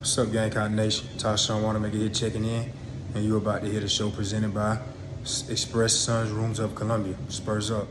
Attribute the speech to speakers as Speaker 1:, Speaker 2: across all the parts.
Speaker 1: What's up, Gamecock Nation? Tashawn Wanamaker here checking in, and you're about to hear the show presented by Express Suns Rooms of Columbia. Spurs up.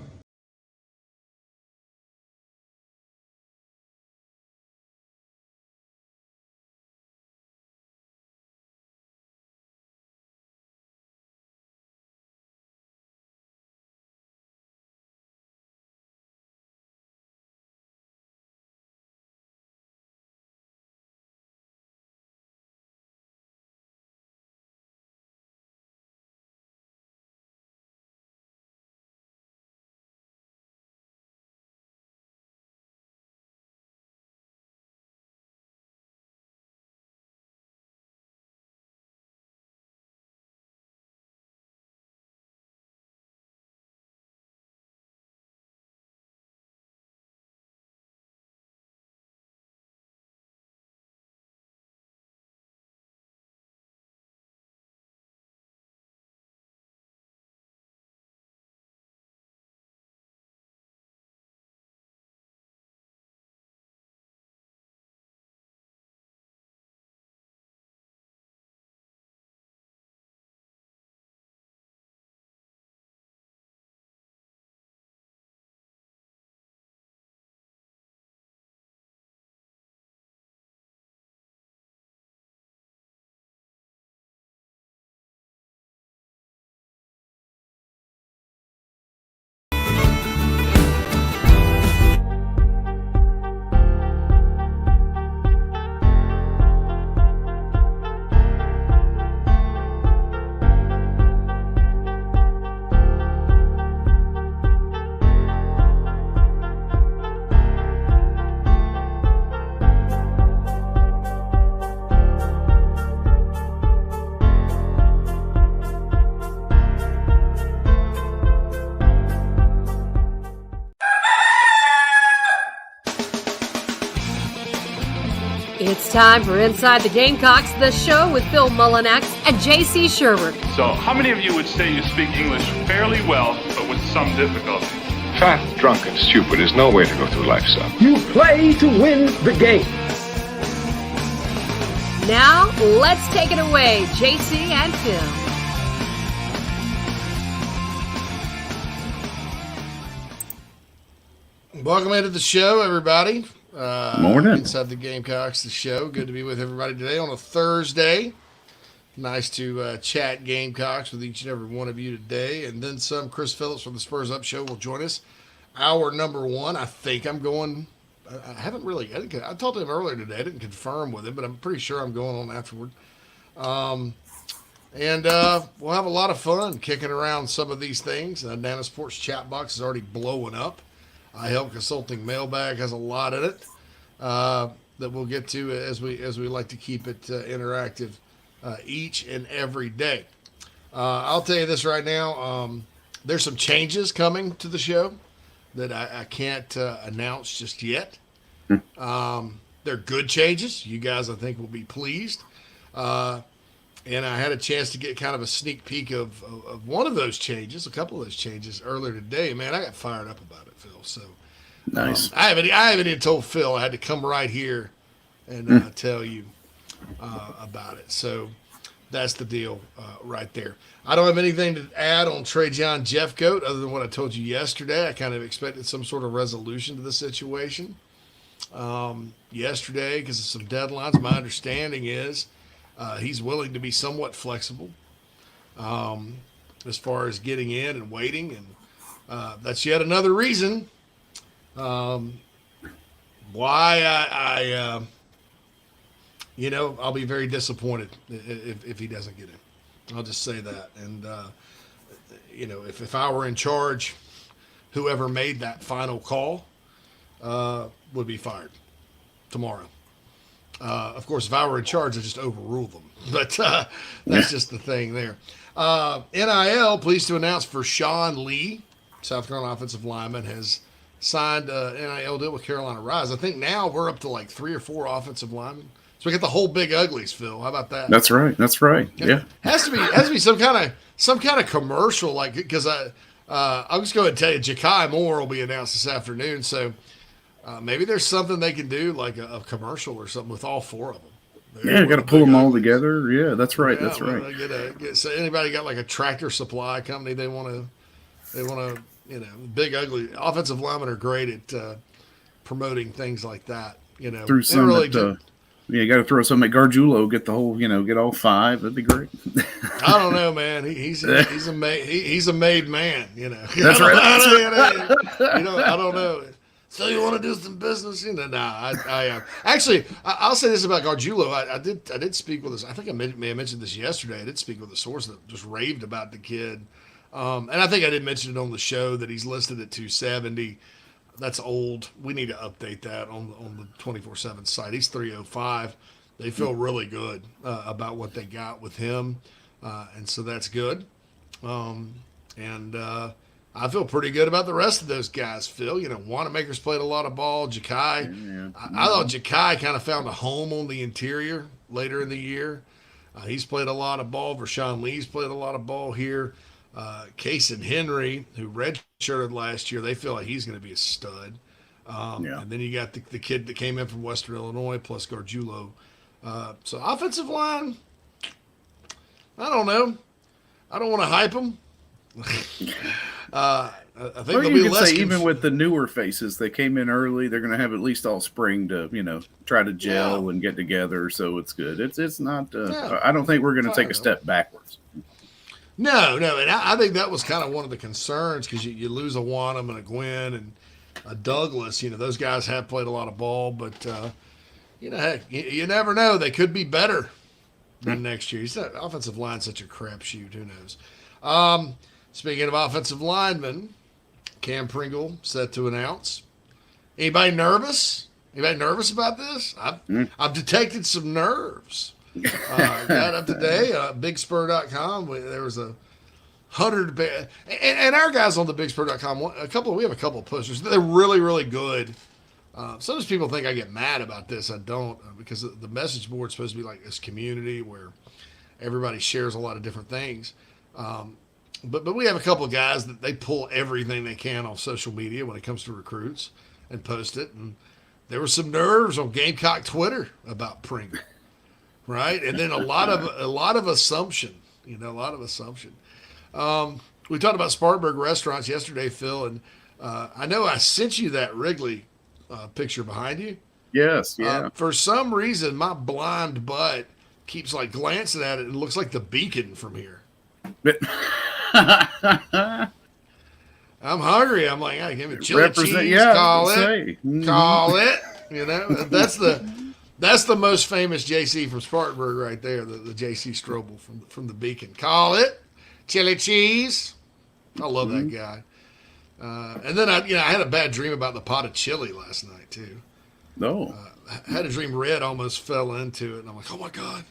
Speaker 2: It's time for Inside the Gamecocks, the show with Phil Mullinax and J.C. Sherwood.
Speaker 3: So, how many of you would say you speak English fairly well, but with some difficulty?
Speaker 4: Fat, drunk, and stupid is no way to go through life, son.
Speaker 5: You play to win the game.
Speaker 2: Now, let's take it away, J.C. and Phil.
Speaker 6: Welcome into the show, everybody.
Speaker 7: Morning.
Speaker 6: Inside the Gamecocks, the show. Good to be with everybody today on a Thursday. Nice to chat Gamecocks with each and every one of you today. And then some. Chris Phillips from the Spurs Up Show will join us. Hour number one. I think I'm going. I haven't really. I talked to him earlier today. I didn't confirm with him, but I'm pretty sure I'm going on afterward. And we'll have a lot of fun kicking around some of these things. Nana Sports chat box is already blowing up. Help Consulting Mailbag has a lot in it that we'll get to as we like to keep it interactive each and every day. I'll tell you this right now. There's some changes coming to the show that I can't announce just yet. They're good changes. You guys, I think, will be pleased. And I had a chance to get kind of a sneak peek of one of those changes, a couple of those changes earlier today. Man, I got fired up about it, Phil. So
Speaker 7: Nice.
Speaker 6: I haven't even told Phil. I had to come right here and tell you about it. So that's the deal right there. I don't have anything to add on Trajan Jeffcoat other than what I told you yesterday. I kind of expected some sort of resolution to the situation yesterday because of some deadlines. My understanding is he's willing to be somewhat flexible as far as getting in and waiting. And that's yet another reason why I'll be very disappointed if he doesn't get in. I'll just say that. And, if I were in charge, whoever made that final call would be fired tomorrow. Of course, if I were in charge, I'd just overrule them. But that's just the thing there. NIL, pleased to announce for Sean Lee, South Carolina offensive lineman, has signed an NIL deal with Carolina Rise. I think now we're up to like 3 or 4 offensive linemen. So we get the whole big uglies, Phil. How about that?
Speaker 7: That's right. Yeah.
Speaker 6: Has to be some kind of commercial, like, because I'll just go ahead and tell you, Ja'Kai Moore will be announced this afternoon. So maybe there's something they can do, like a commercial or something with all 4 of them.
Speaker 7: Yeah, got to pull them all together. Yeah, that's right.
Speaker 6: Yeah,
Speaker 7: That's right.
Speaker 6: So anybody got like a tractor supply company they want to, big ugly offensive linemen are great at promoting things like that.
Speaker 7: Through
Speaker 6: and
Speaker 7: some
Speaker 6: really
Speaker 7: you got to throw some at Gargiulo, get the whole, get all 5. That'd be great.
Speaker 6: I don't know, man. He's a made man.
Speaker 7: That's right.
Speaker 6: I don't know. So you want to do some business? Nah. Actually, I'll say this about Gargiulo. I did speak with this. I think I may have mentioned this yesterday. I did speak with a source that just raved about the kid, and I think I did mention it on the show that he's listed at 270. That's old. We need to update that on the 24/7 site. He's 305. They feel really good about what they got with him, and so that's good. I feel pretty good about the rest of those guys, Phil. Wanamaker's played a lot of ball. Jakai, I thought Jakai kind of found a home on the interior later in the year. He's played a lot of ball. Rashawn Lee's played a lot of ball here. Case and Henry, who redshirted last year, they feel like he's going to be a stud. And then you got the kid that came in from Western Illinois plus Gargiulo. So offensive line, I don't know. I don't want to hype them. I think
Speaker 7: Well,
Speaker 6: they'll
Speaker 7: you
Speaker 6: be
Speaker 7: could
Speaker 6: less.
Speaker 7: say even with the newer faces, they came in early. They're going to have at least all spring to try to gel and get together. So it's good. It's not. I don't think we're going to take a step backwards.
Speaker 6: No, and I think that was kind of one of the concerns because you lose a Wanham and a Gwynn and a Douglas. Those guys have played a lot of ball, but heck, you never know. They could be better than next year. That offensive line's such a crapshoot. Who knows? Speaking of offensive linemen, Cam Pringle set to announce. Anybody nervous? Anybody nervous about this? I've detected some nerves. Got up today, bigspur.com. There was 100 and our guys on the bigspur.com. We have a couple of posters. They're really, really good. Sometimes people think I get mad about this. I don't, because the message board's supposed to be like this community where everybody shares a lot of different things. But we have a couple of guys that they pull everything they can off social media when it comes to recruits and post it. And there were some nerves on Gamecock Twitter about Pringle, right? And then a lot of assumption, We talked about Spartanburg restaurants yesterday, Phil, and I know I sent you that Wrigley picture behind you.
Speaker 7: Yes, yeah.
Speaker 6: For some reason, my blind butt keeps like glancing at it and it looks like the Beacon from here. I'm hungry. I'm like, hey, give me chili cheese.
Speaker 7: Yeah,
Speaker 6: call it. That's the most famous JC from Spartanburg right there. The JC Strobel from the Beacon. Call it chili cheese. I love that guy. And then I had a bad dream about the pot of chili last night too.
Speaker 7: No,
Speaker 6: I had a dream Red almost fell into it, and I'm like, oh my god.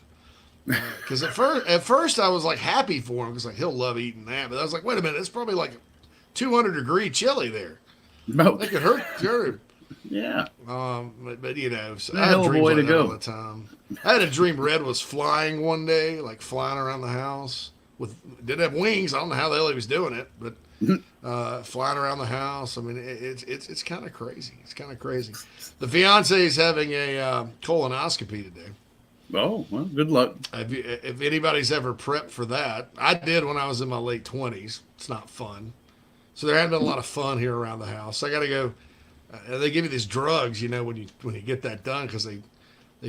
Speaker 6: Because at first I was like happy for him because like he'll love eating that, but I was like, wait a minute, it's probably like 200-degree chili there.
Speaker 7: No,
Speaker 6: It could hurt.
Speaker 7: Yeah.
Speaker 6: But so
Speaker 7: A
Speaker 6: I
Speaker 7: hell
Speaker 6: had
Speaker 7: of a
Speaker 6: dreams
Speaker 7: way
Speaker 6: like
Speaker 7: to
Speaker 6: that
Speaker 7: go.
Speaker 6: all the time. I had a dream Red was flying one day, like flying around the house didn't have wings. I don't know how the hell he was doing it, but flying around the house. I mean, it's kind of crazy. It's kind of crazy. The fiance is having a colonoscopy today.
Speaker 7: Oh, well, good luck.
Speaker 6: If anybody's ever prepped for that, I did when I was in my late 20s. It's not fun. So there hasn't been a lot of fun here around the house. I got to go. They give you these drugs, when you get that done, because they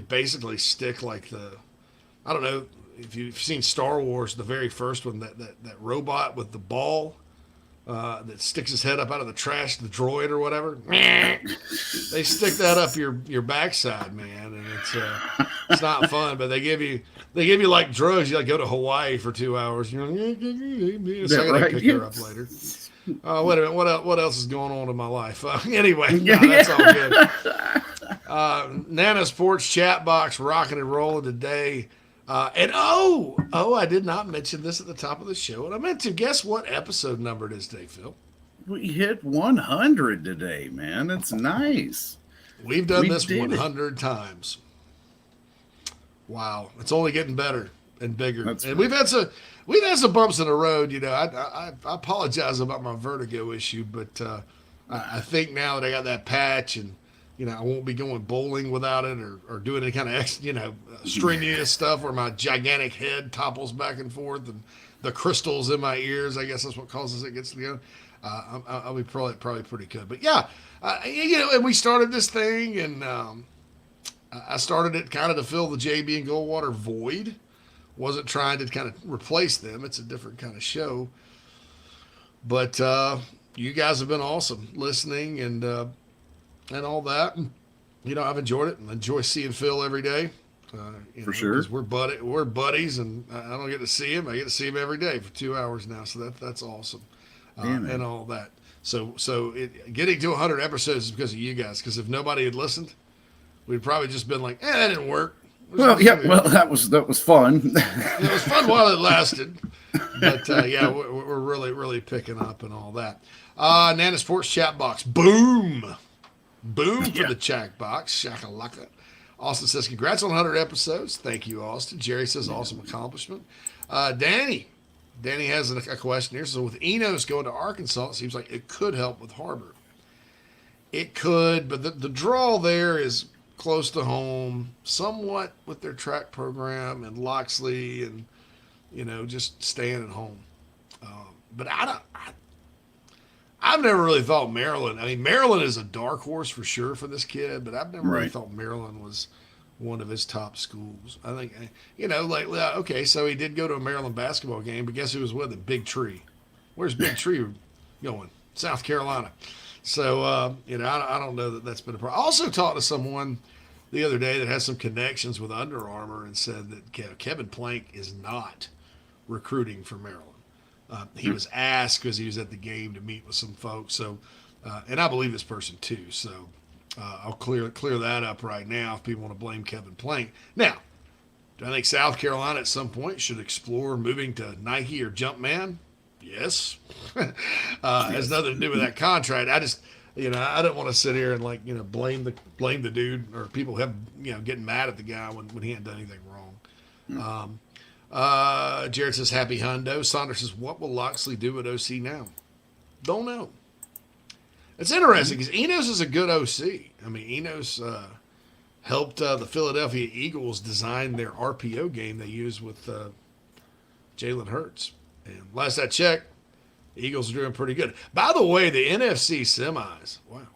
Speaker 6: basically stick like I don't know if you've seen Star Wars, the very first one, that robot with the ball that sticks his head up out of the trash, the droid or whatever. They stick that up your backside, man, and it's not fun. But they give you like drugs. You like go to Hawaii for 2 hours. So I gotta pick her up later. Wait a minute. What else is going on in my life? Anyway, that's all good. Nana Sports chat box rocking and rolling today. And I did not mention this at the top of the show, and I meant to. Guess what episode number it is today, Phil?
Speaker 7: We hit 100 today, man. That's nice.
Speaker 6: We've done this 100 times. Wow, it's only getting better and bigger. And we've had some bumps in the road. I apologize about my vertigo issue, but I think now that I got that patch and I won't be going bowling without it or doing any kind of strenuous stuff where my gigantic head topples back and forth and the crystals in my ears. I guess that's what causes it gets to go. I'll be probably pretty good. But yeah, and we started this thing, and I started it kind of to fill the JB and Goldwater void. Wasn't trying to kind of replace them. It's a different kind of show. But you guys have been awesome listening and all that. And, I've enjoyed it and enjoy seeing Phil every day.
Speaker 7: For sure.
Speaker 6: Because we're buddies, and I don't get to see him. I get to see him every day for 2 hours now. So that's awesome. And all that. So getting to 100 episodes is because of you guys. Because if nobody had listened, we'd probably just been like, that didn't work.
Speaker 7: Well, that was fun.
Speaker 6: It was fun while it lasted. But, we're really, really picking up and all that. Nana Sports chat box. Boom for the chat box. Shakalaka. Austin says, congrats on 100 episodes. Thank you, Austin. Jerry says, awesome accomplishment. Danny has a question here. So with Enos going to Arkansas, it seems like it could help with Harbor. It could, but the draw there is close to home, somewhat with their track program and Loxley and, just staying at home. But I've never really thought Maryland. I mean, Maryland is a dark horse for sure for this kid, but I've never really thought Maryland was one of his top schools. I think, okay, so he did go to a Maryland basketball game, but guess who was with him? Big Tree. Where's Big Tree going? South Carolina. So, I don't know that that's been a problem. I also talked to someone the other day that has some connections with Under Armour and said that Kevin Plank is not recruiting for Maryland. He was asked because he was at the game to meet with some folks. So, and I believe this person too. So I'll clear that up right now if people want to blame Kevin Plank. Now, do I think South Carolina at some point should explore moving to Nike or Jumpman? Yes. Has nothing to do with that contract. I just, I don't want to sit here and blame the dude or people have, getting mad at the guy when he hadn't done anything wrong. Jared says, happy hundo. Saunders says, what will Loxley do at OC now? Don't know. It's interesting because Enos is a good OC. I mean, Enos helped the Philadelphia Eagles design their RPO game they use with Jalen Hurts. And last I checked, the Eagles are doing pretty good. By the way, the NFC semis, wow.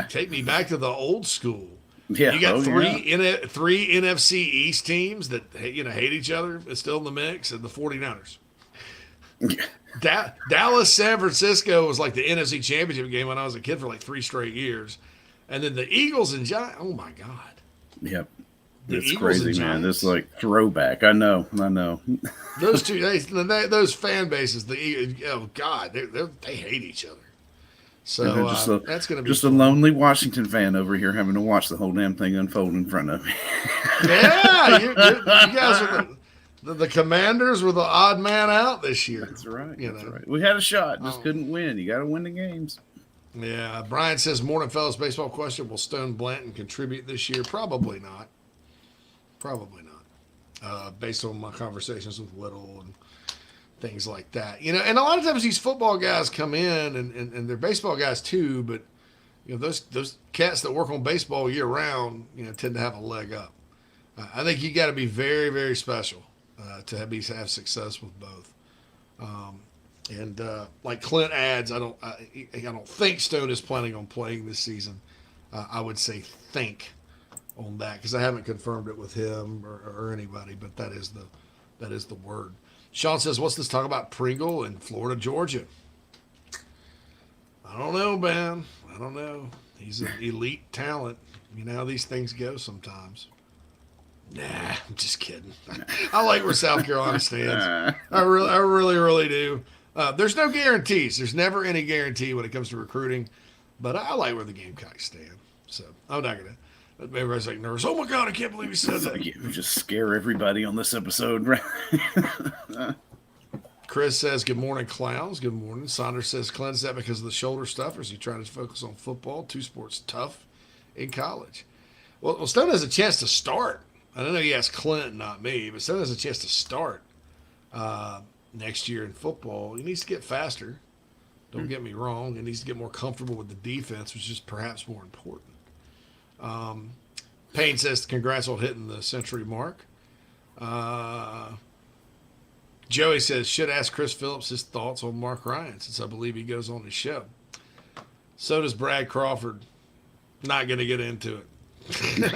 Speaker 6: Take me back to the old school.
Speaker 7: Yeah,
Speaker 6: you got three NFC East teams that hate each other. It's still in the mix, and the 49ers. Dallas, San Francisco was like the NFC Championship game when I was a kid for like 3 straight years, and then the Eagles and Giants. Oh my God!
Speaker 7: Yep, it's crazy, man. This is like throwback. I know.
Speaker 6: Those two, those fan bases. Oh God, they hate each other. So that's going to be
Speaker 7: just fun. A lonely Washington fan over here having to watch the whole damn thing unfold in front of me.
Speaker 6: Yeah, you guys are the Commanders were the odd man out this year.
Speaker 7: That's right. That's right. We had a shot, just couldn't win. You got to win the games.
Speaker 6: Yeah. Brian says, morning, fellas. Baseball question: will Stone Blanton contribute this year? Probably not. Based on my conversations with Whittle and things like that, and a lot of times these football guys come in and they're baseball guys too, but those cats that work on baseball year round, tend to have a leg up. I think you got to be very, very special to have success with both. And like Clint adds, I don't think Stone is planning on playing this season. I would say think on that because I haven't confirmed it with him or anybody, but that is the word. Sean says, what's this talk about Pringle in Florida, Georgia? I don't know, man. I don't know. He's an elite talent. You know how these things go sometimes. Nah, I'm just kidding. I like where South Carolina stands. I really, really do. There's no guarantees. There's never any guarantee when it comes to recruiting. But I like where the Gamecocks stand. So I'm not going to. Everybody's like nervous. Oh my God, I can't believe he said that.
Speaker 7: You just scare everybody on this episode.
Speaker 6: Chris says, good morning, clowns. Good morning. Saunders says, Clint's that because of the shoulder stuff, or is he trying to focus on football? 2 sports tough in college. Well, Stone has a chance to start. I don't know he asked Clint, not me, but Stone has a chance to start next year in football. He needs to get faster. Don't get me wrong. He needs to get more comfortable with the defense, which is perhaps more important. Payne says congrats on hitting the century mark. Joey says should ask Chris Phillips his thoughts on Mark Ryan since I believe he goes on his show. So does Brad Crawford. Not going to get into it.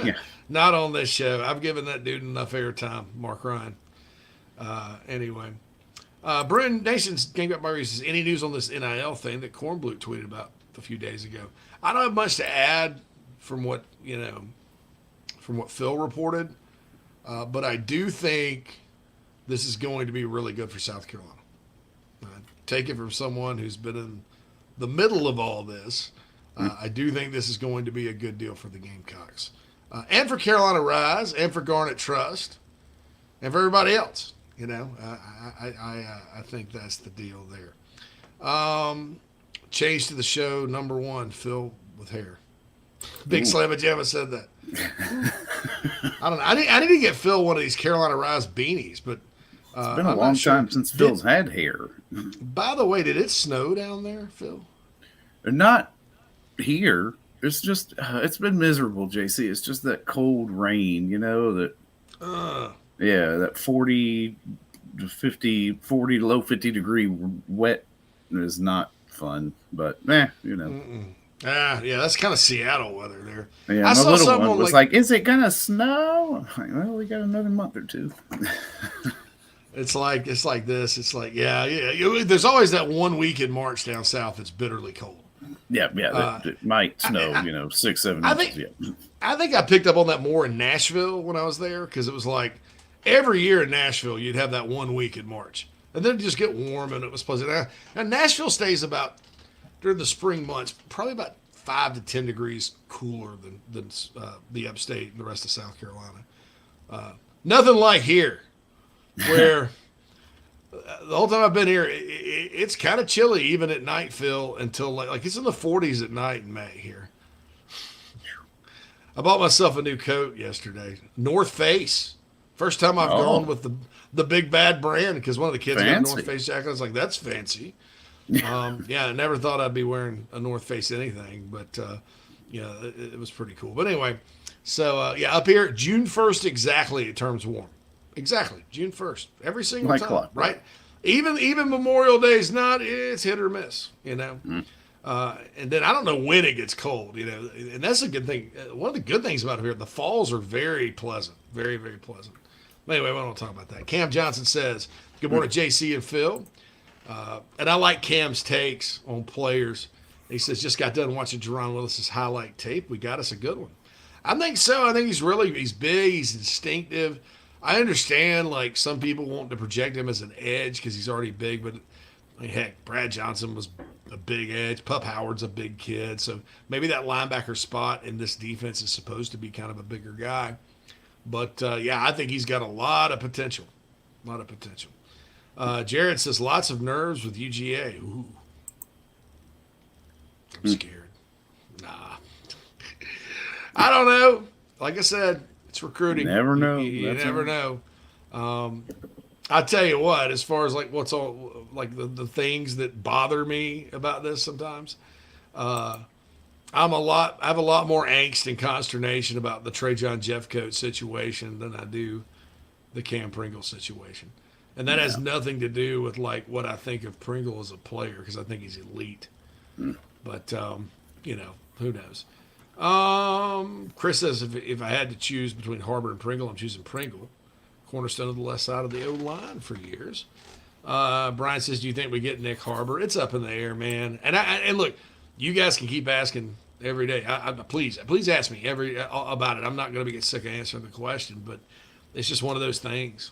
Speaker 7: Yeah.
Speaker 6: Not on this show. I've given that dude enough airtime, Mark Ryan. Anyway. Brendan Nation's Gamecock Mark says, any news on this NIL thing that Kornblut tweeted about a few days ago? I don't have much to add from what Phil reported, but I do think this is going to be really good for South Carolina. Take it from someone who's been in the middle of all this. I do think this is going to be a good deal for the Gamecocks. And for Carolina Rise, and for Garnet Trust, and for everybody else. I think that's the deal there. Change to the show, number 1, Phil with hair. Big Slamma Jamma said that. I don't know. I need to get Phil one of these Carolina Rise beanies, but
Speaker 7: it's been a long time since Phil's had hair.
Speaker 6: By the way, did it snow down there, Phil?
Speaker 7: Not here. It's just it's been miserable, JC. It's just that cold rain, that that 40 to 50, 40 to low 50 degree wet is not fun, but
Speaker 6: yeah, that's kind of Seattle weather there.
Speaker 7: Yeah, my little one was like, is it gonna snow? I'm like, well, we got another month or two.
Speaker 6: It's like this. It's like, yeah. There's always that 1 week in March down south that's bitterly cold.
Speaker 7: Yeah. It might snow, 6, 7 inches.
Speaker 6: I think I picked up on that more in Nashville when I was there, because it was like every year in Nashville you'd have that 1 week in March, and then it'd just get warm and it was pleasant. Now Nashville stays about during the spring months probably about 5 to 10 degrees cooler than the upstate and the rest of South Carolina. Nothing like here, where the whole time I've been here, it's kind of chilly even at night, Phil, until like it's in the 40s at night in May here. I bought myself a new coat yesterday, North Face. First time I've gone with the big bad brand, because one of the kids got a North Face jacket. I was like, that's fancy. I never thought I'd be wearing a North Face anything, but it was pretty cool. But anyway, so up here, June 1st exactly, it turns warm. Exactly, June 1st, every single time, clock, right? Even Memorial Day's not, it's hit or miss, And then I don't know when it gets cold, and that's a good thing. One of the good things about here, the falls are very pleasant, very, very pleasant. Anyway, we don't talk about that. Cam Johnson says, good morning, JC and Phil. And I like Cam's takes on players. He says, just got done watching Jerron Willis's highlight tape. We got us a good one. I think so. I think he's big, he's instinctive. I understand, like, some people want to project him as an edge because he's already big, but heck, Brad Johnson was a big edge. Pup Howard's a big kid. So maybe that linebacker spot in this defense is supposed to be kind of a bigger guy. But, I think he's got a lot of potential. Jared says, lots of nerves with UGA. Ooh. I'm scared. Nah. I don't know. Like I said, it's recruiting.
Speaker 7: You never know.
Speaker 6: You never know. I'll tell you what, as far as like what's all like the things that bother me about this sometimes, I have a lot more angst and consternation about the Trajan Jeffcoat situation than I do the Cam Pringle situation. And that has nothing to do with like what I think of Pringle as a player, because I think he's elite. But who knows? Chris says if I had to choose between Harbor and Pringle, I'm choosing Pringle. Cornerstone of the left side of the O-line for years. Brian says, do you think we get Nick Harbor? It's up in the air, man. And look, you guys can keep asking every day. Please ask me about it. I'm not going to get sick of answering the question, but it's just one of those things.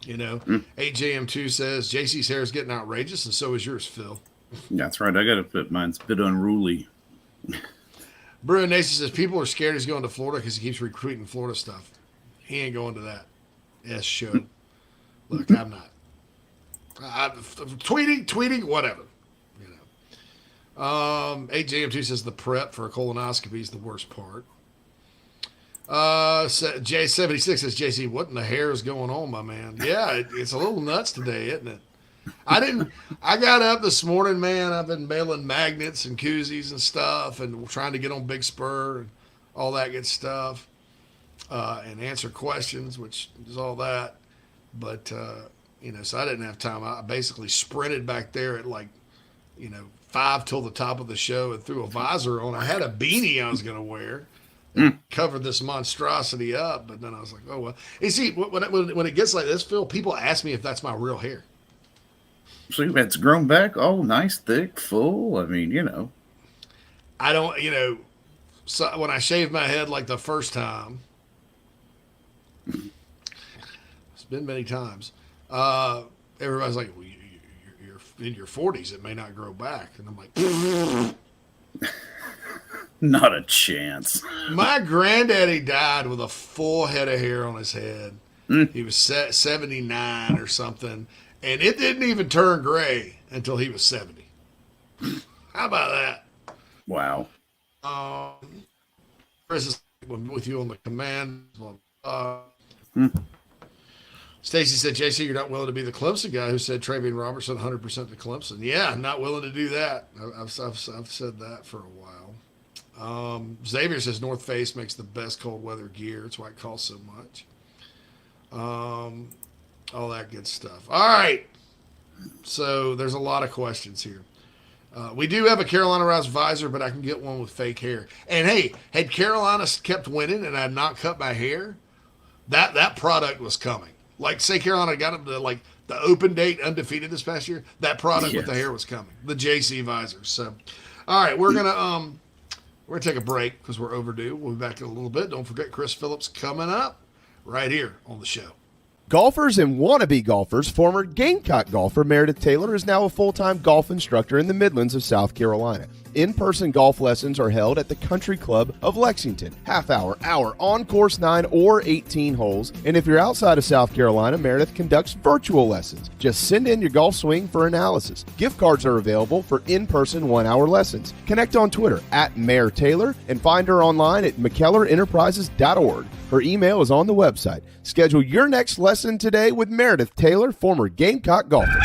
Speaker 6: 8JM2 says, JC's hair is getting outrageous, and so is yours, Phil.
Speaker 7: That's right. I got to put mine's a bit unruly.
Speaker 6: Bruno Nason says, people are scared he's going to Florida because he keeps recruiting Florida stuff. He ain't going to that. Yes, show. Look, I'm not. I'm tweeting, whatever. 8JM2 says the prep for a colonoscopy is the worst part. J76 says, JC, what in the hair is going on, my man? Yeah, it's a little nuts today, isn't it? I got up this morning, man. I've been mailing magnets and koozies and stuff and trying to get on Big Spur. all that good stuff, and answer questions, which is all that. But, so I didn't have time. I basically sprinted back there at 5 till the top of the show and threw a visor on. I had a beanie I was going to wear that covered this monstrosity up, but then I was like, oh, well. You see, when it gets like this, Phil, people ask me if that's my real hair.
Speaker 7: See, it's grown back all nice, thick, full. I mean,
Speaker 6: I don't, so when I shaved my head like the first time, it's been many times, everybody's like, well, you're in your 40s, it may not grow back. And I'm like,
Speaker 7: not a chance.
Speaker 6: My granddaddy died with a full head of hair on his head. He was 79 or something, and it didn't even turn gray until he was 70. How about that?
Speaker 7: Wow.
Speaker 6: Chris is with you on the command. Stacy said, JC, you're not willing to be the Clemson guy who said Travian Robertson 100% to Clemson. Yeah, I'm not willing to do that. I've said that for a while. Xavier says North Face makes the best cold weather gear. That's why it costs so much. All that good stuff. All right. So there's a lot of questions here. We do have a Carolina Rise visor, but I can get one with fake hair. And hey, had Carolina kept winning and I had not cut my hair, that product was coming. Like, say Carolina got them to the open date undefeated this past year, that product with the hair was coming. The JC visor. So, all right, we're gonna take a break because we're overdue. We'll be back in a little bit. Don't forget Chris Phillips coming up right here on the show.
Speaker 8: Golfers and wannabe golfers, former Gamecock golfer Meredith Taylor is now a full-time golf instructor in the Midlands of South Carolina. In-person golf lessons are held at the Country Club of Lexington. Half-hour, hour, on course 9 or 18 holes. And if you're outside of South Carolina, Meredith conducts virtual lessons. Just send in your golf swing for analysis. Gift cards are available for in-person 1-hour lessons. Connect on Twitter at Mayor Taylor and find her online at McKellarEnterprises.org. Her email is on the website. Schedule your next lesson today with Meredith Taylor, former Gamecock golfer.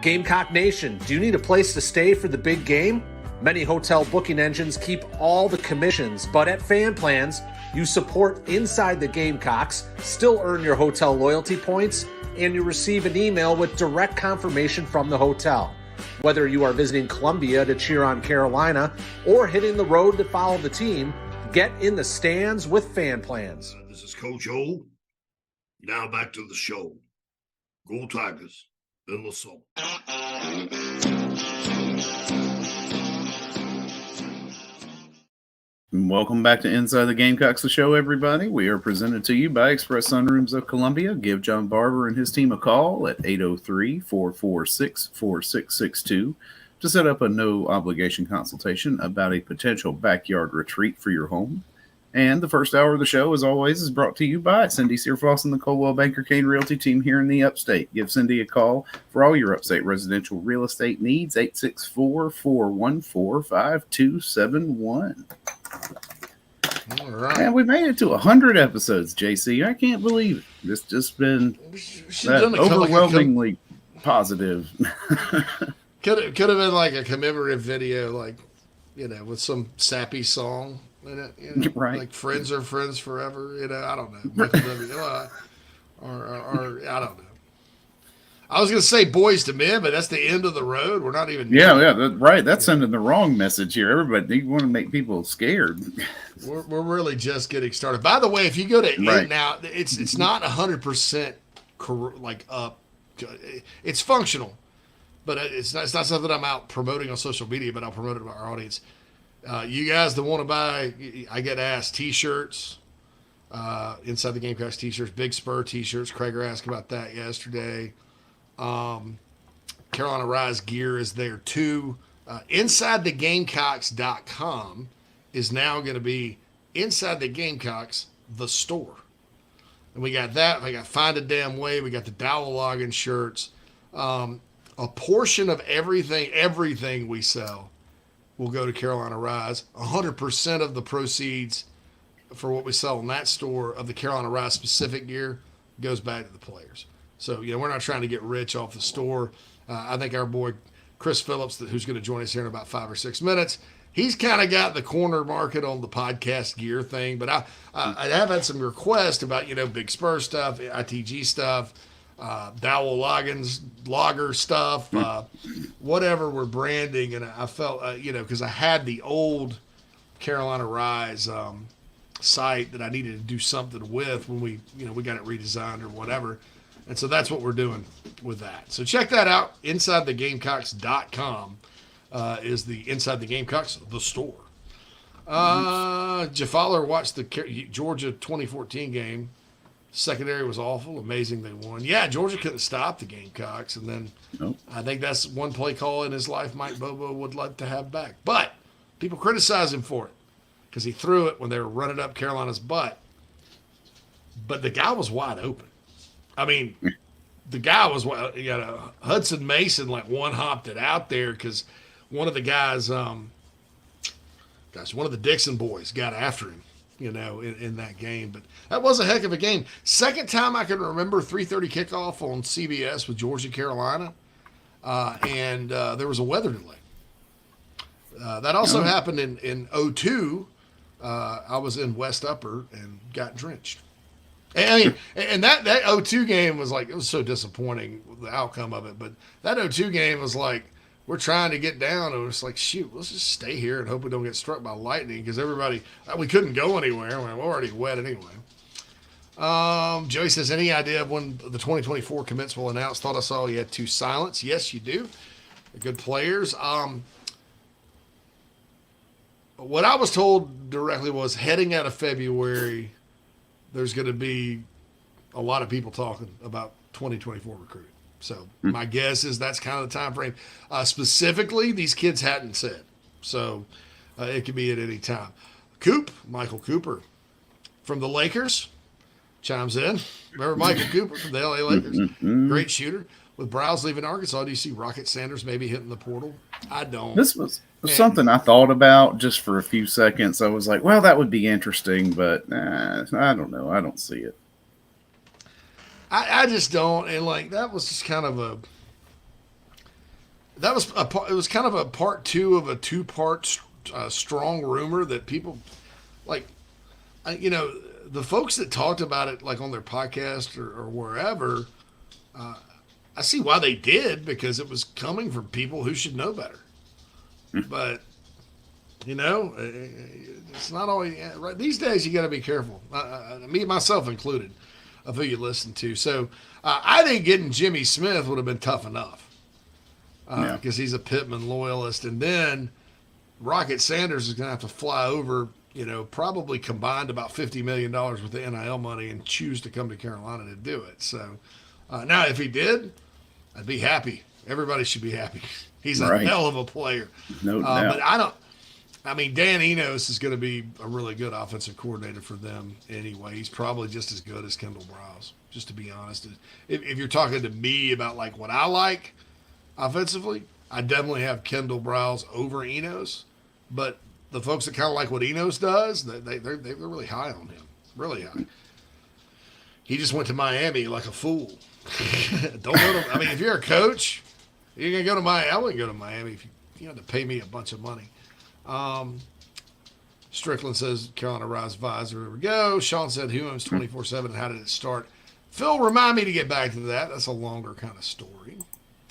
Speaker 9: Gamecock Nation, do you need a place to stay for the big game? Many hotel booking engines keep all the commissions, but at Fan Plans, you support inside the Gamecocks, still earn your hotel loyalty points, and you receive an email with direct confirmation from the hotel. Whether you are visiting Columbia to cheer on Carolina or hitting the road to follow the team, get in the stands with Fan Plans.
Speaker 10: This is Coach O. Now back to the show. Go Tigers. In the soul.
Speaker 7: Welcome back to Inside the Gamecocks, the show, everybody. We are presented to you by Express Sunrooms of Columbia. Give John Barber and his team a call at 803-446-4662 to set up a no-obligation consultation about a potential backyard retreat for your home. And the first hour of the show, as always, is brought to you by Cindy Searfoss and the Coldwell Banker Kane Realty team here in the Upstate. Give Cindy a call for all your Upstate residential real estate needs, 864-414-5271.
Speaker 6: All right.
Speaker 7: And we made it to 100 episodes, JC. I can't believe it. It's just been overwhelmingly positive.
Speaker 6: Could have been like a commemorative video, with some sappy song.
Speaker 7: Right.
Speaker 6: Like Friends Are Friends Forever. I don't know. Michael W. Or I don't know. I was going to say Boys to Men, but that's the end of the road. We're not even.
Speaker 7: Right. That's sending the wrong message here. Everybody, you want to make people scared.
Speaker 6: We're really just getting started. By the way, if you go to now, it's not 100% up. It's functional, but it's not something I'm out promoting on social media. But I'll promote it to our audience. You guys that want to buy, I get asked T-shirts, Inside the Gamecocks T-shirts, Big Spur T-shirts. Krager asked about that yesterday. Carolina Rise gear is there too. InsideTheGamecocks.com is now going to be Inside the Gamecocks, the store. And we got that. We got Find a Damn Way. We got the Dowell Login shirts. A portion of everything we sell will go to Carolina Rise. 100% of the proceeds for what we sell in that store of the Carolina Rise specific gear goes back to the players. So, we're not trying to get rich off the store. I think our boy Chris Phillips, who's going to join us here in about 5 or 6 minutes, he's kind of got the corner market on the podcast gear thing. But I have had some requests about, big Spurs stuff, ITG stuff, Dowell Logger stuff, whatever we're branding. And I felt, because I had the old Carolina Rise site that I needed to do something with when we got it redesigned or whatever. And so that's what we're doing with that. So check that out. InsideTheGamecocks.com is the Inside the Gamecocks, the store. Jaffaler watched the Georgia 2014 game. Secondary was awful. Amazing they won. Yeah, Georgia couldn't stop the Gamecocks. And then I think that's one play call in his life Mike Bobo would like to have back. But people criticize him for it because he threw it when they were running up Carolina's butt. But the guy was wide open. I mean, the guy was, Hudson Mason one-hopped it out there because one of the guys, one of the Dixon boys got after him, in that game. But that was a heck of a game. Second time I can remember 3:30 kickoff on CBS with Georgia, Carolina, and there was a weather delay. That also happened in 2002. I was in West Upper and got drenched. And that 0-2 game was it was so disappointing, the outcome of it. But that 0-2 game was we're trying to get down. And it's shoot, let's just stay here and hope we don't get struck by lightning because we couldn't go anywhere. We're already wet anyway. Joey says, any idea of when the 2024 commits will announce? Thought I saw you had 2 silents. Yes, you do. Good players. What I was told directly was heading out of February, there's going to be a lot of people talking about 2024 recruiting. So my guess is that's kind of the time frame. Specifically, these kids hadn't said. So it could be at any time. Michael Cooper from the Lakers chimes in. Remember Michael Cooper from the LA Lakers? Great shooter. With Browse leaving Arkansas, do you see Rocket Sanders maybe hitting the portal? I don't.
Speaker 7: This was something I thought about just for a few seconds. I was like, well, that would be interesting, but I don't know. I don't see it.
Speaker 6: I just don't. And that was just kind of it was kind of a part 2 of a 2-part strong rumor that people the folks that talked about it on their podcast or wherever, I see why they did, because it was coming from people who should know better. But, it's not always right. These days, you got to be careful. Me, myself included, of who you listen to. So I think getting Jimmy Smith would have been tough enough because he's a Pittman loyalist. And then Rocket Sanders is going to have to fly over, probably combined about $50 million with the NIL money and choose to come to Carolina to do it. So now if he did, I'd be happy. Everybody should be happy. He's a hell of a player.
Speaker 7: No doubt.
Speaker 6: But Dan Enos is going to be a really good offensive coordinator for them anyway. He's probably just as good as Kendall Browse, just to be honest. If you're talking to me about what I like offensively, I definitely have Kendall Browse over Enos. But the folks that kind of like what Enos does, they're really high on him. Really high. He just went to Miami like a fool. Don't go to. If you're a coach, you're gonna go to Miami. I wouldn't go to Miami if you had to pay me a bunch of money. Strickland says Carolina Rise Visor. Here we go. Sean said who owns 24/7 and how did it start? Phil, remind me to get back to that. That's a longer kind of story.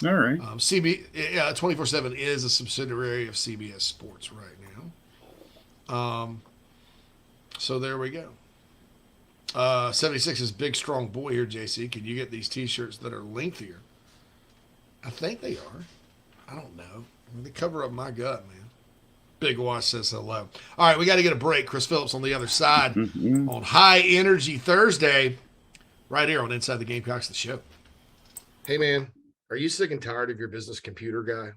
Speaker 7: All right.
Speaker 6: 24/7 is a subsidiary of CBS Sports right now. So there we go. 76 is big, strong boy here, JC. Can you get these T-shirts that are lengthier? I think they are. I don't know. They cover up my gut, man. Big Wash says hello. All right, we got to get a break. Chris Phillips on the other side on High Energy Thursday, right here on Inside the Gamecocks, the show. Hey, man, are you sick and tired of your business computer guy?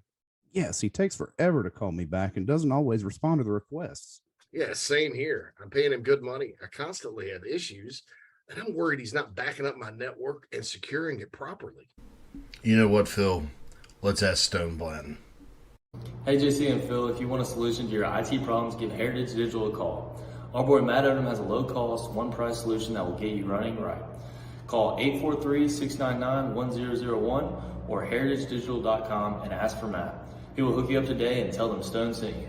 Speaker 11: Yes, he takes forever to call me back and doesn't always respond to the requests.
Speaker 6: Yeah, same here. I'm paying him good money. I constantly have issues, and I'm worried he's not backing up my network and securing it properly.
Speaker 10: You know what, Phil? Let's ask Stone Blanton.
Speaker 12: Hey, JC and Phil, if you want a solution to your IT problems, give Heritage Digital a call. Our boy Matt Odom has a low-cost, one-price solution that will get you running right. Call 843-699-1001 or heritagedigital.com and ask for Matt. He will hook you up today and tell them Stone sent you.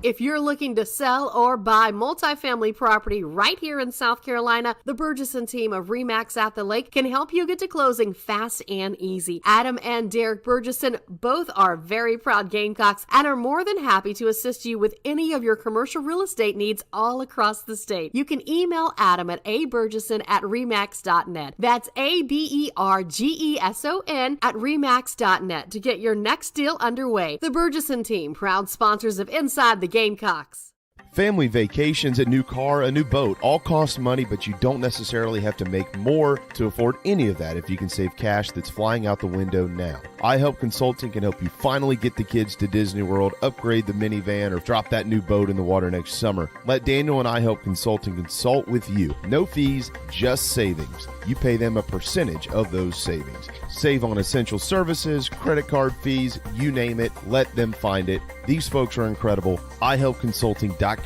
Speaker 2: If you're looking to sell or buy multifamily property right here in South Carolina, the Burgesson team of RE/MAX at the Lake can help you get to closing fast and easy. Adam and Derek Burgesson both are very proud Gamecocks and are more than happy to assist you with any of your commercial real estate needs all across the state. You can email Adam at aburgesson@remax.net. That's ABERGESON at remax.net to get your next deal underway. The Burgesson team, proud sponsors of Inside the Gamecocks.
Speaker 8: Family vacations, a new car, a new boat, all cost money, but you don't necessarily have to make more to afford any of that if you can save cash that's flying out the window now. iHelp Consulting can help you finally get the kids to Disney World, upgrade the minivan, or drop that new boat in the water next summer. Let Daniel and iHelp Consulting consult with you. No fees, just savings. You pay them a percentage of those savings. Save on essential services, credit card fees, you name it, let them find it. These folks are incredible. iHelpConsulting.com.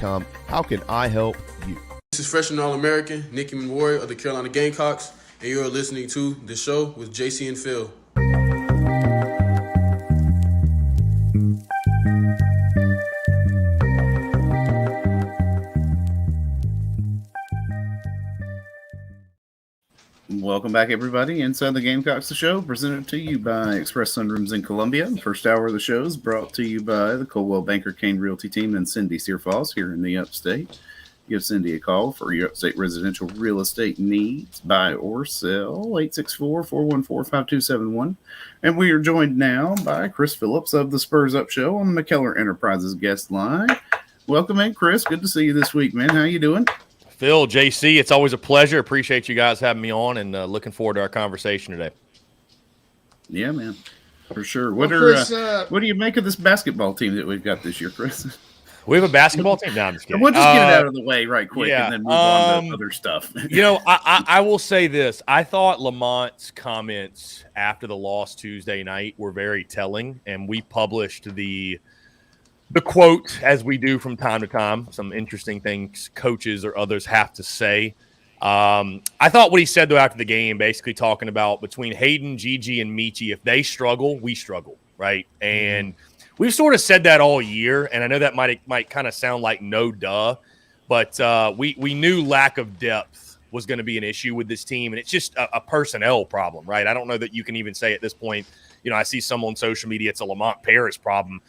Speaker 8: How can I help you?
Speaker 13: This is freshman All-American Nikki Memorial of the Carolina Gamecocks, and you're listening to The Show with JC and Phil.
Speaker 7: Welcome back, everybody. Inside the Gamecocks, the show presented to you by Express Sunrooms in Columbia. The first hour of the show is brought to you by the Coldwell Banker Kane Realty Team and Cindy Searfalls here in the Upstate. Give Cindy a call for your upstate residential real estate needs, buy or sell, 864-414-5271. And we are joined now by Chris Phillips of the Spurs Up Show on the McKellar Enterprises guest line. Welcome in, Chris. Good to see you this week, man. How you doing?
Speaker 14: Phil, JC, it's always a pleasure. Appreciate you guys having me on, and looking forward to our conversation today.
Speaker 7: Yeah, man, for sure.
Speaker 6: Well, Chris,
Speaker 7: what do you make of this basketball team that we've got this year, Chris?
Speaker 14: We have a basketball team? No, I'm just kidding.
Speaker 7: We'll just get it out of the way right quick and then move on to other stuff.
Speaker 14: I will say this. I thought Lamont's comments after the loss Tuesday night were very telling, and we published the quote, as we do from time to time, some interesting things coaches or others have to say. I thought what he said, though, after the game, basically talking about between Hayden, Gigi, and Michi, if they struggle, we struggle, right? And we've sort of said that all year, and I know that might kind of sound like no duh, but we knew lack of depth was going to be an issue with this team, and it's just a personnel problem, right? I don't know that you can even say at this point, I see some on social media, it's a Lamont Paris problem.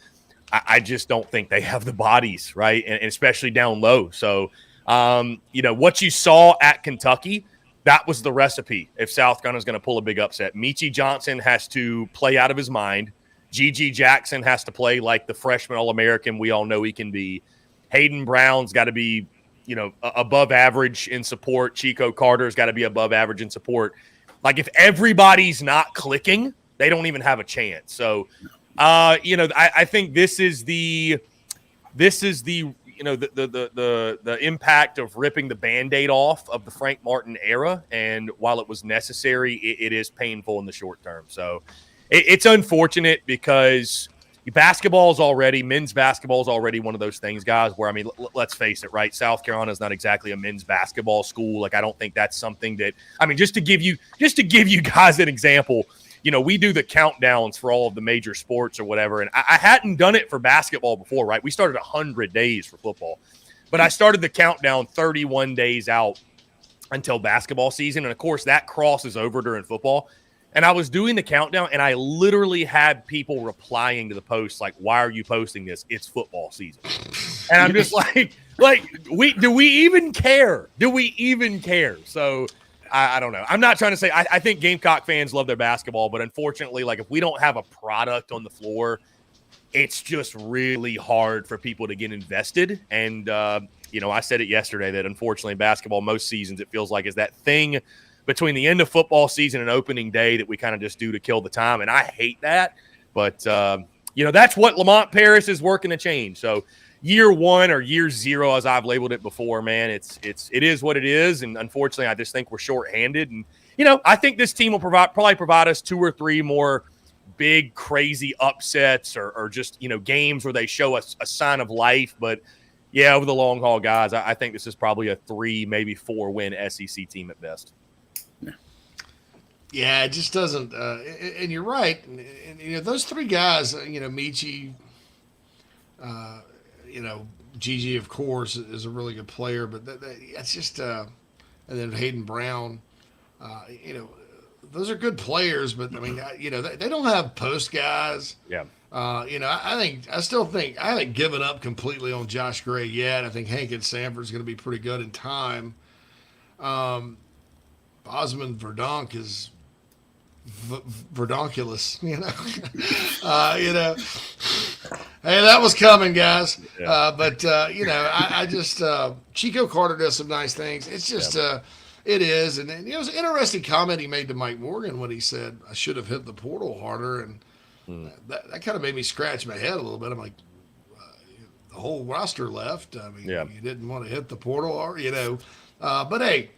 Speaker 14: I just don't think they have the bodies, right? And especially down low. So, what you saw at Kentucky, that was the recipe if South Carolina is going to pull a big upset. Michi Johnson has to play out of his mind. Gigi Jackson has to play like the freshman All-American we all know he can be. Hayden Brown's got to be, above average in support. Chico Carter's got to be above average in support. Like, if everybody's not clicking, they don't even have a chance. So, I think this is the impact of ripping the Band-Aid off of the Frank Martin era. And while it was necessary, it is painful in the short term. So it's unfortunate because men's basketball is already one of those things, guys, where, let's face it, right? South Carolina is not exactly a men's basketball school. Like, I don't think that's something that, just to give you guys an example, we do the countdowns for all of the major sports or whatever, and I hadn't done it for basketball before, right? We started 100 days for football, but I started the countdown 31 days out until basketball season, and of course that crosses over during football. And I was doing the countdown, and I literally had people replying to the post like, "Why are you posting this? It's football season." And I'm just like, do we even care? Do we even care? So I don't know. I'm not trying to say I think Gamecock fans love their basketball, but unfortunately, like, if we don't have a product on the floor, it's just really hard for people to get invested. And, I said it yesterday that unfortunately basketball, most seasons, it feels like is that thing between the end of football season and opening day that we kind of just do to kill the time. And I hate that. But, that's what Lamont Paris is working to change. So year one or year zero, as I've labeled it before, man, it is what it is. And unfortunately, I just think we're shorthanded. And, I think this team will probably provide us 2 or 3 more big, crazy upsets or just, games where they show us a sign of life. But yeah, over the long haul, guys, I think this is probably a 3, maybe 4 win SEC team at best.
Speaker 6: Yeah, it just doesn't. And you're right. And those 3 guys, Michi, Gigi, of course, is a really good player, but that's just and then Hayden Brown, those are good players, but I mean, they don't have post guys.
Speaker 14: Yeah.
Speaker 6: I still think I haven't given up completely on Josh Gray yet. I think Hank and Sanford's going to be pretty good in time. Osmond Verdonk is verdonkulous, Hey, that was coming, guys.
Speaker 14: Yeah.
Speaker 6: I just Chico Carter does some nice things. It's just it is, and it was an interesting comment he made to Mike Morgan when he said I should have hit the portal harder, and that kind of made me scratch my head a little bit. I'm like, the whole roster left. I mean, you didn't want to hit the portal, or but hey.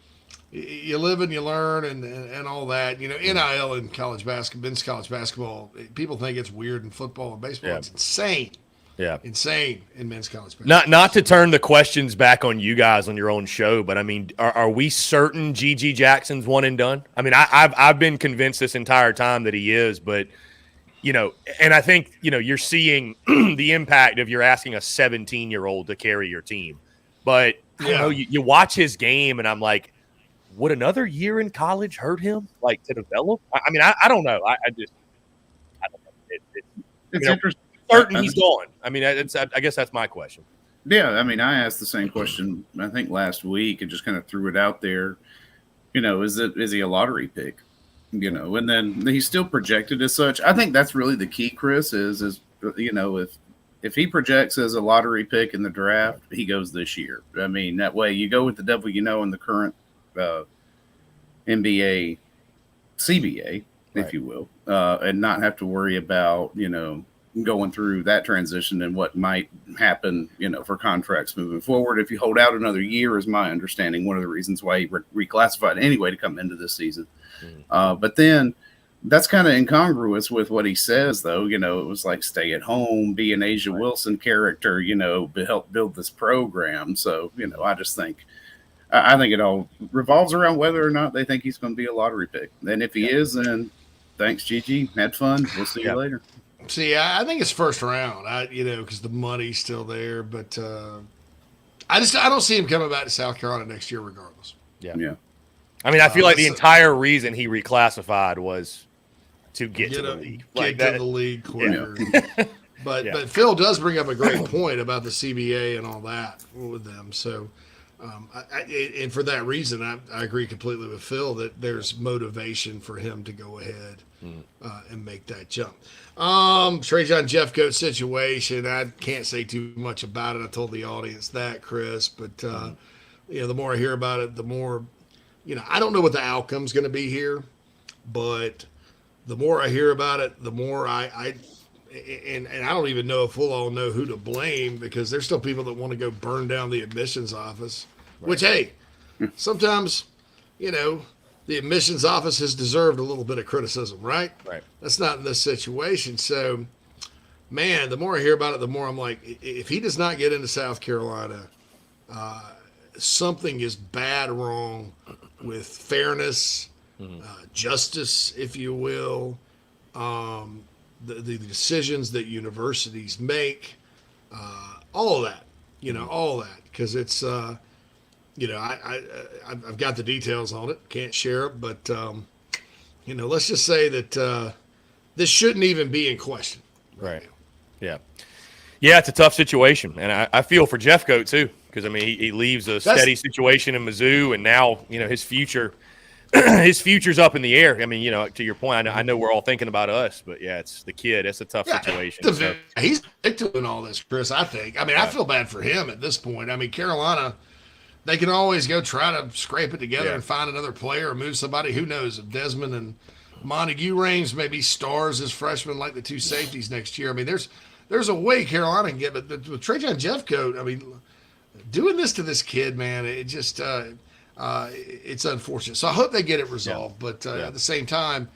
Speaker 6: You live and you learn and all that. NIL in college basketball, men's college basketball, people think it's weird in football and baseball. It's insane.
Speaker 14: Yeah.
Speaker 6: Insane in men's college basketball.
Speaker 14: Not to turn the questions back on you guys on your own show, but I mean, are we certain G.G. Jackson's one and done? I mean, I've been convinced this entire time that he is, but and I think, you're seeing the impact of you're asking a 17-year-old to carry your team. But I don't know, you watch his game and I'm like, would another year in college hurt him, like, to develop? I mean, I don't know. I don't know.
Speaker 7: It's interesting.
Speaker 14: Certain he's gone. I mean, I guess that's my question.
Speaker 7: Yeah, I mean, I asked the same question, I think, last week and just kind of threw it out there. Is he a lottery pick? And then he's still projected as such. I think that's really the key, Chris, is if he projects as a lottery pick in the draft, he goes this year. I mean, that way you go with the devil in the current NBA, CBA, if you will, and not have to worry about, going through that transition and what might happen, for contracts moving forward. If you hold out another year, is my understanding, one of the reasons why he reclassified anyway to come into this season. But then that's kind of incongruous with what he says, though. It was like stay at home, be an Asia Wilson character, help build this program. So, I just think, I think it all revolves around whether or not they think he's going to be a lottery pick. And if he is, then thanks, Gigi. Had fun. We'll see you later.
Speaker 6: See, I think it's first round, because the money's still there. But I don't see him coming back to South Carolina next year regardless.
Speaker 14: Yeah. I mean, I feel like the entire reason he reclassified was to get to the league.
Speaker 6: Get to the league quicker. Yeah. But Phil does bring up a great point about the CBA and all that with them. So, and for that reason, I agree completely with Phil that there's motivation for him to go ahead and make that jump. Trajan Jeffcoat situation, I can't say too much about it. I told the audience that, Chris. But, the more I hear about it, the more, I don't know what the outcome's going to be here. But the more I hear about it, the more and I don't even know if we'll all know who to blame, because there's still people that want to go burn down the admissions office, which, hey, sometimes, the admissions office has deserved a little bit of criticism, right?
Speaker 14: Right.
Speaker 6: That's not in this situation. So, man, the more I hear about it, the more I'm like, if he does not get into South Carolina, something is bad wrong with fairness, justice, if you will, the decisions that universities make, all of that, all of that, because it's, I've got the details on it, can't share it, but, let's just say that this shouldn't even be in question.
Speaker 14: Right. Yeah. Yeah, it's a tough situation, and I feel for Jeffcoat too, because I mean he leaves a steady situation in Mizzou, and now his future. His future's up in the air. I mean, to your point, I know we're all thinking about us, but yeah, it's the kid. It's a tough situation.
Speaker 6: He's victim in all this, Chris, I think. I mean, I feel bad for him at this point. I mean, Carolina, they can always go try to scrape it together and find another player or move somebody. Who knows if Desmond and Montague Raines may be stars as freshmen like the two safeties next year. I mean, there's a way Carolina can get, but with Trajan Jeffcoat, I mean, doing this to this kid, man, it just it's unfortunate. So I hope they get it resolved. But at the same time,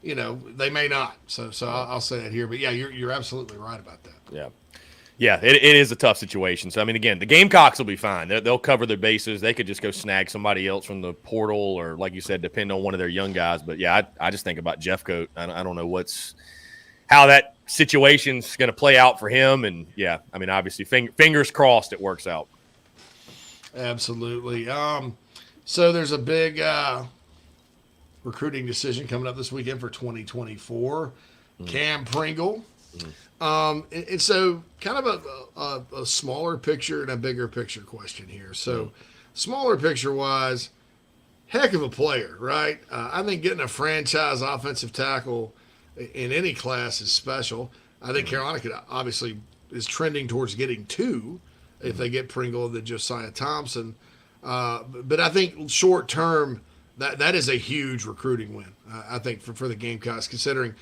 Speaker 6: they may not. So I'll say that here. But yeah, you're absolutely right about that.
Speaker 14: Yeah. Yeah, it is a tough situation. So I mean, again, the Gamecocks will be fine. They'll cover their bases. They could just go snag somebody else from the portal, or like you said, depend on one of their young guys. But yeah, I just think about Jeffcoat. I don't know how that situation's going to play out for him. And yeah, I mean, obviously fingers crossed it works out.
Speaker 6: Absolutely. So there's a big recruiting decision coming up this weekend for 2024. Cam Pringle. And so kind of a smaller picture and a bigger picture question here. So smaller picture wise, heck of a player, right? I think getting a franchise offensive tackle in any class is special. I think Carolina could obviously is trending towards getting two if they get Pringle and then Josiah Thompson. But I think short term, that is a huge recruiting win. I think for the Gamecocks, considering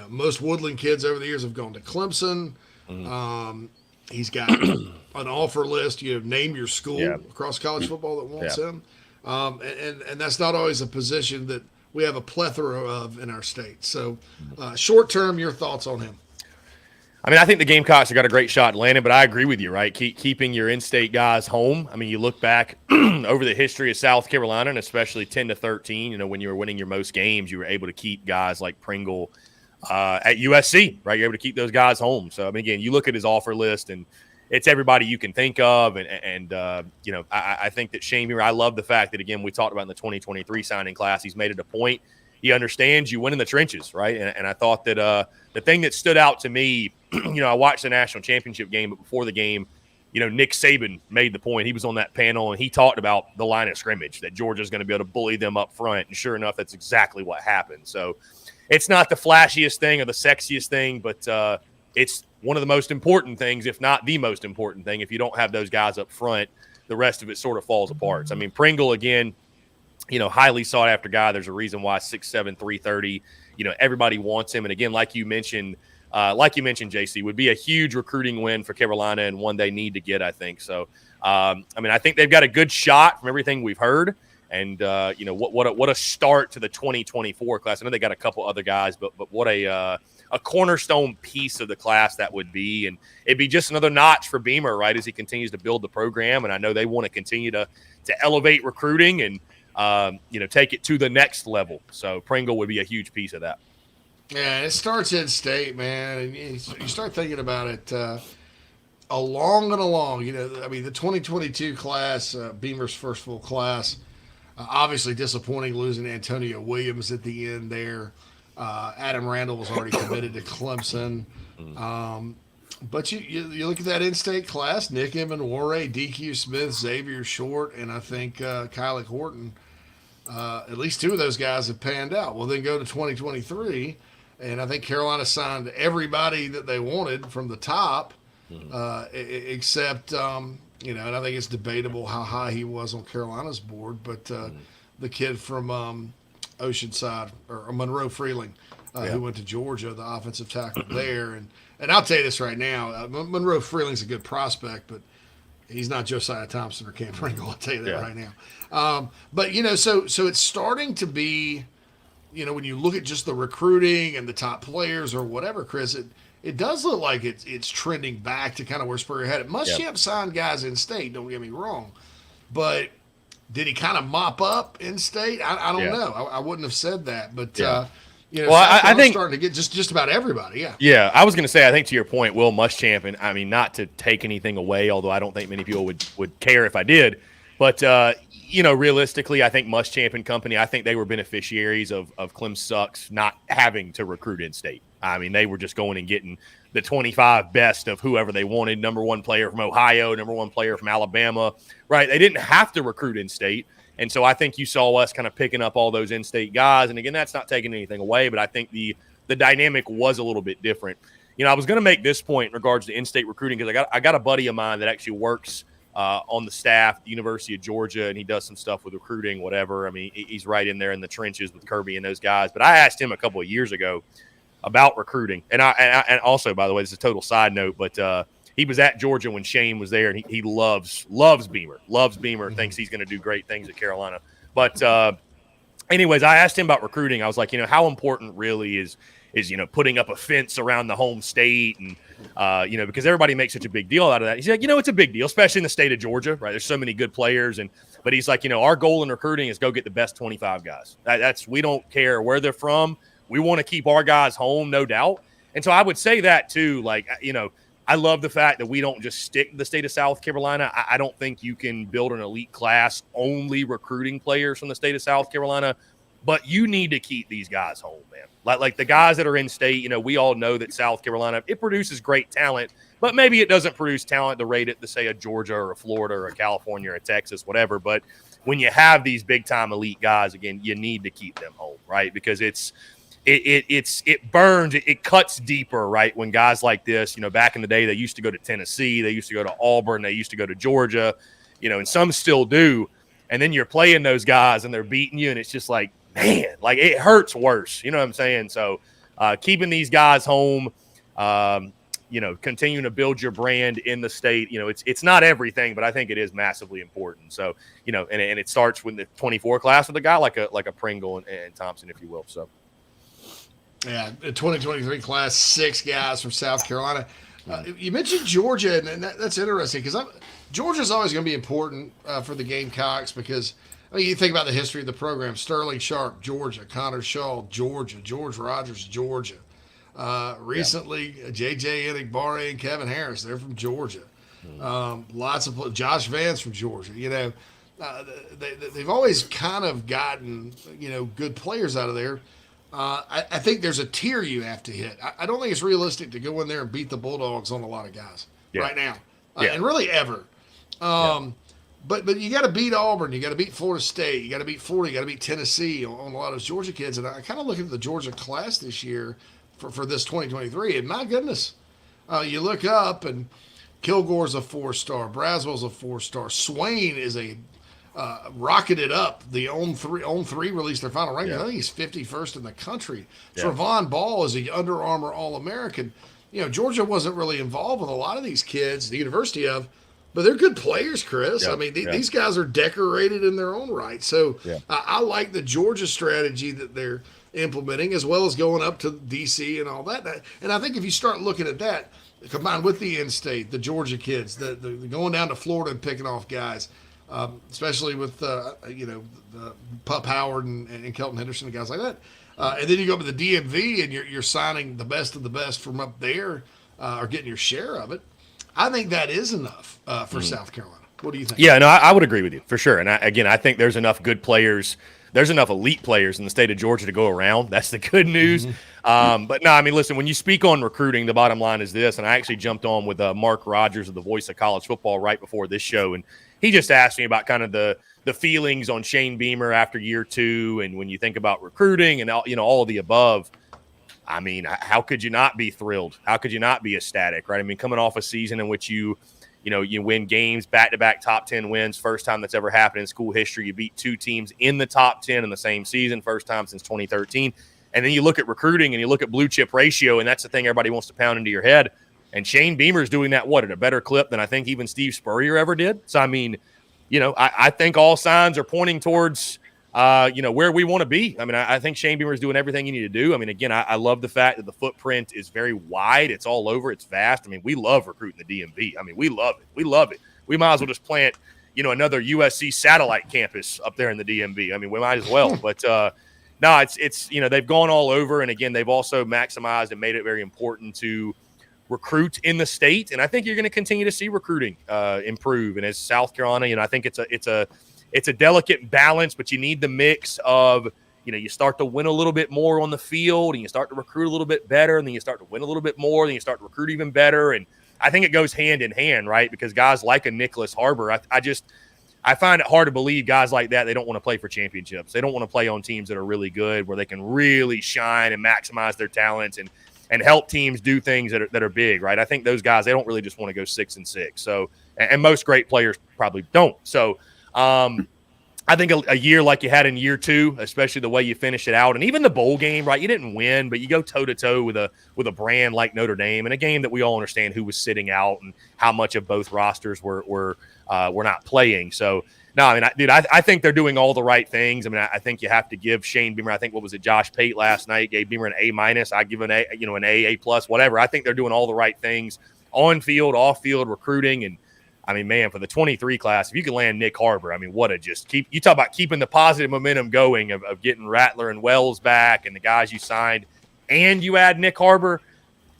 Speaker 6: most Woodland kids over the years have gone to Clemson. He's got an offer list. Name your school across college football that wants him. And that's not always a position that we have a plethora of in our state. So short term, your thoughts on him?
Speaker 14: I mean, I think the Gamecocks have got a great shot at landing, but I agree with you, right? Keeping your in-state guys home. I mean, you look back over the history of South Carolina, and especially 10-13, when you were winning your most games, you were able to keep guys like Pringle at USC, right? You're able to keep those guys home. So, I mean, again, you look at his offer list, and it's everybody you can think of. And I think that Shane here, I love the fact that, again, we talked about in the 2023 signing class, he's made it a point. He understands you win in the trenches, right? And I thought that the thing that stood out to me, I watched the national championship game, but before the game, Nick Saban made the point. He was on that panel, and he talked about the line of scrimmage, that Georgia's going to be able to bully them up front. And sure enough, that's exactly what happened. So it's not the flashiest thing or the sexiest thing, but it's one of the most important things, if not the most important thing. If you don't have those guys up front, the rest of it sort of falls apart. So, I mean, Pringle, again, highly sought after guy. There's a reason why 6'7", 330. Everybody wants him. And again, like you mentioned, JC, would be a huge recruiting win for Carolina and one they need to get, I think. So, I think they've got a good shot from everything we've heard. And what a start to the 2024 class. I know they got a couple other guys, but what a cornerstone piece of the class that would be. And it'd be just another notch for Beamer, right, as he continues to build the program. And I know they want to continue to elevate recruiting and take it to the next level. So Pringle would be a huge piece of that.
Speaker 6: Yeah, it starts in state, man. And you start thinking about it along. The 2022 class, Beamer's first full class, obviously disappointing losing Antonio Williams at the end there. Adam Randall was already committed to Clemson. But you look at that in-state class, Nick Emenware, DQ Smith, Xavier Short, and I think Kylie Horton. At least two of those guys have panned out. Well, then go to 2023, and I think Carolina signed everybody that they wanted from the top, except, and I think it's debatable how high he was on Carolina's board, but the kid from Oceanside, or Monroe Freeling, who went to Georgia, the offensive tackle there. And I'll tell you this right now, Monroe Freeling's a good prospect, but he's not Josiah Thompson or Cam Pringle, I'll tell you that right now. But, so it's starting to be, when you look at just the recruiting and the top players or whatever, Chris, it does look like it's trending back to kind of where Spurrier had it. Muschamp signed guys in state, don't get me wrong. But did he kind of mop up in state? I don't know. I wouldn't have said that. But, I think starting to get just about everybody. Yeah.
Speaker 14: Yeah. I was going to say, I think to your point, Will Muschamp, and I mean, not to take anything away, although I don't think many people would care if I did, but, realistically, I think Muschamp and company, I think they were beneficiaries of Clem Sucks not having to recruit in state. I mean, they were just going and getting the 25 best of whoever they wanted. Number one player from Ohio, number one player from Alabama, right? They didn't have to recruit in state. And so I think you saw us kind of picking up all those in-state guys. And again, that's not taking anything away, but I think the dynamic was a little bit different. I was going to make this point in regards to in-state recruiting because I got a buddy of mine that actually works on the staff at the University of Georgia, and he does some stuff with recruiting, whatever. I mean, he's right in there in the trenches with Kirby and those guys. But I asked him a couple of years ago about recruiting. And also, by the way, this is a total side note, but he was at Georgia when Shane was there, and he loves Beamer, thinks he's going to do great things at Carolina. But anyways, I asked him about recruiting. I was like, how important really is putting up a fence around the home state and, because everybody makes such a big deal out of that. He's like, it's a big deal, especially in the state of Georgia, right? There's so many good players. But he's like, our goal in recruiting is go get the best 25 guys. We don't care where they're from. We want to keep our guys home, no doubt. And so I would say that too. Like, I love the fact that we don't just stick to the state of South Carolina. I don't think you can build an elite class only recruiting players from the state of South Carolina, but you need to keep these guys home, man. Like the guys that are in state, we all know that South Carolina, it produces great talent, but maybe it doesn't produce talent to rate it to, say, a Georgia or a Florida or a California or a Texas, whatever. But when you have these big-time elite guys, again, you need to keep them home, right? Because it burns, it cuts deeper, right? When guys like this, back in the day, they used to go to Tennessee, they used to go to Auburn, they used to go to Georgia, and some still do. And then you're playing those guys and they're beating you, and it's just like, man, like it hurts worse. You know what I'm saying? So keeping these guys home, continuing to build your brand in the state, it's not everything, but I think it is massively important. So, and it starts with the 24 class with a guy like a Pringle and Thompson, if you will. So.
Speaker 6: Yeah, the 2023 class, 6 guys from South Carolina. You mentioned Georgia, and that's interesting because Georgia's always going to be important for the Gamecocks because you think about the history of the program. Sterling Sharp, Georgia. Connor Shaw, Georgia. George Rogers, Georgia. Recently, J.J. Enigbare and Kevin Harris, they're from Georgia. Lots of Josh Vance from Georgia. They've always kind of gotten, good players out of there. I think there's a tier you have to hit. I don't think it's realistic to go in there and beat the Bulldogs on a lot of guys right now, and really ever. But you got to beat Auburn, you got to beat Florida State, you got to beat Florida, you got to beat Tennessee on a lot of those Georgia kids. And I kind of look at the Georgia class this year for this 2023, and my goodness, you look up and Kilgore's a 4-star, Braswell's a 4-star, Swain is a rocketed up. The on three released their final ranking. I think he's 51st in the country. Trevon Ball is a Under Armour All-American. Georgia wasn't really involved with a lot of these kids, the University of, but they're good players, Chris. I mean, these guys are decorated in their own right. So I like the Georgia strategy that they're implementing, as well as going up to D.C. and all that. And I think if you start looking at that, combined with the in-state, the Georgia kids, the going down to Florida and picking off guys, especially with the Pup Howard and Kelton Henderson and guys like that. And then you go up to the DMV and you're signing the best of the best from up there, or getting your share of it. I think that is enough for South Carolina. What do you think?
Speaker 14: Yeah, no, I would agree with you for sure. And I think there's enough good players. There's enough elite players in the state of Georgia to go around. That's the good news. But no, I mean, listen, when you speak on recruiting, the bottom line is this, and I actually jumped on with Mark Rogers of the Voice of College Football right before this show, and he just asked me about kind of the feelings on Shane Beamer after year 2, and when you think about recruiting and all of the above. I mean, how could you not be thrilled? How could you not be ecstatic, right? I mean, coming off a season in which you win games, back-to-back top 10 wins, first time that's ever happened in school history. You beat 2 teams in the top 10 in the same season, first time since 2013. And then you look at recruiting and you look at blue chip ratio, and that's the thing everybody wants to pound into your head. And Shane Beamer's doing that, at a better clip than I think even Steve Spurrier ever did. So, I mean, I think all signs are pointing towards where we want to be. I mean, I think Shane Beamer is doing everything you need to do. I mean, again, I love the fact that the footprint is very wide. It's all over. It's vast. I mean, we love recruiting the DMV. I mean, we love it. We love it. We might as well just plant, another USC satellite campus up there in the DMV. I mean, we might as well. But no, it's they've gone all over. And again, they've also maximized and made it very important to recruit in the state. And I think you're going to continue to see recruiting improve. And as South Carolina, I think it's a delicate balance, but you need the mix of, you start to win a little bit more on the field and you start to recruit a little bit better, and then you start to win a little bit more, then you start to recruit even better. And I think it goes hand in hand, right? Because guys like a Nicholas Harbor, I find it hard to believe guys like that, they don't want to play for championships. They don't want to play on teams that are really good, where they can really shine and maximize their talents and help teams do things that are big, right? I think those guys, they don't really just want to go 6-6. So, and most great players probably don't. So, I think a year like you had in year 2, especially the way you finish it out, and even the bowl game, right? You didn't win, but you go toe-to-toe with a brand like Notre Dame, and a game that we all understand who was sitting out and how much of both rosters were not playing. So, no, I mean, I think they're doing all the right things. I mean, I think you have to give Shane Beamer, I think, what was it, Josh Pate last night gave Beamer an A-. I give an A+, whatever. I think they're doing all the right things on field, off field, recruiting. And I mean, man, for the 23 class, if you can land Nick Harbor, I mean, you talk about keeping the positive momentum going of getting Rattler and Wells back and the guys you signed, and you add Nick Harbor.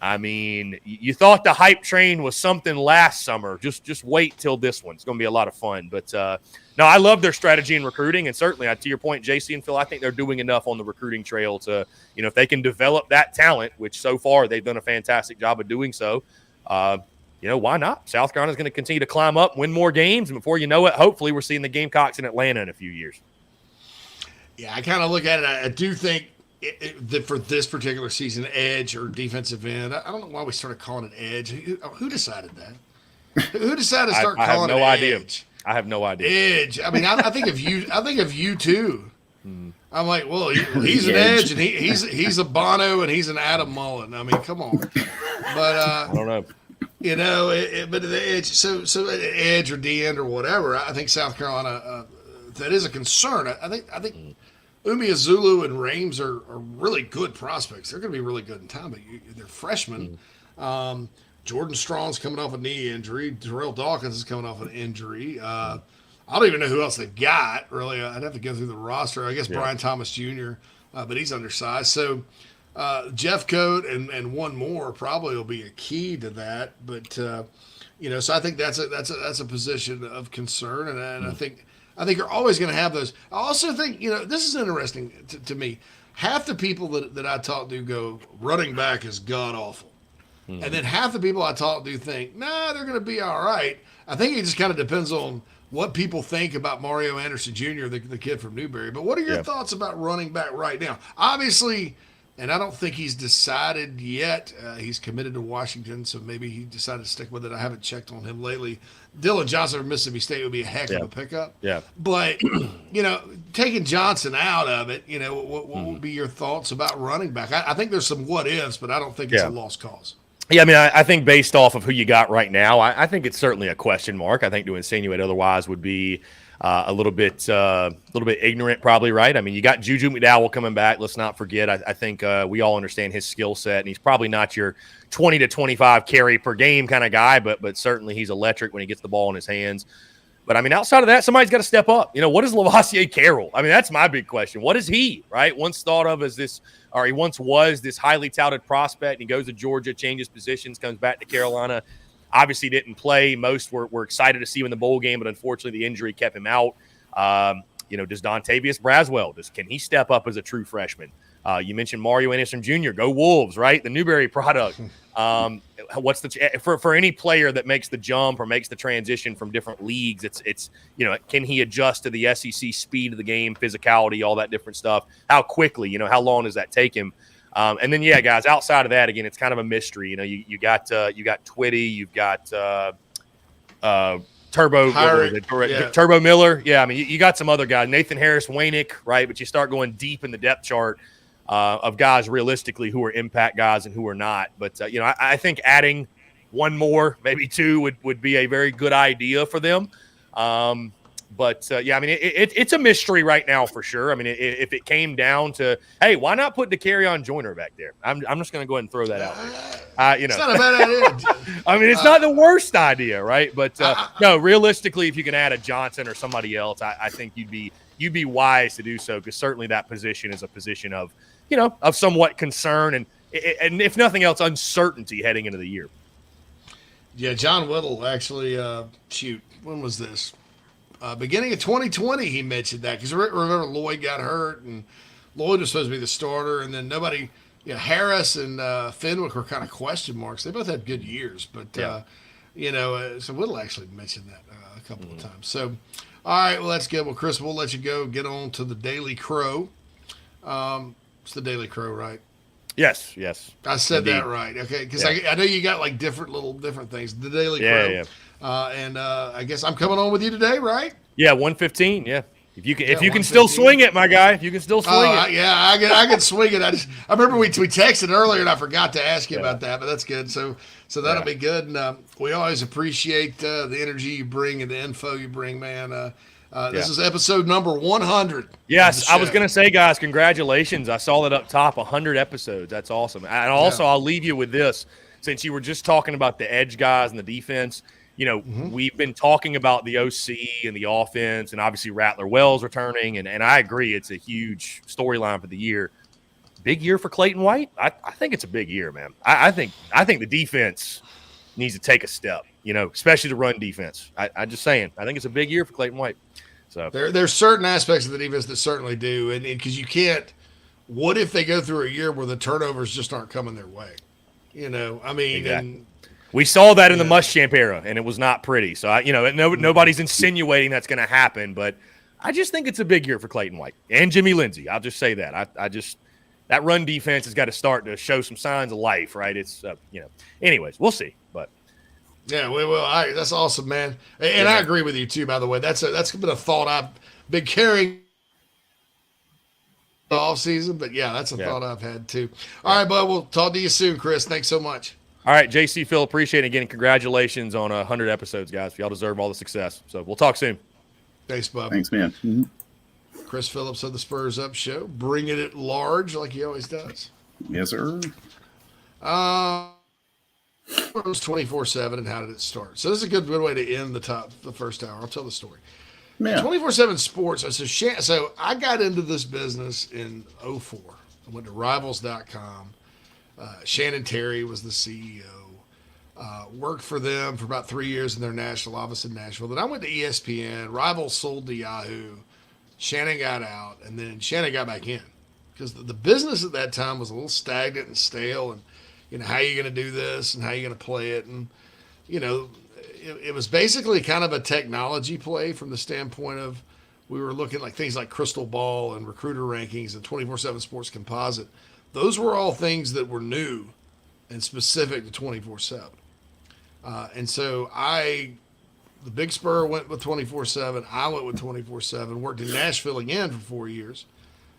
Speaker 14: I mean, you thought the hype train was something last summer. Just wait till this one. It's going to be a lot of fun. But no, I love their strategy in recruiting, and certainly, to your point, JC and Phil, I think they're doing enough on the recruiting trail to, if they can develop that talent, which so far they've done a fantastic job of doing so. Why not? South Carolina's going to continue to climb up, win more games, and before you know it, hopefully we're seeing the Gamecocks in Atlanta in a few years.
Speaker 6: Yeah, I kind of look at it. I do think that for this particular season, edge or defensive end, I don't know why we started calling it edge. Who decided that? Who decided to start calling it edge?
Speaker 14: I have no idea.
Speaker 6: Edge. I mean, I think of you. I think of you too. I'm like, well, he's an edge, and he's a Bono, and he's an Adam Mullen. I mean, come on. But
Speaker 14: I don't know.
Speaker 6: But the edge. So edge or D end or whatever. I think South Carolina. That is a concern. I think Umi Azulu and Rames are really good prospects. They're going to be really good in time, but they're freshmen. Jordan Strong's coming off a knee injury. Terrell Dawkins is coming off an injury. I don't even know who else they got, really. I'd have to go through the roster. I guess Brian Thomas Jr., but he's undersized. So Jeff Coate and one more probably will be a key to that. But, so I think that's a position of concern, and I think you're always going to have those. I also think, this is interesting to me. Half the people that I talk to go, running back is god-awful. And then half the people I talk to think, nah, they're going to be all right. I think it just kind of depends on what people think about Mario Anderson Jr., the kid from Newberry. But what are your thoughts about running back right now? Obviously, and I don't think he's decided yet. He's committed to Washington, so maybe he decided to stick with it. I haven't checked on him lately. Dylan Johnson from Mississippi State would be a heck of a pickup.
Speaker 14: Yeah.
Speaker 6: But, taking Johnson out of it, what would be your thoughts about running back? I think there's some what-ifs, but I don't think it's a lost cause.
Speaker 14: Yeah, I mean, I think based off of who you got right now, I think it's certainly a question mark. I think to insinuate otherwise would be a little bit ignorant, probably, right? I mean, you got Juju McDowell coming back. Let's not forget. I think we all understand his skill set, and he's probably not your 20 to 25 carry per game kind of guy, but certainly he's electric when he gets the ball in his hands. But, I mean, outside of that, somebody's got to step up. What is Lavoisier Carroll? I mean, that's my big question. What is he, right? Once thought of as this, or he once was this highly touted prospect. He goes to Georgia, changes positions, comes back to Carolina. Obviously didn't play. Most were excited to see him in the bowl game, but unfortunately the injury kept him out. Does Dontavius Braswell, can he step up as a true freshman? You mentioned Mario Anderson Jr. Go Wolves, right? The Newberry product. What's for any player that makes the jump or makes the transition from different leagues? It's can he adjust to the SEC speed of the game, physicality, all that different stuff? How quickly? How long does that take him? And then guys, outside of that, again, it's kind of a mystery. You got Twitty, you've got Turbo Turbo Miller. Yeah, I mean, you got some other guys, Nathan Harris, Wainick, right? But you start going deep in the depth chart of guys realistically who are impact guys and who are not. But, I think adding one more, maybe two would be a very good idea for them. I mean, it's a mystery right now for sure. I mean, if it came down to, hey, why not put DeCarrion Joyner back there? I'm just going to go ahead and throw that out there.
Speaker 6: It's not a bad idea.
Speaker 14: I mean, it's not the worst idea, right? But no, realistically, if you can add a Johnson or somebody else, I think you'd be wise to do so, because certainly that position is a position of of somewhat concern and if nothing else, uncertainty heading into the year.
Speaker 6: Yeah, John Whittle actually. When was this? Beginning of 2020, he mentioned that, because remember Lloyd got hurt and Lloyd was supposed to be the starter, and then nobody, Harris and Fenwick were kind of question marks. They both had good years, but so Whittle actually mentioned that a couple of times. So, all right, well, that's good. Well, Chris, we'll let you go. Get on to the Daily Crow. It's the Daily Crow, right?
Speaker 14: Yes.
Speaker 6: I said
Speaker 14: Indeed.
Speaker 6: that right. Okay, because I know you got like different things. The Daily Crow.
Speaker 14: Yeah.
Speaker 6: And I guess I'm coming on with you today, right?
Speaker 14: Yeah, 115. Yeah, if you can still swing it, my guy. If you can still swing it.
Speaker 6: Yeah, I can swing it. I remember we texted earlier, and I forgot to ask you about that, but that's good. So that'll be good. And we always appreciate the energy you bring and the info you bring, man. This is episode number 100.
Speaker 14: Yes, I was going to say, guys, congratulations. I saw that up top, 100 episodes. That's awesome. And also, I'll leave you with this. Since you were just talking about the edge guys and the defense, we've been talking about the OC and the offense, and obviously Rattler Wells returning, and I agree it's a huge storyline for the year. Big year for Clayton White? I think it's a big year, man. I think the defense needs to take a step, especially the run defense. I'm just saying. I think it's a big year for Clayton White. So
Speaker 6: there's certain aspects of the defense that certainly do, and because you can't. What if they go through a year where the turnovers just aren't coming their way? I mean,
Speaker 14: exactly. We saw that in the Muschamp era, and it was not pretty. So nobody's insinuating that's going to happen, but I just think it's a big year for Clayton White and Jimmy Lindsey. I'll just say that. That run defense has got to start to show some signs of life, right? It's Anyways, we'll see, but.
Speaker 6: Yeah, well, that's awesome, man. And I agree with you too. By the way, that's been a thought I've been carrying all season, but that's a thought I've had too. All right, bud. We'll talk to you soon, Chris. Thanks so much.
Speaker 14: All right, JC, Phil, appreciate it again. Congratulations on 100 episodes, guys. Y'all deserve all the success. So we'll talk soon.
Speaker 6: Thanks, bud.
Speaker 7: Thanks, man. Mm-hmm.
Speaker 6: Chris Phillips of the Spurs Up Show, bringing it large like he always does.
Speaker 7: Yes, sir.
Speaker 6: It was 24/7, and how did it start? So this is a good way to end the first hour. I'll tell the story. 24/7 Sports. So I got into this business in 2004. I went to Rivals.com. Shannon Terry was the CEO. Worked for them for about 3 years in their national office in Nashville. Then I went to ESPN. Rivals sold to Yahoo. Shannon got out, and then Shannon got back in because the business at that time was a little stagnant and stale. And how are you going to do this and how are you going to play it? And it was basically kind of a technology play from the standpoint of we were looking like things like Crystal Ball and recruiter rankings and 24/7 Sports Composite. Those were all things that were new and specific to 24/7. And so the Big Spur went with 24/7. I went with 24/7, worked in Nashville again for 4 years.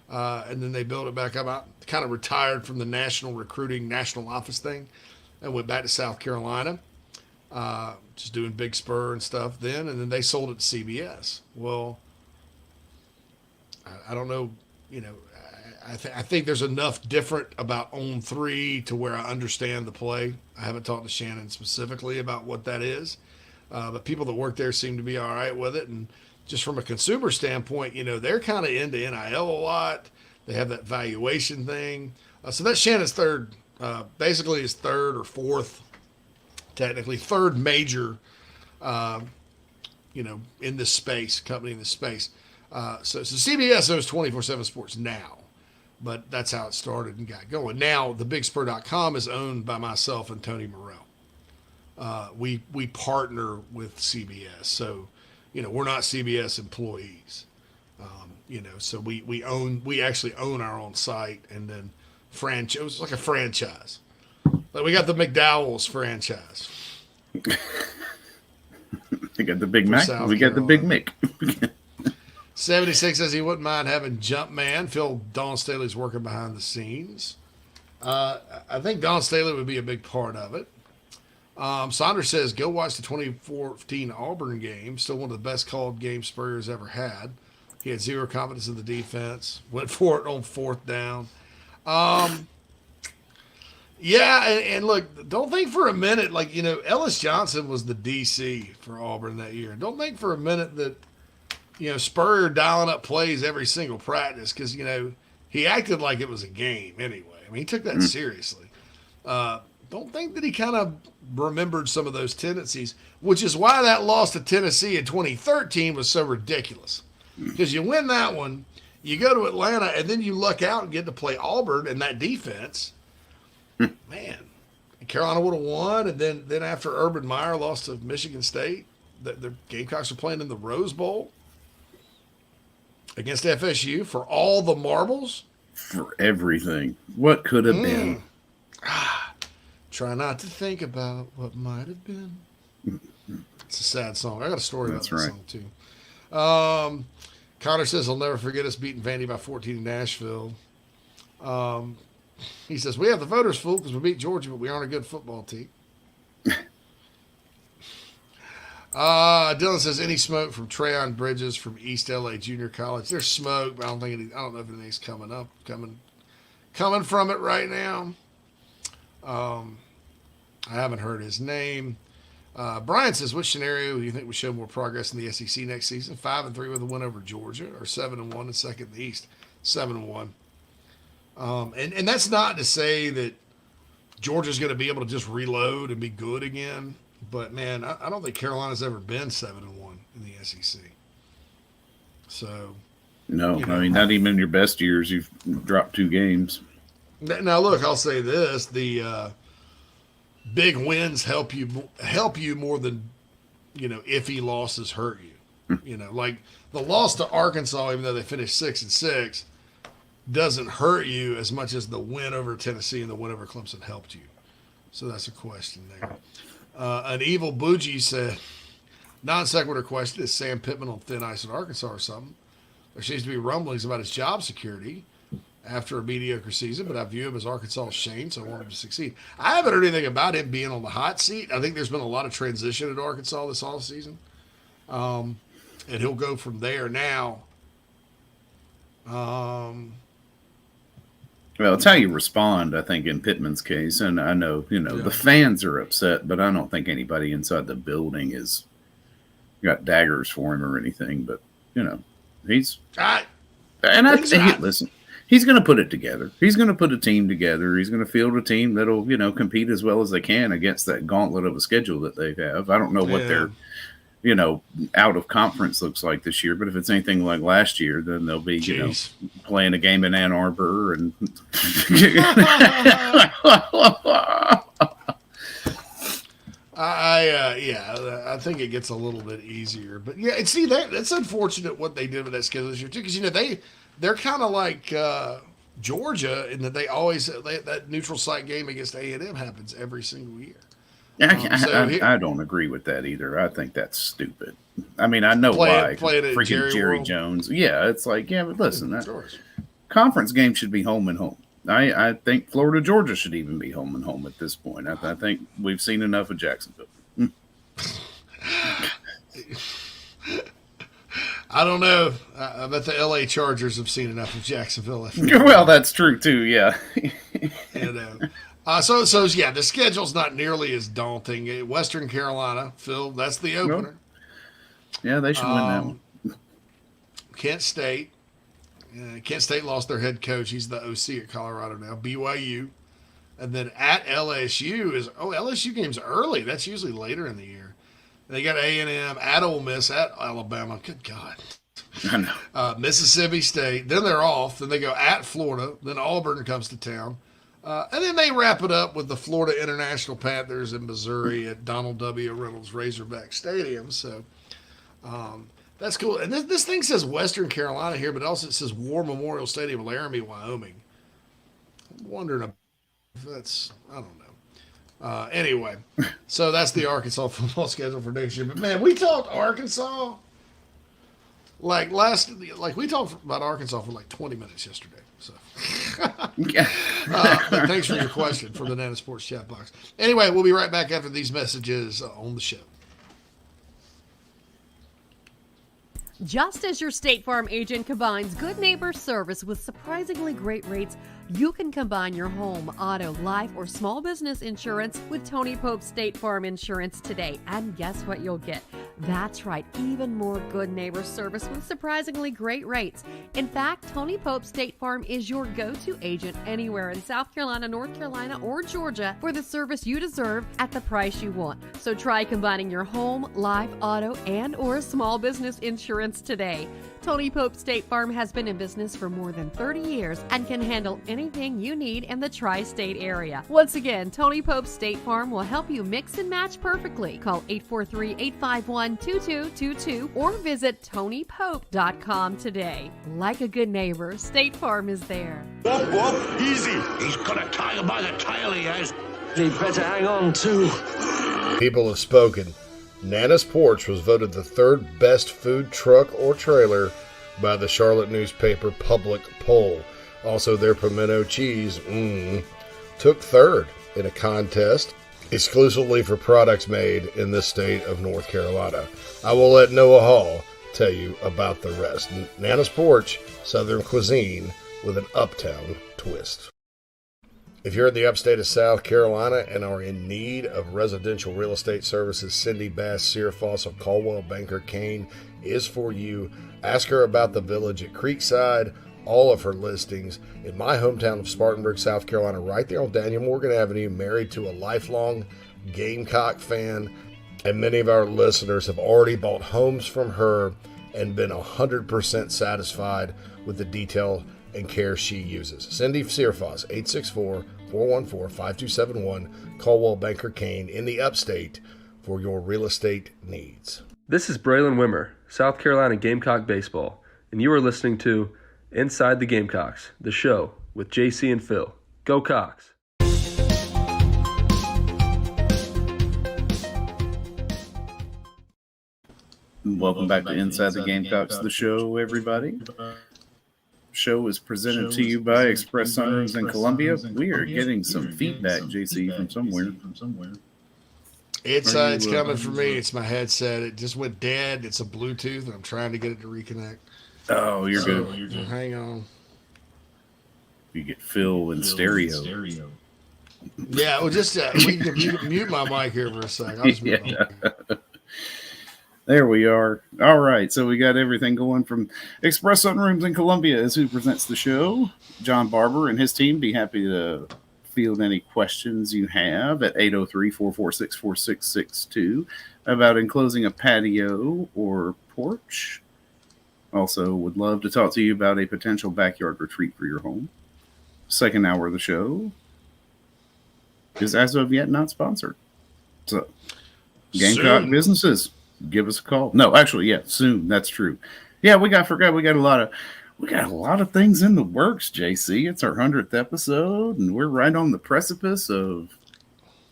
Speaker 6: And then they built it back up. I kind of retired from the national recruiting, national office thing and went back to South Carolina, just doing Big Spur and stuff then. And then they sold it to CBS. Well, I don't know, I think there's enough different about On 3 to where I understand the play. I haven't talked to Shannon specifically about what that is. But people that work there seem to be all right with it. And just from a consumer standpoint, they're kind of into NIL a lot. They have that valuation thing. So that's Shannon's basically his third or fourth, technically third major, in this space, company in this space. So CBS owns 24/7 Sports now, but that's how it started and got going. Now the BigSpur.com is owned by myself and Tony Morrell. We partner with CBS, so we're not CBS employees. So we actually own our own site, and then franchise. It was like a franchise. Like we got the McDowell's franchise.
Speaker 7: We got the Big Mac. We got the Big Mick.
Speaker 6: 76 says he wouldn't mind having Jumpman. Phil Don Staley's working behind the scenes. I think Don Staley would be a big part of it. Saunders says, go watch the 2014 Auburn game. Still one of the best called games Spurs ever had. He had zero confidence in the defense. Went for it on fourth down. Yeah, and look, don't think for a minute, Ellis Johnson was the DC for Auburn that year. Don't think for a minute that, Spurrier dialing up plays every single practice because, he acted like it was a game anyway. I mean, he took that seriously. Don't think that he kind of remembered some of those tendencies, which is why that loss to Tennessee in 2013 was so ridiculous. Because you win that one, you go to Atlanta, and then you luck out and get to play Auburn and that defense. Man, Carolina would have won, and then after Urban Meyer lost to Michigan State, the Gamecocks were playing in the Rose Bowl against FSU for all the marbles.
Speaker 7: For everything. What could have been.
Speaker 6: Try not to think about what might have been. It's a sad song. I got a story about that song, too. Connor says he'll never forget us beating Vandy by 14 in Nashville. He says, we have the voters fooled because we beat Georgia, but we aren't a good football team. Dylan says, any smoke from Trayon Bridges from East LA Junior College? There's smoke, but I don't know if anything's coming from it right now. I haven't heard his name. Brian says, which scenario do you think would show more progress in the SEC next season? 5-3 with a win over Georgia, or 7-1 and second in the East? 7-1. And that's not to say that Georgia's going to be able to just reload and be good again. But, man, I don't think Carolina's ever been 7-1 in the SEC. So,
Speaker 7: no, I mean, not even in your best years, you've dropped 2 games.
Speaker 6: Now, look, I'll say this. The big wins help you more than, iffy losses hurt you. Like the loss to Arkansas, even though they finished 6-6, doesn't hurt you as much as the win over Tennessee and the win over Clemson helped you. So that's a question there. An evil bougie said, non sequitur question, is Sam Pittman on thin ice in Arkansas or something? There seems to be rumblings about his job security after a mediocre season, but I view him as Arkansas' Shane, so I want him to succeed. I haven't heard anything about him being on the hot seat. I think there's been a lot of transition at Arkansas this offseason. And he'll go from there now.
Speaker 7: Well, it's how you respond, I think, in Pittman's case. And I know, the fans are upset, but I don't think anybody inside the building has got daggers for him or anything. But, he's listen, he's going to put it together. He's going to put a team together. He's going to field a team that'll, compete as well as they can against that gauntlet of a schedule that they have. I don't know what their, out of conference looks like this year, but if it's anything like last year, then they'll be, playing a game in Ann Arbor and.
Speaker 6: I think it gets a little bit easier, but and see that's unfortunate what they did with that schedule this year too, because they're kind of like Georgia in that they always that neutral site game against A&M happens every single year.
Speaker 7: I don't agree with that either. I think that's stupid. I mean, I know why. Freaking Jerry Jones. Yeah, it's like, but listen, conference game should be home and home. I think Florida, Georgia should even be home and home at this point. I think we've seen enough of Jacksonville.
Speaker 6: I don't know. I bet the LA Chargers have seen enough of Jacksonville.
Speaker 7: Well, that's true too. Yeah.
Speaker 6: So the schedule's not nearly as daunting. Western Carolina, Phil, that's the opener.
Speaker 7: Yeah, they should win that one.
Speaker 6: Kent State. Kent State lost their head coach. He's the OC at Colorado now. BYU. And then at LSU LSU game's early. That's usually later in the year. And they got A&M, at Ole Miss, at Alabama. Good God.
Speaker 7: I know.
Speaker 6: Mississippi State. Then they're off. Then they go at Florida. Then Auburn comes to town. And then they wrap it up with the Florida International Panthers in Missouri at Donald W. Reynolds Razorback Stadium. So that's cool. And this thing says Western Carolina here, but also it says War Memorial Stadium, Laramie, Wyoming. I'm wondering if that's, I don't know. Anyway, so that's the Arkansas football schedule for next year. But, man, we talked Arkansas we talked about Arkansas for like 20 minutes yesterday. So, thanks for your question from the Nana Sports chat box. Anyway, we'll be right back after these messages on the show.
Speaker 2: Just as your State Farm agent combines good neighbor service with surprisingly great rates, you can combine your home, auto, life, or small business insurance with Tony Pope State Farm Insurance today. And guess what you'll get? That's right, even more good neighbor service with surprisingly great rates. In fact, Tony Pope State Farm is your go-to agent anywhere in South Carolina, North Carolina, or Georgia for the service you deserve at the price you want. So try combining your home, life, auto, and or small business insurance today. Tony Pope State Farm has been in business for more than 30 years and can handle anything you need in the tri-state area. Once again, Tony Pope State Farm will help you mix and match perfectly. Call 843-851-2222 or visit TonyPope.com today. Like a good neighbor, State Farm is there.
Speaker 10: Whoop, easy. He's got a tiger by the tail, he has.
Speaker 5: You better hang on too.
Speaker 6: People have spoken. Nana's Porch was voted the third best food truck or trailer by the Charlotte newspaper Public Poll. Also, their pimento cheese took third in a contest exclusively for products made in the state of North Carolina. I will let Noah Hall tell you about the rest. Nana's Porch, Southern cuisine with an uptown twist. If you're in the upstate of South Carolina and are in need of residential real estate services, Cindy Bass, Searfoss of Caldwell Banker Kane is for you. Ask her about the Village at Creekside all of her listings in my hometown of Spartanburg, South Carolina, right there on Daniel Morgan Avenue, married to a lifelong Gamecock fan. And many of our listeners have already bought homes from her and been 100% satisfied with the detail and care she uses. Cindy Searfoss, 864-414-5271, Caldwell Banker Kane in the upstate for your real estate needs.
Speaker 15: This is Braylon Wimmer, South Carolina Gamecock Baseball, and you are listening to Inside the Gamecocks, the show with JC and Phil. Go Cox!
Speaker 7: Welcome back to Inside the Gamecocks, the show, everybody. Show is presented to you by Express Sunrooms in Columbia. We are getting some feedback, JC, from somewhere.
Speaker 6: It's coming from me. It's my headset. It just went dead. It's a Bluetooth, and I'm trying to get it to reconnect.
Speaker 7: Oh, you're good.
Speaker 6: Hang on.
Speaker 7: You get Phil in stereo.
Speaker 6: Yeah, well, just we can mute my mic here for a second. I'll just mute my mic.
Speaker 7: There we are. All right, so we got everything going from Express Sunrooms in Columbia is who presents the show. John Barber and his team be happy to field any questions you have at 803-446-4662 about enclosing a patio or porch. Also, would love to talk to you about a potential backyard retreat for your home. Second hour of the show is as of yet not sponsored. So, Gamecock businesses, give us a call. No, actually, yeah, soon. That's true. Yeah, we got a lot of things in the works, JC. It's our 100th episode, and we're right on the precipice of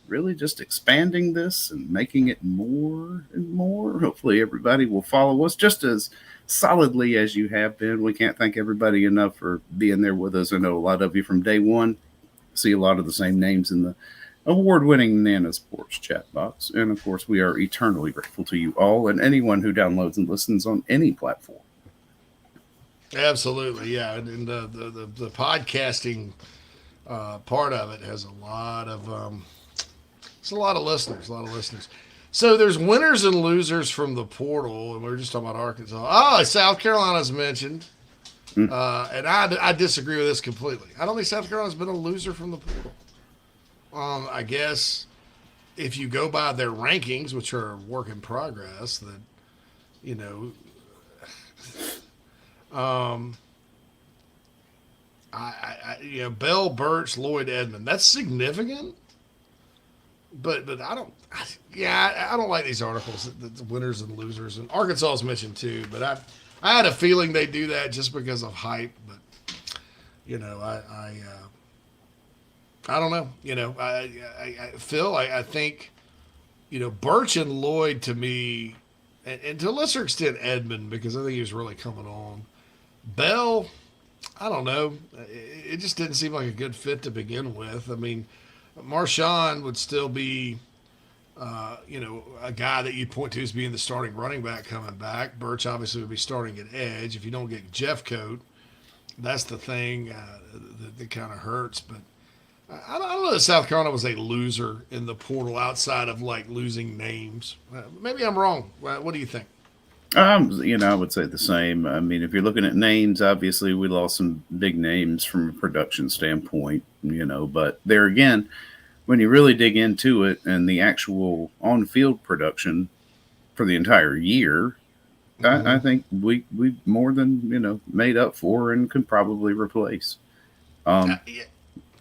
Speaker 7: really just expanding this and making it more and more. Hopefully everybody will follow us just as solidly as you have been. We can't thank everybody enough for being there with us. I know a lot of you from day one. See a lot of the same names in the award-winning Nana Sports chat box. And, of course, we are eternally grateful to you all and anyone who downloads and listens on any platform.
Speaker 6: Absolutely, yeah. And the podcasting part of it has a lot of listeners. So there's winners and losers from the portal, and we were just talking about Arkansas. Oh, South Carolina's mentioned. And I disagree with this completely. I don't think South Carolina's been a loser from the portal. I guess if you go by their rankings, which are a work in progress, that, you know, Bell, Birch, Lloyd, Edmond, that's significant. But I don't like these articles, the winners and losers. And Arkansas is mentioned too, but I had a feeling they do that just because of hype. But, you know, I don't know. You know, Phil, I think, you know, Birch and Lloyd to me, and to a lesser extent Edmond, because I think he was really coming on. Bell, I don't know. It just didn't seem like a good fit to begin with. I mean, Marshawn would still be, you know, a guy that you'd point to as being the starting running back coming back. Birch obviously would be starting at edge. If you don't get Jeffcoat, that's the thing that kind of hurts. But I don't know that South Carolina was a loser in the portal outside of, like, losing names. Maybe I'm wrong. What do you think?
Speaker 7: You know, I would say the same. I mean, if you're looking at names, obviously we lost some big names from a production standpoint, you know, but there again, when you really dig into it and the actual on-field production for the entire year, I think we more than, you know, made up for and could probably replace.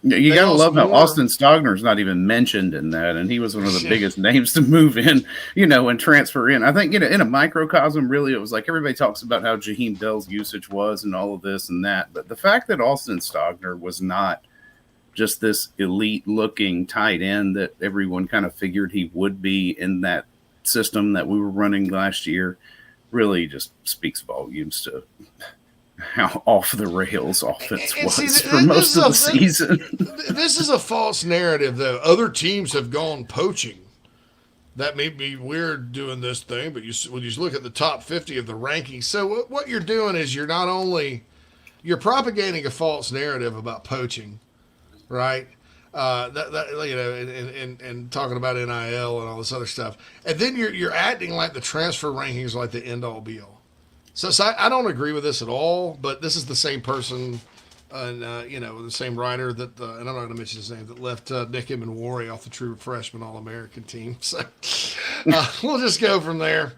Speaker 7: You got to love how Austin Stogner's not even mentioned in that, and he was one of the biggest names to move in, you know, and transfer in. I think, you know, in a microcosm, really, it was like everybody talks about how Jaheim Bell's usage was and all of this and that, but the fact that Austin Stogner was not just this elite-looking tight end that everyone kind of figured he would be in that system that we were running last year really just speaks volumes to how off the rails offense was for most of the season.
Speaker 6: This is a false narrative, though. Other teams have gone poaching. That may be weird doing this thing, but when you look at the top 50 of the rankings, so what you're doing is you're propagating a false narrative about poaching, right? That you know, and talking about NIL and all this other stuff, and then you're acting like the transfer rankings are like the end all be all. So I don't agree with this at all, but this is the same person, and the same writer that, and I'm not going to mention his name, that left Nick Emenwari off the true freshman All-American team. So we'll just go from there.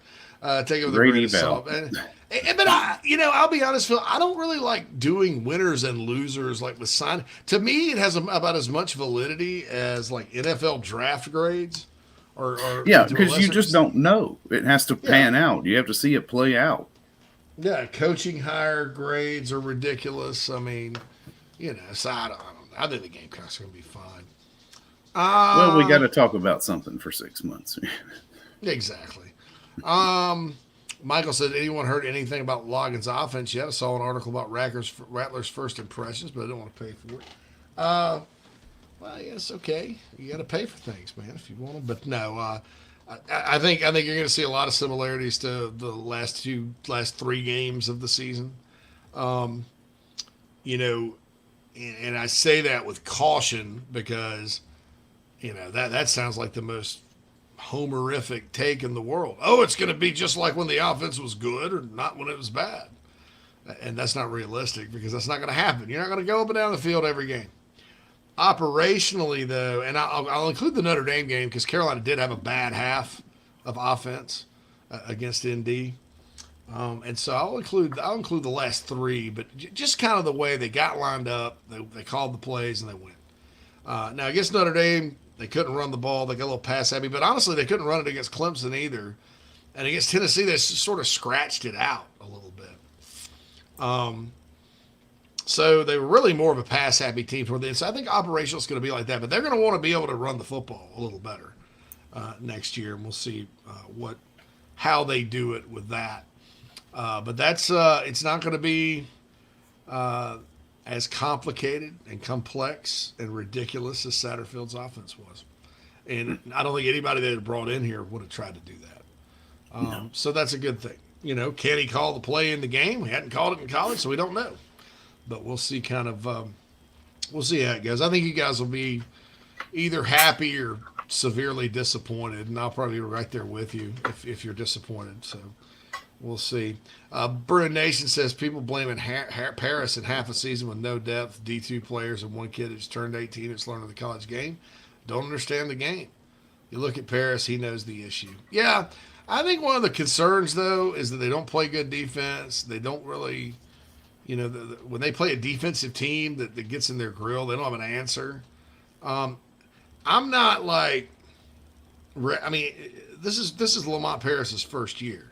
Speaker 6: Take it with a grain of salt. But I'll be honest, Phil, I don't really like doing winners and losers like with sign. To me, it has about as much validity as like NFL draft grades.
Speaker 7: Yeah, because you just don't know. It has to pan out. You have to see it play out.
Speaker 6: Yeah, coaching hire grades are ridiculous. I mean, so I don't know. I think the Gamecocks are going to be fine.
Speaker 7: Well, we got to talk about something for 6 months.
Speaker 6: Exactly. Michael said, anyone heard anything about Logan's offense yet? I saw an article about Rattler's first impressions, but I didn't want to pay for it. Well, yes, okay. You got to pay for things, man, if you want them. But no, I think you're going to see a lot of similarities to the last 3 games of the season. And I say that with caution because, that sounds like the most homerific take in the world. Oh, it's going to be just like when the offense was good or not when it was bad. And that's not realistic because that's not going to happen. You're not going to go up and down the field every game. Operationally, though, and I'll include the Notre Dame game because Carolina did have a bad half of offense against ND. And so I'll include the last 3, but just kind of the way they got lined up, they called the plays and they went. Now against Notre Dame, they couldn't run the ball. They got a little pass heavy, but honestly, they couldn't run it against Clemson either. And against Tennessee, they sort of scratched it out a little bit. So they were really more of a pass happy team toward the end. So I think operational is going to be like that, but they're going to want to be able to run the football a little better next year, and we'll see how they do it with that. But that's it's not going to be as complicated and complex and ridiculous as Satterfield's offense was. And I don't think anybody that had brought in here would have tried to do that.
Speaker 7: No.
Speaker 6: So that's a good thing. Can he call the play in the game? We hadn't called it in college, so we don't know. But we'll see we'll see how it goes. I think you guys will be either happy or severely disappointed, and I'll probably be right there with you if you're disappointed. So we'll see. Bruin Nation says people blaming Paris in half a season with no depth, D2 players, and one kid that's turned 18 that's learning the college game. Don't understand the game. You look at Paris, he knows the issue. Yeah, I think one of the concerns, though, is that they don't play good defense. They don't really, when they play a defensive team that gets in their grill, they don't have an answer. I'm not like, this is Lamont Paris's first year.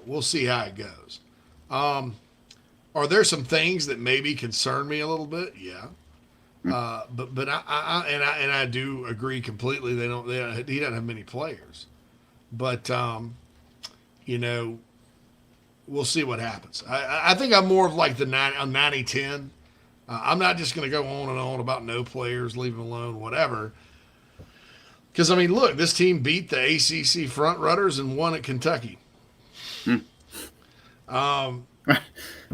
Speaker 6: We'll see how it goes. Are there some things that maybe concern me a little bit? Yeah. But I do agree completely. He doesn't have many players, but we'll see what happens. I think I'm more of like the 90-10. I'm not just going to go on and on about no players, leave them alone, whatever. Because look, this team beat the ACC front runners and won at Kentucky.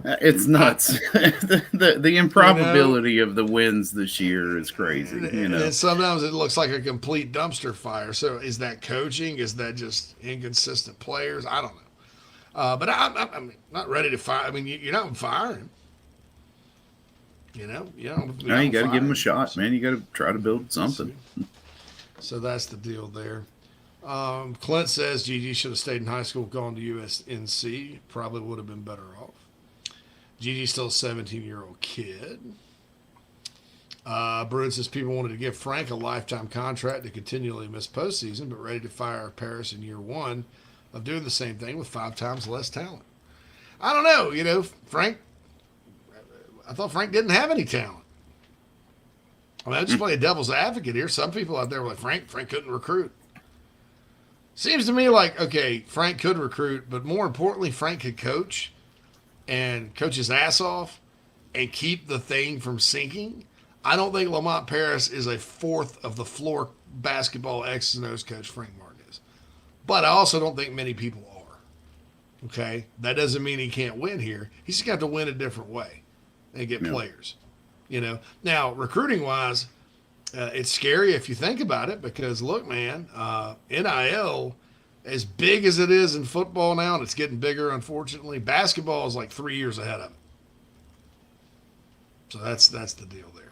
Speaker 7: It's nuts. the improbability of the wins this year is crazy.
Speaker 6: And sometimes it looks like a complete dumpster fire. So is that coaching? Is that just inconsistent players? I don't know. But I'm not ready to fire. You're not firing. You got to
Speaker 7: give them a shot, man. You got to try to build something.
Speaker 6: So that's the deal there. Clint says Gigi should have stayed in high school, gone to USNC. Probably would have been better off. Gigi's still a 17-year-old kid. Bruin says people wanted to give Frank a lifetime contract to continually miss postseason, but ready to fire Paris in year 1 of doing the same thing with 5 times less talent. I don't know. Frank, I thought Frank didn't have any talent. I just play a devil's advocate here. Some people out there were like, Frank couldn't recruit. Seems to me like, okay, Frank could recruit, but more importantly, Frank could coach and coach his ass off and keep the thing from sinking. I don't think Lamont Paris is a fourth of the floor basketball X's and O's coach Frank Martin is. But I also don't think many people are. Okay? That doesn't mean he can't win here. He's just got to win a different way and get players. Now, recruiting-wise, it's scary if you think about it because, look, man, NIL as big as it is in football now, and it's getting bigger, unfortunately, basketball is like 3 years ahead of it. So that's the deal there.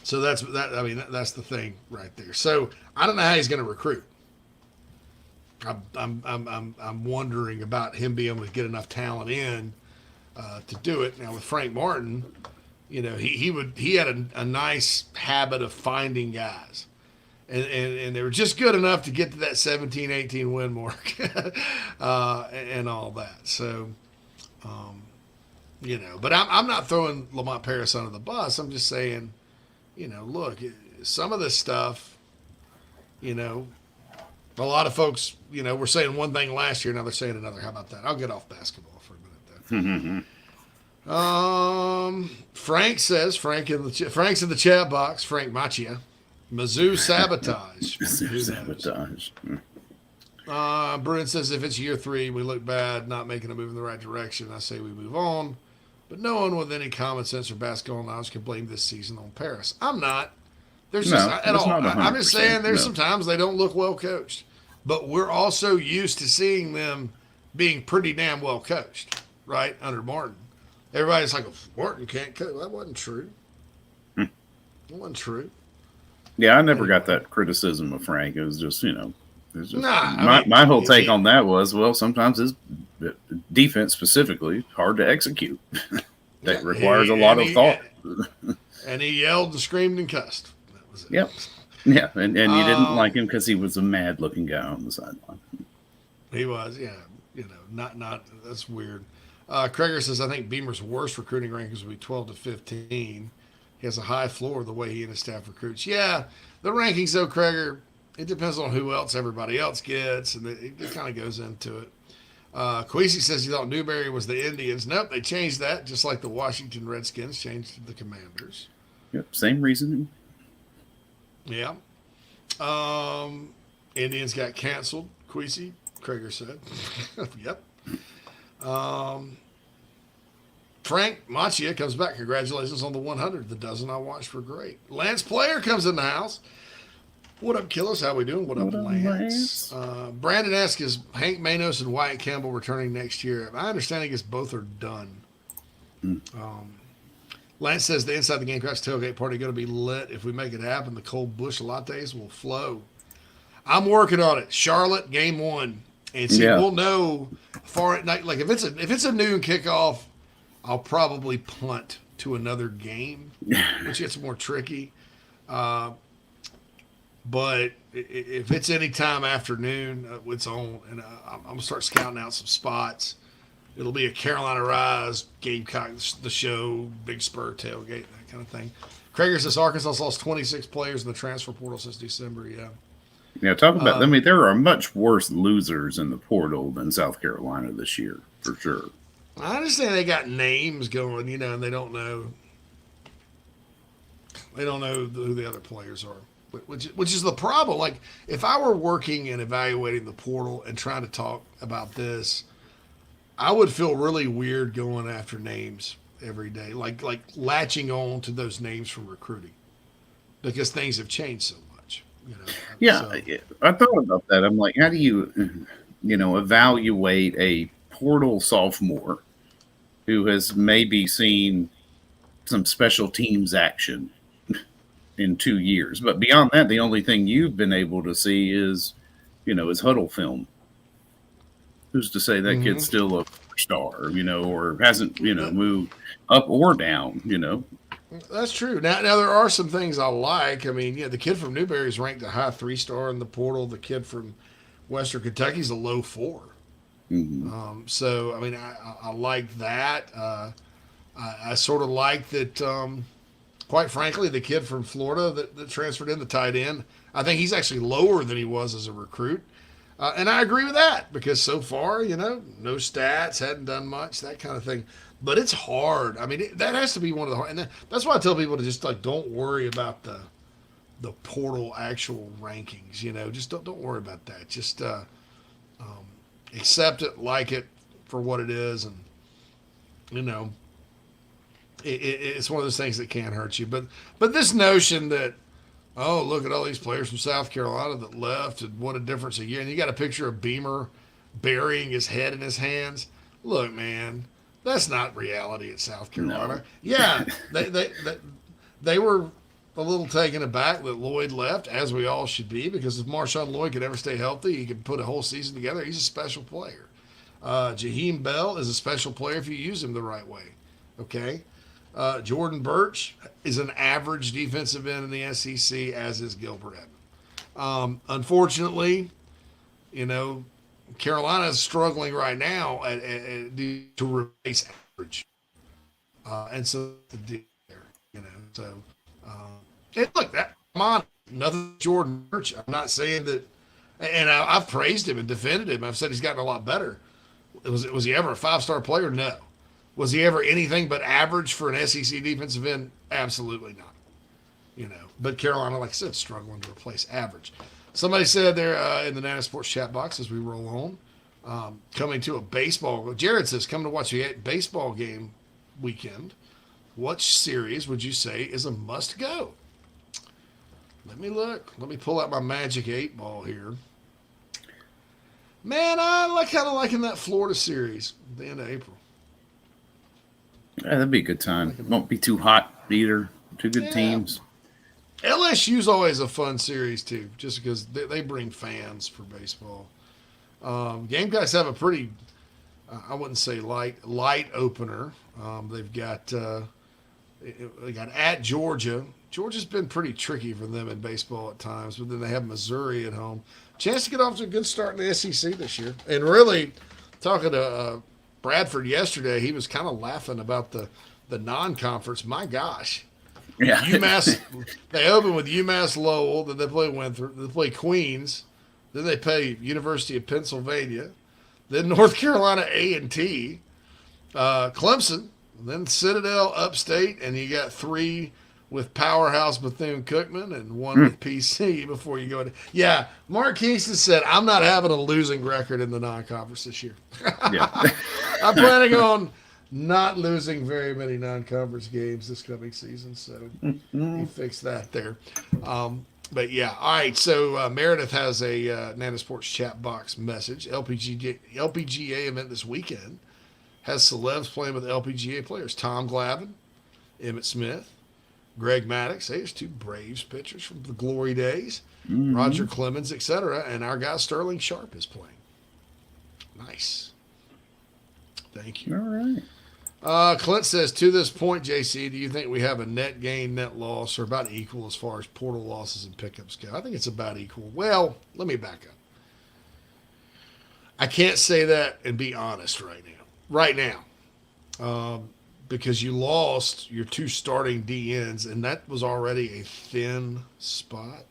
Speaker 6: So that's that. I mean, that's the thing right there. So I don't know how he's going to recruit. I'm wondering about him being able to get enough talent in to do it. Now with Frank Martin, you know, he had a nice habit of finding guys. And they were just good enough to get to that 17, 18 win mark and all that. So, you know, but I'm not throwing Lamont Paris under the bus. I'm just saying, you know, look, some of this stuff, you know, a lot of folks, you know, were saying one thing last year, now they're saying another. How about that? I'll get off basketball for a minute, though. Frank's in the chat box, Frank Machia. Mizzou sabotage.
Speaker 7: Mizzou sabotage.
Speaker 6: Bruin says if it's year 3, we look bad, not making a move in the right direction. I say we move on. But no one with any common sense or basketball knowledge can blame this season on Paris. I'm not. There's just at all. I'm just saying there's sometimes they don't look well coached. But we're also used to seeing them being pretty damn well coached, right? Under Martin. Everybody's like, Martin can't coach. That wasn't true. That wasn't true.
Speaker 7: Yeah, I never got that criticism of Frank. It was just, you know,
Speaker 6: I mean,
Speaker 7: my whole take on that was, well, sometimes his defense specifically hard to execute. That requires a lot of thought.
Speaker 6: And he yelled and screamed and cussed. That was it.
Speaker 7: Yep. Yeah, and you didn't like him because he was a mad-looking guy on the sideline.
Speaker 6: He was, yeah. You know, not that's weird. Kreger says, I think Beamer's worst recruiting rankings would be 12 to 15. He has a high floor the way he and his staff recruits. Yeah, the rankings, though, Kreger, it depends on who else everybody else gets, and it kind of goes into it. Queasy says he thought Newberry was the Indians. Nope, they changed that, just like the Washington Redskins changed to the Commanders.
Speaker 7: Yep, same reasoning.
Speaker 6: Yeah. Indians got canceled, Queasy, Kreger said. Yep. Frank Machia comes back. Congratulations on the 100. The dozen I watched were great. Lance Player comes in the house. What up, Killers? How we doing? What up, Lance? Brandon asks, is Hank Manos and Wyatt Campbell returning next year? My understanding is both are done. Lance says the Inside the Gamecocks tailgate party going to be lit. If we make it happen, the cold bush lattes will flow. I'm working on it. Charlotte, game 1. And see, we'll know far at night. Like if it's a noon kickoff, I'll probably punt to another game, which gets more tricky. But if it's any time afternoon, it's on. And I'm going to start scouting out some spots. It'll be a Carolina Rise, Gamecocks, the show, Big Spur tailgate, that kind of thing. Kreger says Arkansas lost 26 players in the transfer portal since December. Yeah.
Speaker 7: Yeah, talk about. I mean, there are much worse losers in the portal than South Carolina this year, for sure.
Speaker 6: I understand they got names going, you know, and they don't know. They don't know who the other players are, which is the problem. Like, if I were working and evaluating the portal and trying to talk about this, I would feel really weird going after names every day, like latching on to those names from recruiting, because things have changed so much. You know.
Speaker 7: Yeah,
Speaker 6: so.
Speaker 7: I thought about that. I'm like, how do you, evaluate a portal sophomore who has maybe seen some special teams action in 2 years, but beyond that, the only thing you've been able to see is, is huddle film. Who's to say that kid's still a star, or hasn't, moved up or down,
Speaker 6: That's true. Now there are some things I like. I mean, the kid from Newberry is ranked a high 3-star in the portal. The kid from Western Kentucky's a low 4. So, I mean, I like that. I sort of like that, quite frankly, the kid from Florida that transferred in, the tight end, I think he's actually lower than he was as a recruit. And I agree with that because so far, no stats, hadn't done much, that kind of thing. But it's hard. I mean, that has to be one of the hard. And that's why I tell people to just don't worry about the portal actual rankings. Just don't worry about that. Just accept it, like it for what it is, and it's one of those things that can't hurt you. But this notion that oh, look at all these players from South Carolina that left and what a difference a year. And you got a picture of Beamer burying his head in his hands. Look, man, that's not reality at South Carolina.
Speaker 7: No.
Speaker 6: Yeah, they were a little taken aback that Lloyd left, as we all should be, because if Marshawn Lloyd could ever stay healthy, he could put a whole season together. He's a special player. Jaheim Bell is a special player if you use him the right way. Okay? Jordan Birch is an average defensive end in the SEC, as is Gilbert Edmond. Unfortunately, Carolina is struggling right now to replace average. And so the deal there, So, and look, come on, nothing Jordan Birch. I'm not saying that, and I've praised him and defended him. I've said he's gotten a lot better. Was he ever a 5-star player? No. Was he ever anything but average for an SEC defensive end? Absolutely not. But Carolina, like I said, struggling to replace average. Somebody said there in the Nana Sports chat box as we roll on, coming to a baseball. Jared says, coming to watch a baseball game weekend. What series would you say is a must go? Let me look. Let me pull out my Magic 8 ball here. Man, I kind of liking that Florida series at the end of April.
Speaker 7: Yeah, that'd be a good time. Won't be too hot either. Two good teams.
Speaker 6: LSU's always a fun series too, just because they bring fans for baseball. Gamecocks have a pretty, I wouldn't say light opener. They've got they got at Georgia. Georgia's been pretty tricky for them in baseball at times, but then they have Missouri at home. Chance to get off to a good start in the SEC this year. And really, talking to Bradford yesterday, he was kind of laughing about the non-conference. My gosh.
Speaker 7: Yeah.
Speaker 6: UMass, they open with UMass Lowell, then they play Winthrop, then they play Queens, then they play University of Pennsylvania, then North Carolina A&T, Clemson, then Citadel Upstate, and you got 3 with Powerhouse Bethune-Cookman and 1 with PC before you go to. Yeah, Mark Kingston said, I'm not having a losing record in the non-conference this year.
Speaker 7: Yeah.
Speaker 6: I'm planning on not losing very many non-conference games this coming season, so he fixed that there. But yeah, all right, so Meredith has a Nana Sports chat box message. LPGA event this weekend has celebs playing with LPGA players. Tom Glavine, Emmitt Smith, Greg Maddox. Hey, there's 2 Braves pitchers from the glory days. Roger Clemens, etc. And our guy Sterling Sharp is playing. Nice. Thank you.
Speaker 7: All right.
Speaker 6: Clint says, to this point, JC, do you think we have a net gain, net loss, or about equal as far as portal losses and pickups go? I think it's about equal. Well, let me back up. I can't say that and be honest right now. Because you lost your 2 starting DNs, and that was already a thin spot.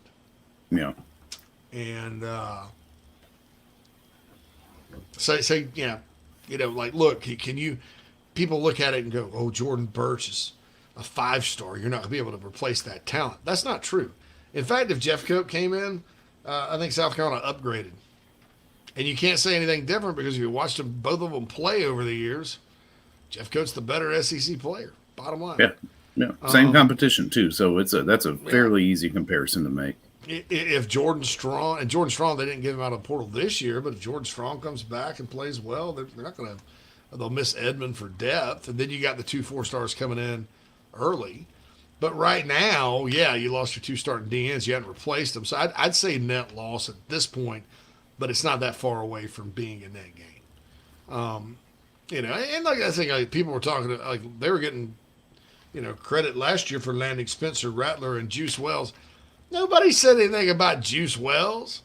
Speaker 7: Yeah.
Speaker 6: And say, yeah, like, look, can you? People look at it and go, oh, Jordan Birch is a 5-star. You're not going to be able to replace that talent. That's not true. In fact, if Jeff Coat came in, I think South Carolina upgraded. And you can't say anything different because if you watched both of them play over the years, Jeff Coat's the better SEC player. Bottom line.
Speaker 7: Yeah. Same competition too. So that's a fairly easy comparison to make.
Speaker 6: If Jordan Strong, they didn't give him out of the portal this year, but if Jordan Strong comes back and plays well, they're not going to. They'll miss Edmond for depth, and then you got the 2 4-stars coming in early. But right now, yeah, you lost your 2 starting DNs. You hadn't replaced them. So I'd say net loss at this point, but it's not that far away from being a net gain. And like I think people were talking, like they were getting, credit last year for landing Spencer Rattler and Juice Wells. Nobody said anything about Juice Wells.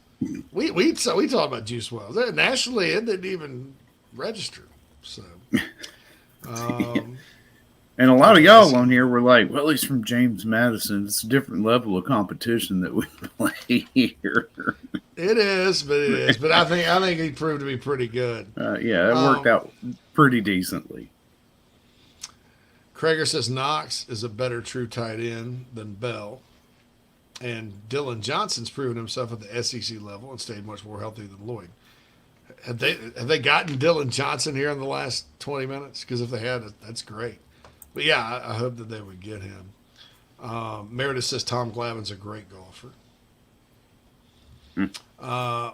Speaker 6: We talked about Juice Wells. Nationally, it didn't even register. So,
Speaker 7: And a lot of y'all on here were like, well, he's from James Madison. It's a different level of competition that we play here.
Speaker 6: It is. But I think he proved to be pretty good.
Speaker 7: Yeah, it worked out pretty decently.
Speaker 6: Krager says Knox is a better true tight end than Bell. And Dylan Johnson's proven himself at the SEC level and stayed much more healthy than Lloyd. Have they gotten Dylan Johnson here in the last 20 minutes? Because if they had, that's great. But yeah, I hope that they would get him. Meredith says Tom Glavine's a great golfer.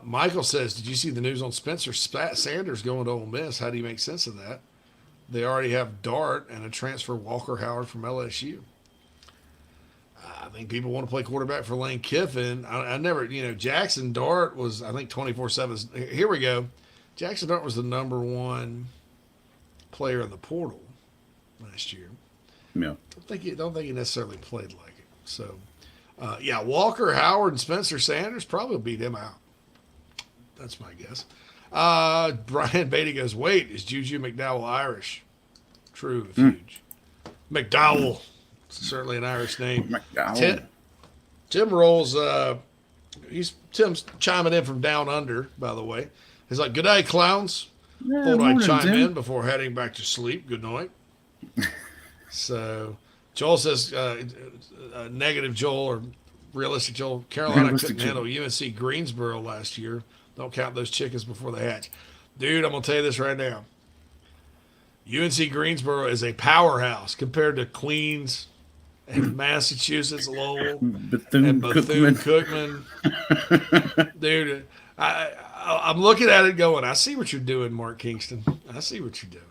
Speaker 6: Michael says, did you see the news on Spencer Sanders going to Ole Miss? How do you make sense of that? They already have Dart and a transfer Walker Howard from LSU. I think people want to play quarterback for Lane Kiffin. I never, Jackson Dart was, I think, 24/7. Here we go. Jackson Dart was the number one player in the portal last year.
Speaker 7: Yeah.
Speaker 6: Don't think he necessarily played like it. So, Walker Howard and Spencer Sanders probably beat him out. That's my guess. Brian Beatty goes, wait, is Juju McDowell Irish? True, huge. McDowell, certainly an Irish name.
Speaker 7: McDowell.
Speaker 6: Tim rolls. Tim's chiming in from down under, by the way. He's like, good day, clowns.
Speaker 7: Yeah,
Speaker 6: Thought I'd chime
Speaker 7: Tim.
Speaker 6: in before heading back to sleep. Good night. So Joel says, negative Joel or realistic Joel. Carolina couldn't handle UNC Greensboro last year. Don't count those chickens before they hatch. Dude, I'm going to tell you this right now. UNC Greensboro is a powerhouse compared to Queens and Massachusetts Lowell and Bethune-Cookman. Dude, I'm looking at it going, I see what you're doing, Mark Kingston. I see what you're doing.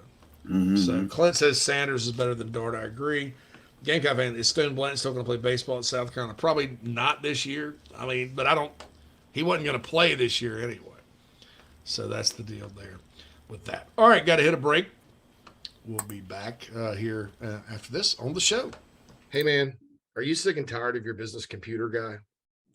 Speaker 7: Mm-hmm.
Speaker 6: So Clint says Sanders is better than Dart. I agree. Gamecock fan, is Stone Blanton still going to play baseball at South Carolina? Probably not this year. I mean, but he wasn't going to play this year anyway. So that's the deal there with that. All right, got to hit a break. We'll be back here after this on the show. Hey, man, are you sick and tired of your business computer guy?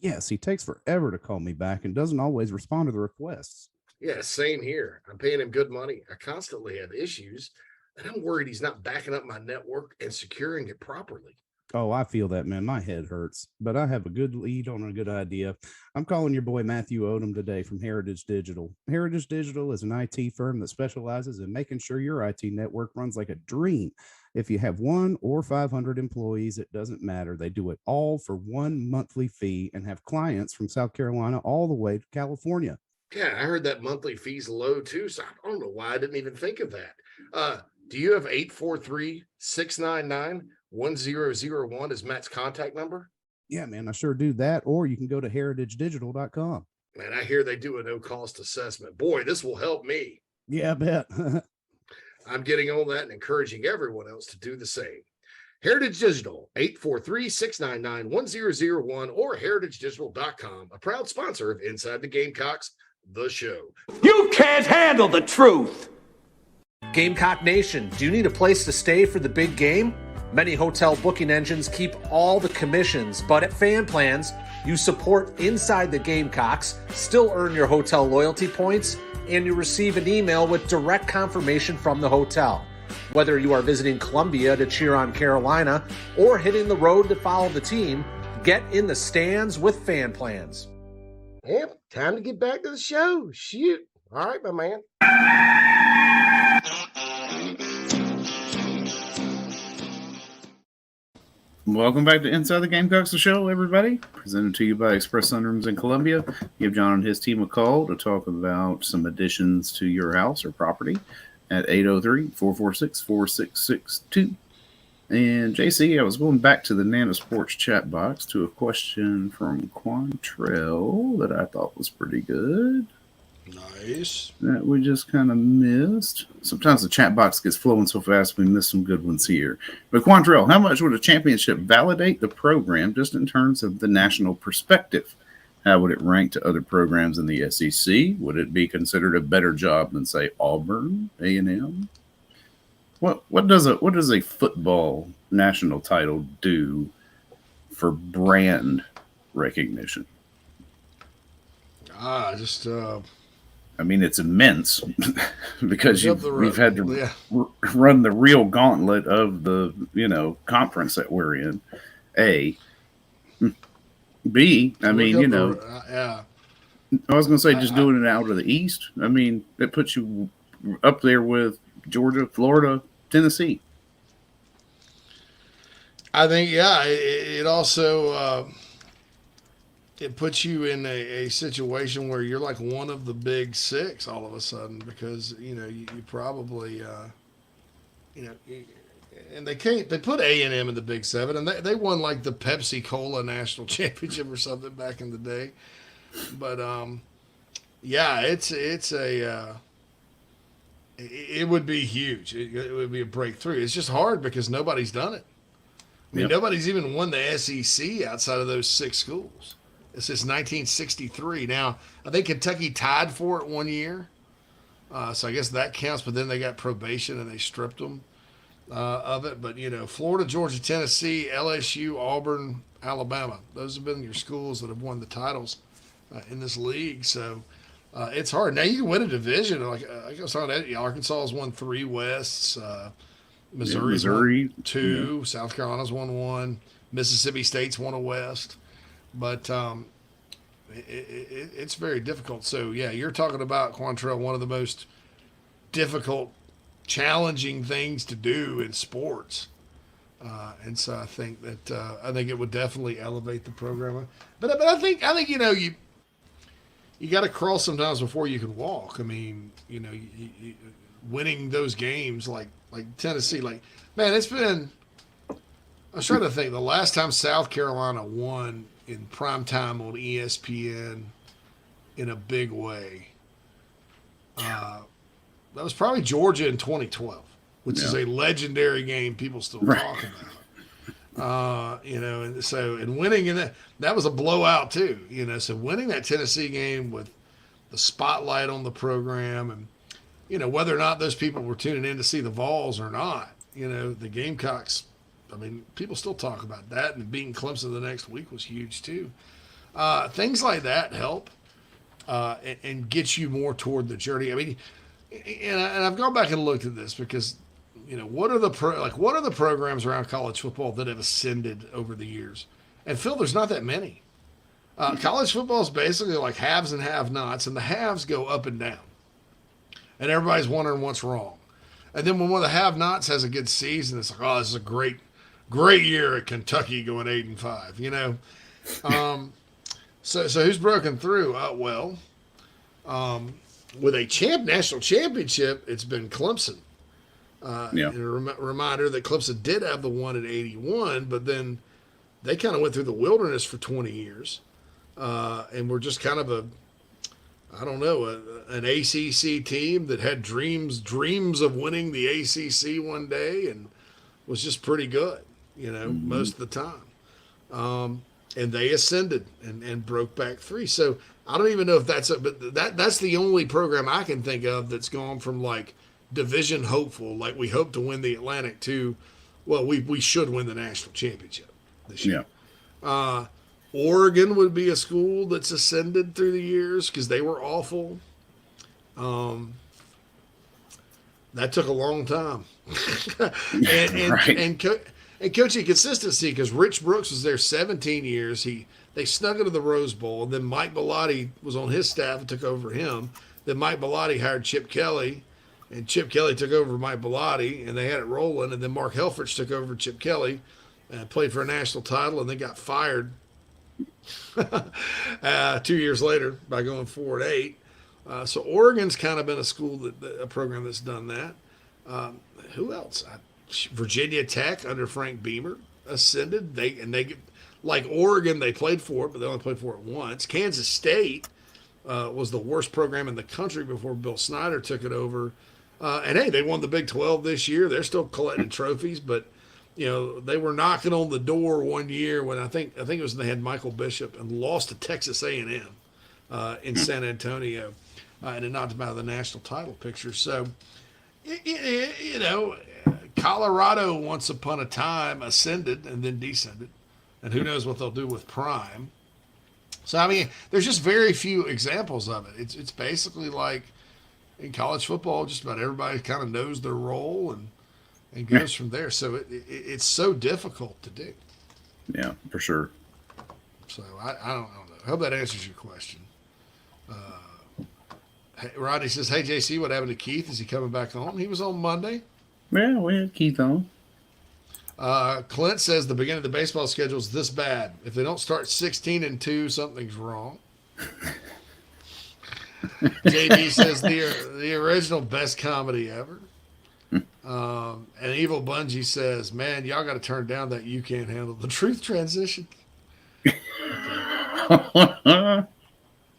Speaker 11: Yes, he takes forever to call me back and doesn't always respond to the requests.
Speaker 6: Yeah, same here. I'm paying him good money. I constantly have issues, and I'm worried he's not backing up my network and securing it properly.
Speaker 11: Oh, I feel that, man. My head hurts, but I have a good lead on a good idea. I'm calling your boy Matthew Odom today from Heritage Digital. Heritage Digital is an IT firm that specializes in making sure your IT network runs like a dream. If you have 1 or 500 employees, it doesn't matter. They do it all for one monthly fee and have clients from South Carolina all the way to California.
Speaker 6: Yeah, I heard that monthly fee's low too, so I don't know why I didn't even think of that. Do you have 843-699-1001 as Matt's contact number?
Speaker 11: Yeah, man, I sure do that. Or you can go to heritagedigital.com.
Speaker 6: Man, I hear they do a no-cost assessment. Boy, this will help me.
Speaker 11: Yeah, I bet.
Speaker 6: I'm getting on that and encouraging everyone else to do the same. Heritage Digital, 843-699-1001 or heritagedigital.com, a proud sponsor of Inside the Gamecocks, the show.
Speaker 9: You can't handle the truth. Gamecock Nation, do you need a place to stay for the big game? Many hotel booking engines keep all the commissions, but at Fan Plans, you support Inside the Gamecocks, still earn your hotel loyalty points, and you receive an email with direct confirmation from the hotel. Whether you are visiting Columbia to cheer on Carolina or hitting the road to follow the team, get in the stands with Fan Plans.
Speaker 6: Yep, time to get back to the show. Shoot. All right, my man.
Speaker 7: Welcome back to Inside the Gamecocks, the show, everybody. Presented to you by Express Sunrooms in Columbia. Give John and his team a call to talk about some additions to your house or property at 803-446-4662. And JC, I was going back to the Nana Sports chat box to a question from Quantrell that I thought was pretty good.
Speaker 6: Nice.
Speaker 7: That we just kind of missed. Sometimes the chat box gets flowing so fast we miss some good ones here. But Quantrell, how much would a championship validate the program just in terms of the national perspective? How would it rank to other programs in the SEC? Would it be considered a better job than, say, Auburn, A&M? What does a football national title do for brand recognition?
Speaker 6: I
Speaker 7: mean, it's immense because we've had to run the real gauntlet of the conference that we're in. A, B. I mean, I was going to say just doing it out of the East. I mean, it puts you up there with Georgia, Florida, Tennessee.
Speaker 6: I think, it also it puts you in a situation where you're like one of the big six all of a sudden because, you probably, and they put A&M in the Big Seven, and they won like the Pepsi Cola National Championship or something back in the day. But yeah, it would be huge. It would be a breakthrough. It's just hard because nobody's done it. I mean, nobody's even won the SEC outside of those 6 schools. It's since 1963. Now, I think Kentucky tied for it one year. So I guess that counts, but then they got probation and they stripped them of it. But, Florida, Georgia, Tennessee, LSU, Auburn, Alabama. Those have been your schools that have won the titles in this league. So it's hard. Now, you can win a division. Like I was talking about, Arkansas has won 3 Wests. Missouri's won 2. Yeah. South Carolina's won 1. Mississippi State's won a West. But it's very difficult. So, yeah, you're talking about, Quantrell, one of the most difficult, challenging things to do in sports. And so I think it would definitely elevate the program. But I think you got to crawl sometimes before you can walk. I mean, winning those games like Tennessee, man, it's been. I was trying to think the last time South Carolina won in prime time on ESPN in a big way. That was probably Georgia in 2012, which is a legendary game people still talk about. And winning in that was a blowout too. So winning that Tennessee game with the spotlight on the program, and whether or not those people were tuning in to see the Vols or not, the Gamecocks. I mean, people still talk about that, and beating Clemson the next week was huge too. Things like that help and get you more toward the journey. I mean, and I've gone back and looked at this because, what are the programs around college football that have ascended over the years? And Phil, there's not that many. College football is basically like haves and have-nots, and the haves go up and down, and everybody's wondering what's wrong. And then when one of the have-nots has a good season, it's like, oh, this is a great year at Kentucky going 8-5. So who's broken through? With a national championship, it's been Clemson. And a reminder that Clemson did have the one in 81, but then they kind of went through the wilderness for 20 years. And were just kind of an ACC team that had dreams of winning the ACC one day and was just pretty good, most of the time. And they ascended and broke back 3. So I don't even know if that's that's the only program I can think of that's gone from like division hopeful, like we hope to win the Atlantic, to, well, we should win the national championship this year. Yeah. Oregon would be a school that's ascended through the years because they were awful. That took a long time. and coaching consistency, because Rich Brooks was there 17 years. They snuck into the Rose Bowl. And then Mike Bellotti was on his staff and took over him. Then Mike Bellotti hired Chip Kelly, and Chip Kelly took over Mike Bellotti, and they had it rolling. And then Mark Helfrich took over Chip Kelly and played for a national title, and they got fired 2 years later by going 4-8. So Oregon's kind of been a program that's done that. Who else? Virginia Tech under Frank Beamer ascended. They like Oregon, they played for it, but they only played for it once. Kansas State was the worst program in the country before Bill Snyder took it over. And hey, they won the Big 12 this year. They're still collecting trophies, but they were knocking on the door one year when I think it was when they had Michael Bishop and lost to Texas A&M in San Antonio, and it knocked them out of the national title picture. So, Colorado once upon a time ascended and then descended, and who knows what they'll do with Prime. So, I mean, there's just very few examples of it. It's basically like in college football, just about everybody kind of knows their role and goes from there. So it's so difficult to do.
Speaker 7: Yeah, for sure.
Speaker 6: So I don't know. I hope that answers your question. Rodney says, hey, JC, what happened to Keith? Is he coming back on? He was on Monday.
Speaker 7: Yeah, we had Keith on.
Speaker 6: Clint says the beginning of the baseball schedule is this bad. If they don't start 16-2, something's wrong. JB says the original best comedy ever. And Evil Bungie says, man, y'all got to turn down that You Can't Handle the Truth transition.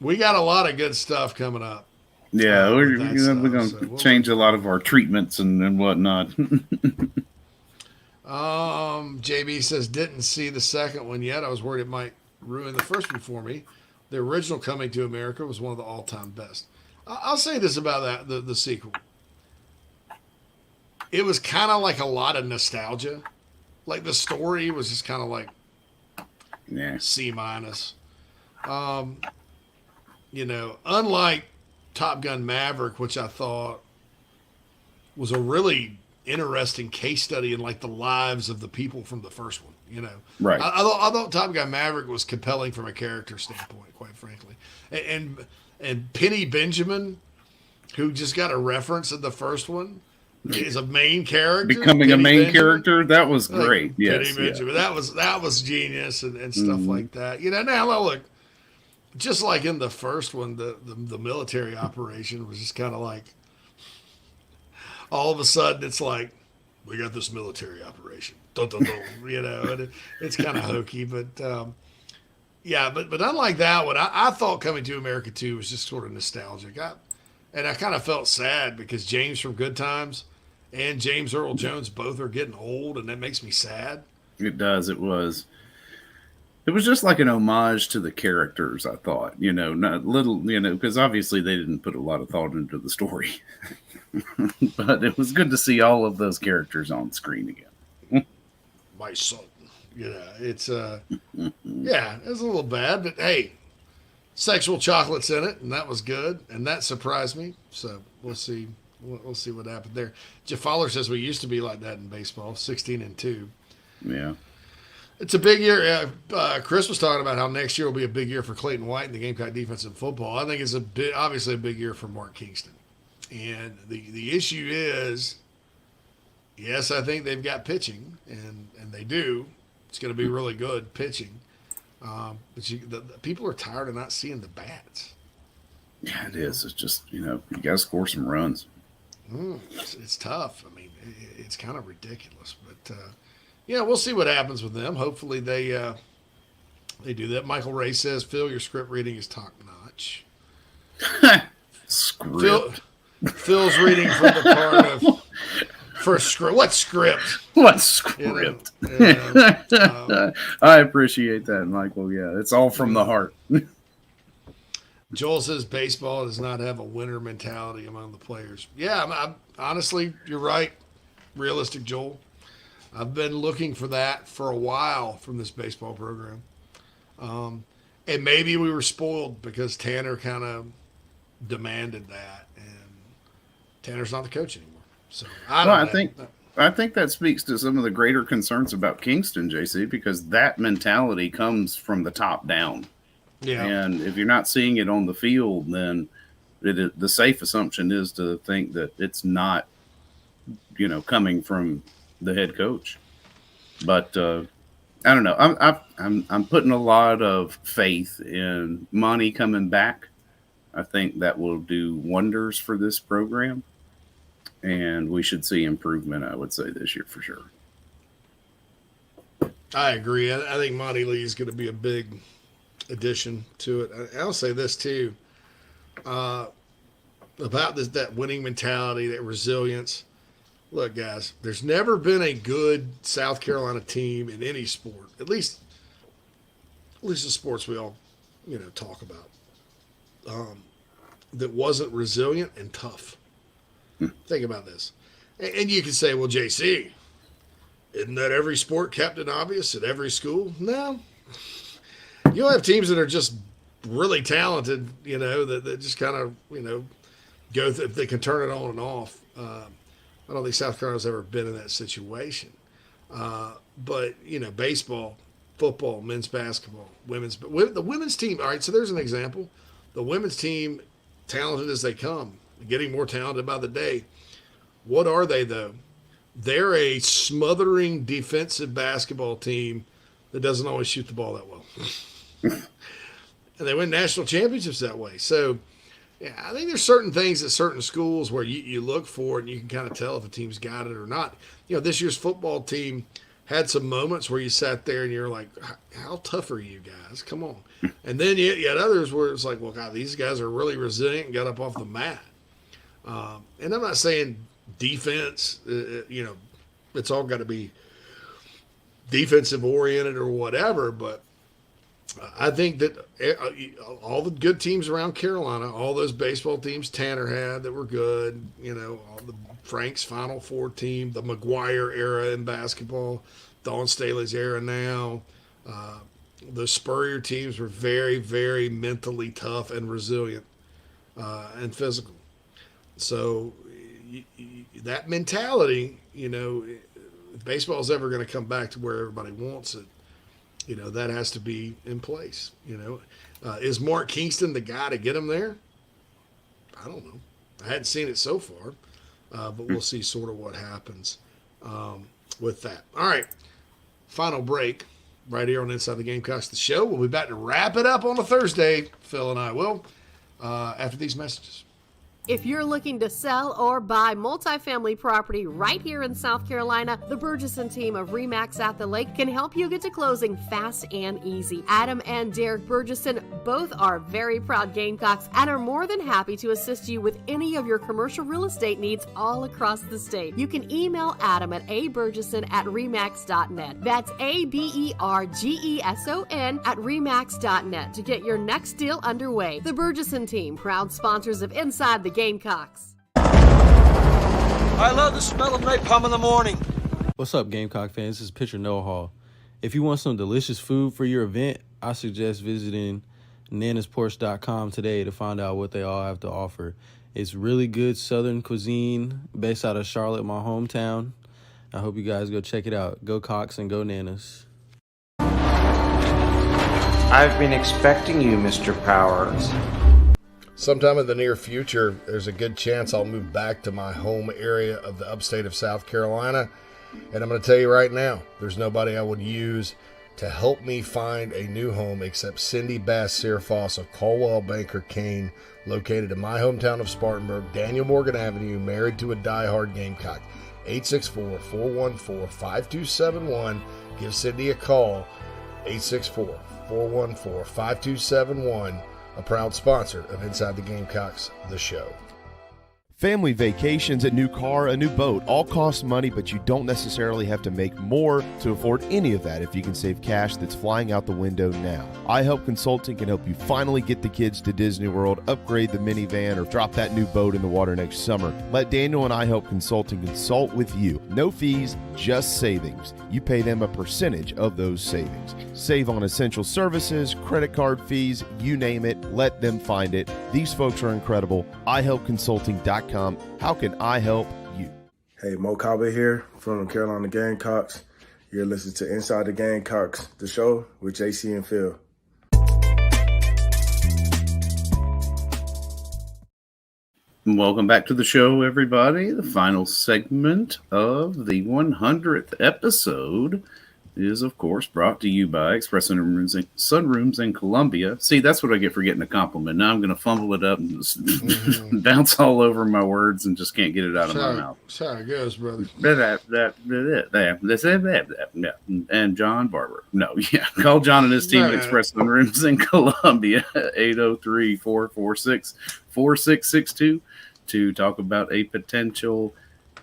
Speaker 6: We got a lot of good stuff coming up.
Speaker 7: Yeah, we're going to change a lot of our treatments and whatnot.
Speaker 6: JB says, didn't see the second one yet. I was worried it might ruin the first one for me. The original Coming to America was one of the all-time best. I'll say this about that the sequel. It was kind of like a lot of nostalgia. Like the story was just kind of like C-. Unlike Top Gun Maverick, which I thought was a really interesting case study in like the lives of the people from the first one.
Speaker 7: Right.
Speaker 6: I thought Top Gun Maverick was compelling from a character standpoint, quite frankly. And Penny Benjamin, who just got a reference in the first one, is a main character.
Speaker 7: Becoming
Speaker 6: Penny
Speaker 7: a main
Speaker 6: Benjamin.
Speaker 7: character, that was great.
Speaker 6: Like,
Speaker 7: Yes,
Speaker 6: Penny Benjamin. That was genius and stuff like that. Now look, just like in the first one, the military operation was just kind of like, all of a sudden it's like, we got this military operation. Dun, dun, dun, and it's kind of hokey, but but unlike that one, I thought Coming to America 2 was just sort of nostalgic. And I kind of felt sad because James from Good Times and James Earl Jones both are getting old, and that makes me sad.
Speaker 7: It does. It was just like an homage to the characters, I thought, not little, because obviously they didn't put a lot of thought into the story, but it was good to see all of those characters on screen again.
Speaker 6: My son, it's it was a little bad, but hey, sexual chocolates in it, and that was good, and that surprised me. So we'll see what happened there. Jeff Fowler says we used to be like that in baseball, 16-2.
Speaker 7: Yeah.
Speaker 6: It's a big year. Chris was talking about how next year will be a big year for Clayton White and the Gamecock defense in football. I think it's obviously a big year for Mark Kingston. And the issue is, yes, I think they've got pitching, and they do. It's going to be really good pitching. But the people are tired of not seeing the bats.
Speaker 7: Yeah, it is. It's just, you got to score some runs.
Speaker 6: It's tough. I mean, it's kind of ridiculous. But, we'll see what happens with them. Hopefully they do that. Michael Ray says, Phil, your script reading is top-notch.
Speaker 7: Script.
Speaker 6: Phil's reading from the part of... For script. What script?
Speaker 7: What script? I appreciate that, Michael. Yeah, it's all from the heart.
Speaker 6: Joel says baseball does not have a winner mentality among the players. Yeah, I'm honestly, you're right. Realistic, Joel. I've been looking for that for a while from this baseball program. And maybe we were spoiled because Tanner kind of demanded that, and Tanner's not the coach anymore. So I
Speaker 7: think that speaks to some of the greater concerns about Kingston, JC, because that mentality comes from the top down.
Speaker 6: Yeah.
Speaker 7: And if you're not seeing it on the field, then the safe assumption is to think that it's not, coming from the head coach. But I don't know. I'm putting a lot of faith in Monty coming back. I think that will do wonders for this program. And we should see improvement, I would say, this year for sure.
Speaker 6: I agree. I think Monty Lee is going to be a big addition to it. I'll say this, too, about that winning mentality, that resilience. Look, guys, there's never been a good South Carolina team in any sport, at least the sports we all, talk about, that wasn't resilient and tough. Think about this. And you can say, well, JC, isn't that every sport, Captain Obvious, at every school? No. You'll have teams that are just really talented, that just kind of, go if they can turn it on and off. I don't think South Carolina's ever been in that situation. But, baseball, football, men's basketball, the women's team. All right, so there's an example. The women's team, talented as they come, getting more talented by the day. What are they, though? They're a smothering defensive basketball team that doesn't always shoot the ball that well. And they win national championships that way. So Yeah, I think there's certain things at certain schools where you look for it and you can kind of tell if a team's got it or not. This year's football team had some moments where you sat there and you're like, how tough are you guys? Come on. And then you had others where it's like, well, God, these guys are really resilient and got up off the mat. And I'm not saying defense, it's all got to be defensive oriented or whatever, but I think that all the good teams around Carolina, all those baseball teams Tanner had that were good, all the Frank's Final Four team, the McGuire era in basketball, Dawn Staley's era now, the Spurrier teams were very, very mentally tough and resilient and physical. So that mentality, if baseball is ever going to come back to where everybody wants it, that has to be in place. Is Mark Kingston the guy to get him there? I don't know. I hadn't seen it so far, but we'll see sort of what happens with that. All right, final break right here on Inside the Gamecocks, the show. We'll be back to wrap it up on a Thursday. Phil and I will after these messages.
Speaker 2: If you're looking to sell or buy multifamily property right here in South Carolina, the Burgesson team of RE/MAX at the Lake can help you get to closing fast and easy. Adam and Derek Burgesson both are very proud Gamecocks and are more than happy to assist you with any of your commercial real estate needs all across the state. You can email Adam at aburgesson@remax.net. That's ABERGESON at remax.net to get your next deal underway. The Burgesson team, proud sponsors of Inside the Gamecocks.
Speaker 5: I love the smell of napalm in the morning.
Speaker 16: What's up, Gamecock fans? This is Pitcher Noah Hall. If you want some delicious food for your event, I suggest visiting nanasporch.com today to find out what they all have to offer. It's really good Southern cuisine based out of Charlotte, my hometown. I hope you guys go check it out. Go Cox and go Nanas.
Speaker 17: I've been expecting you, Mr. Powers.
Speaker 6: Sometime in the near future, there's a good chance I'll move back to my home area of the upstate of South Carolina. And I'm going to tell you right now, there's nobody I would use to help me find a new home except Cindy Bass Searfoss of Caldwell Banker Kane, located in my hometown of Spartanburg, Daniel Morgan Avenue, married to a diehard Gamecock. 864-414-5271. Give Cindy a call. 864-414-5271. A proud sponsor of Inside the Gamecocks, the show.
Speaker 8: Family vacations, a new car, a new boat, all cost money, but you don't necessarily have to make more to afford any of that if you can save cash that's flying out the window now. iHelp Consulting can help you finally get the kids to Disney World, upgrade the minivan, or drop that new boat in the water next summer. Let Daniel and iHelp Consulting consult with you. No fees, just savings. You pay them a percentage of those savings. Save on essential services, credit card fees, you name it, let them find it. These folks are incredible. iHelpConsulting.com. How can I help you?
Speaker 18: Hey, Mo Cowboy here from the Carolina Gamecocks. You're listening to Inside the Gamecocks, the show with JC and Phil.
Speaker 7: Welcome back to the show, everybody. The final segment of the 100th episode is, of course, brought to you by Express Sunrooms in Columbia. See, that's what I get for getting a compliment. Now I'm going to fumble it up and bounce all over my words and just can't get it out of my mouth.
Speaker 6: That's how it goes, brother.
Speaker 7: And John Barber. No, yeah. Call John and his team at Express Sunrooms in Columbia, 803-446-4662, to talk about a potential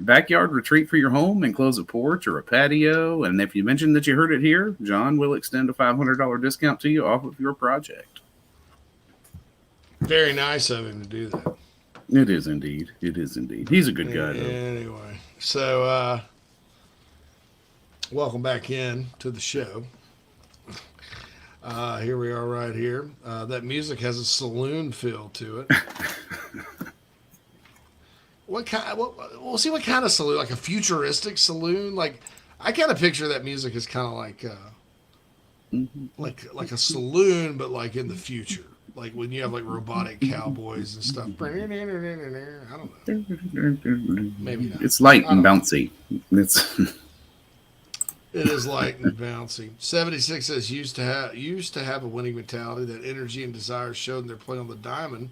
Speaker 7: backyard retreat for your home, enclose a porch or a patio. And if you mention that you heard it here, John will extend a $500 discount to you off of your project.
Speaker 6: Very nice of him to do that.
Speaker 7: It is indeed. It is indeed. He's a good guy, though.
Speaker 6: Anyway, so welcome back in to the show. Here we are right here. That music has a saloon feel to it. We'll see what kind of saloon, like a futuristic saloon. Like, I kind of picture that music as kind of like a saloon, but like in the future, like when you have like robotic cowboys and stuff. I don't know. Maybe not.
Speaker 7: It's light and bouncy. It
Speaker 6: is light and bouncy. 76 says used to have a winning mentality. That energy and desire showed in their play on the diamond.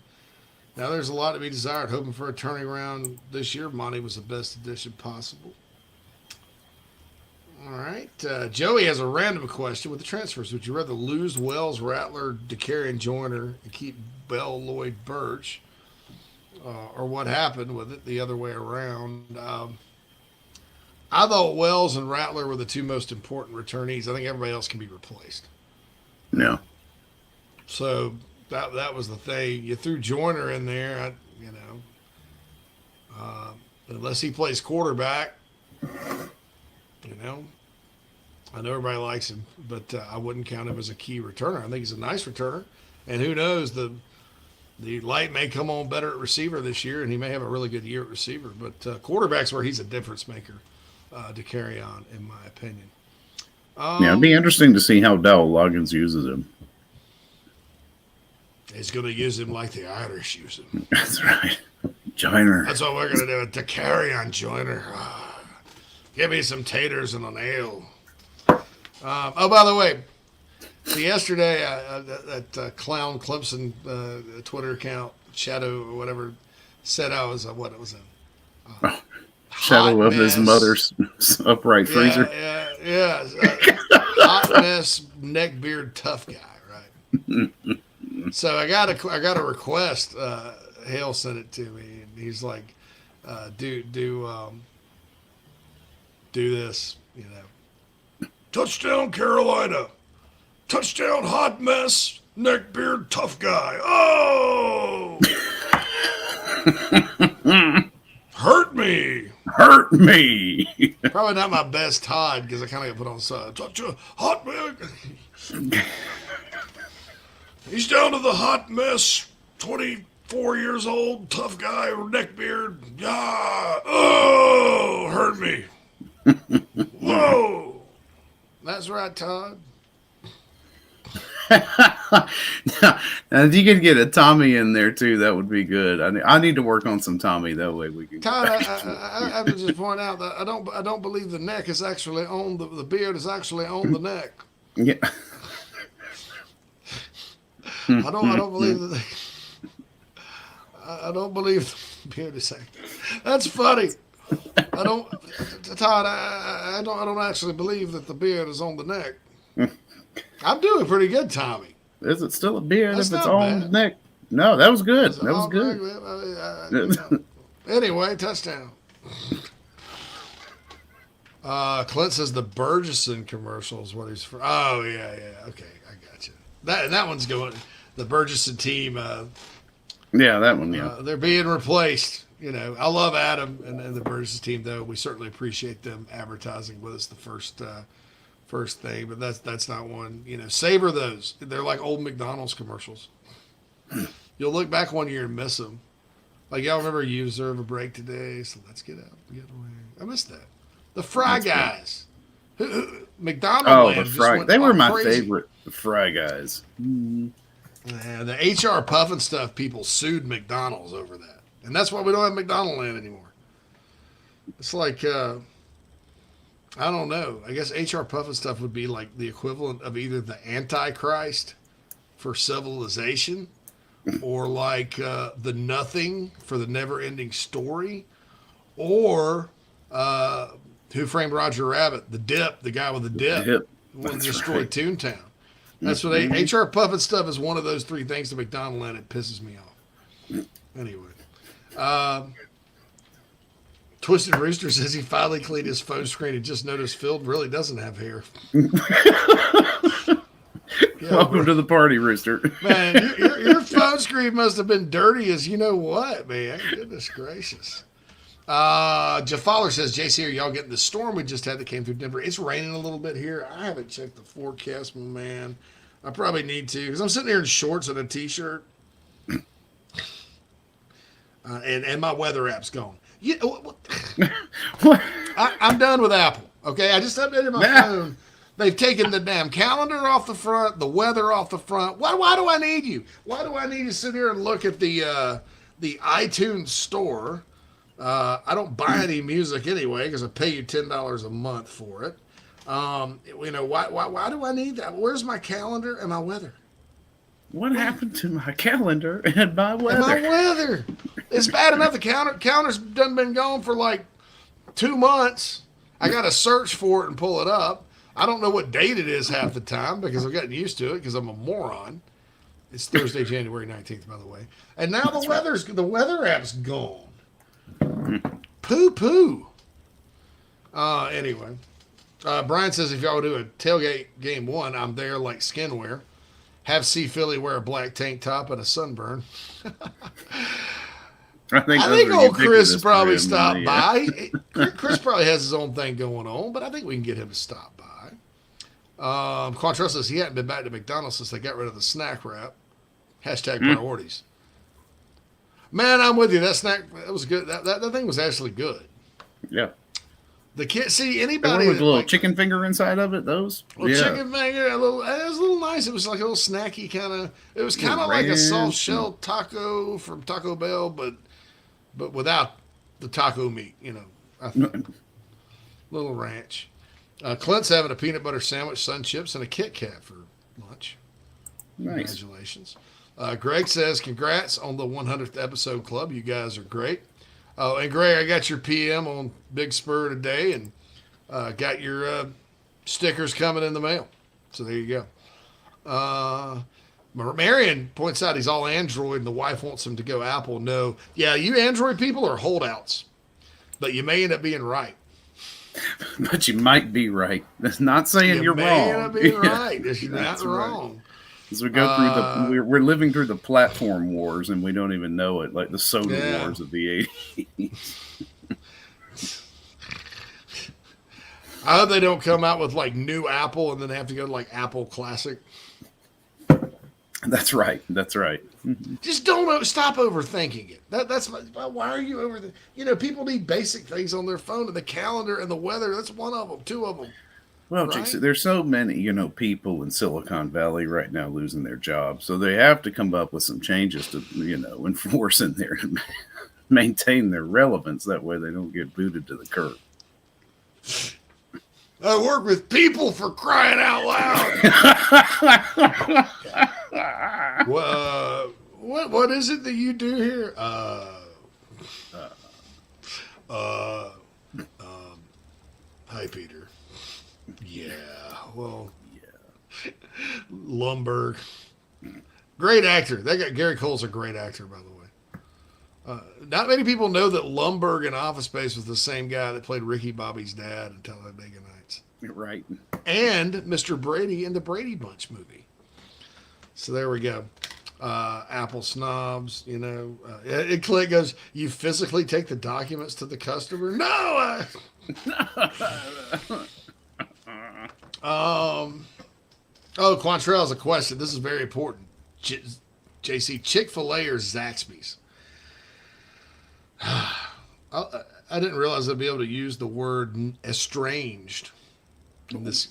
Speaker 6: Now there's a lot to be desired. Hoping for a turning around this year. Monty was the best addition possible. All right. Joey has a random question with the transfers. Would you rather lose Wells, Rattler, DeCarry, Joyner, and keep Bell, Lloyd, Birch? Or what happened with it the other way around? I thought Wells and Rattler were the two most important returnees. I think everybody else can be replaced.
Speaker 7: No.
Speaker 6: So that was the thing. You threw Joyner in there, unless he plays quarterback, I know everybody likes him, but I wouldn't count him as a key returner. I think he's a nice returner, and who knows, the light may come on better at receiver this year, and he may have a really good year at receiver. But quarterback's where he's a difference maker to carry on, in my opinion.
Speaker 7: Yeah, it'd be interesting to see how Dowell Loggins uses him.
Speaker 6: He's going to use him like the Irish use him.
Speaker 7: That's right. Joyner.
Speaker 6: That's what we're going to do. To carry on Joyner. Give me some taters and an ale. By the way, yesterday that clown Clemson Twitter account, Shadow or whatever, said I was
Speaker 7: Shadow of his mother's upright freezer.
Speaker 6: Yeah. Hot mess, neck beard, tough guy, right? So I got a request. Hale sent it to me, and he's like, "Do this, Touchdown Carolina, touchdown hot mess, neck beard, tough guy. Oh, hurt me." Probably not my best Todd because I kind of got put on the side. Touchdown hot mess. He's down to the hot mess, 24 years old, tough guy, neck beard. Yeah. Oh, hurt me. Whoa. That's right, Todd.
Speaker 7: Now, if you could get a Tommy in there too, that would be good. I need to work on some Tommy. That way we can.
Speaker 6: Todd, I have to just point out that I don't believe the neck is actually on the beard is actually on the neck.
Speaker 7: Yeah.
Speaker 6: I don't believe that. I don't believe the beard is saying. That's funny. Todd. I don't actually believe that the beard is on the neck. I'm doing pretty good, Tommy.
Speaker 7: Is it still a beard if it's on the neck? No, that was good. That was good.
Speaker 6: Anyway, touchdown. Clint says the Burgesson commercial is what he's for. Oh yeah. Okay, I got you. That one's going. The Burgesson team.
Speaker 7: Yeah, that one. Yeah,
Speaker 6: they're being replaced. I love Adam and the Burgesson team, though. We certainly appreciate them advertising with us the first thing, but that's not one. Savor those. They're like old McDonald's commercials. You'll look back one year and miss them. Like, y'all remember you deserve a break today, so let's get out and get away. I missed that. The Fry Guys. McDonald's.
Speaker 7: Oh, the Fry. They were my favorite. The Fry Guys.
Speaker 6: Yeah, the HR Puffin stuff, people sued McDonald's over that. And that's why we don't have McDonald Land anymore. It's like, I don't know. I guess HR Puffin stuff would be like the equivalent of either the Antichrist for civilization or like the Nothing for the Never-Ending Story or Who Framed Roger Rabbit, the Dip, the guy with the dip. The one that destroyed Toontown. That's what HR Puffin stuff is one of those three things to McDonald Land. It pisses me off. Anyway. Twisted Rooster says he finally cleaned his phone screen and just noticed Phil really doesn't have hair.
Speaker 7: Welcome to the party, Rooster.
Speaker 6: Man, your phone screen must have been dirty as you know what, man. Goodness gracious. Jeff Fowler says, JC, are y'all getting the storm we just had that came through Denver? It's raining a little bit here. I haven't checked the forecast, my man. I probably need to because I'm sitting here in shorts and a T-shirt. And my weather app's gone. I'm done with Apple. Okay, I just updated my phone. They've taken the damn calendar off the front, the weather off the front. Why do I need you? Why do I need to sit here and look at the iTunes store? I don't buy any music anyway because I pay you $10 a month for it. Why do I need that? Where's my calendar and my weather?
Speaker 7: What happened to my calendar and my weather?
Speaker 6: And my weather. It's bad enough the calendar's done been gone for like 2 months. I got to search for it and pull it up. I don't know what date it is half the time because I've gotten used to it because I'm a moron. It's Thursday, January 19th, by the way. And now the weather app's gone. Poo. Anyway. Brian says if y'all do a tailgate game 1, I'm there like skinwear. Have C. Philly wear a black tank top and a sunburn. I think old Chris probably stopped by. Chris probably has his own thing going on, but I think we can get him to stop by. Quantrell says he hadn't been back to McDonald's since they got rid of the snack wrap. Hashtag priorities. Man, I'm with you. That snack, that was good. That thing was actually good.
Speaker 7: Yeah.
Speaker 6: The kid, see anybody
Speaker 7: with a little chicken finger inside of it. Those
Speaker 6: chicken finger, it was a little nice. It was like a little snacky kind of. It was kind of like a soft shell taco from Taco Bell, but without the taco meat. You know, I think. Little ranch. Clint's having a peanut butter sandwich, sun chips, and a Kit Kat for lunch.
Speaker 7: Nice.
Speaker 6: Congratulations. Greg says, "Congrats on the 100th episode club. You guys are great." Oh, and Greg, I got your PM on Big Spur today, and got your stickers coming in the mail. So there you go. Marion points out he's all Android, and the wife wants him to go Apple. No, yeah, you Android people are holdouts, but you may end up being right.
Speaker 7: But you might be right. That's not saying you're wrong. You may end up being
Speaker 6: right. You're not wrong.
Speaker 7: Right. As we go through we're living through the platform wars, and we don't even know it, like the soda wars of the 80s.
Speaker 6: I hope they don't come out with like new Apple and then they have to go to like Apple Classic.
Speaker 7: That's right.
Speaker 6: Just don't stop overthinking it. That's why are you over? People need basic things on their phone, and the calendar and the weather. That's one of them, 2 of them.
Speaker 7: Well,
Speaker 6: right?
Speaker 7: Jason, there's so many, people in Silicon Valley right now losing their jobs. So they have to come up with some changes to, enforce in there to maintain their relevance. That way they don't get booted to the curb.
Speaker 6: I work with people, for crying out loud. What is it that you do here? Hi, Peter. Yeah, well, yeah. Lumberg. Great actor. Gary Cole's a great actor, by the way. Not many people know that Lumberg in Office Space was the same guy that played Ricky Bobby's dad in Talladega Nights.
Speaker 7: Right.
Speaker 6: And Mr. Brady in the Brady Bunch movie. So there we go. Apple snobs, Clint goes, you physically take the documents to the customer? No! Quantrell has a question. This is very important. JC, Chick-fil-A or Zaxby's? I didn't realize I'd be able to use the word estranged in this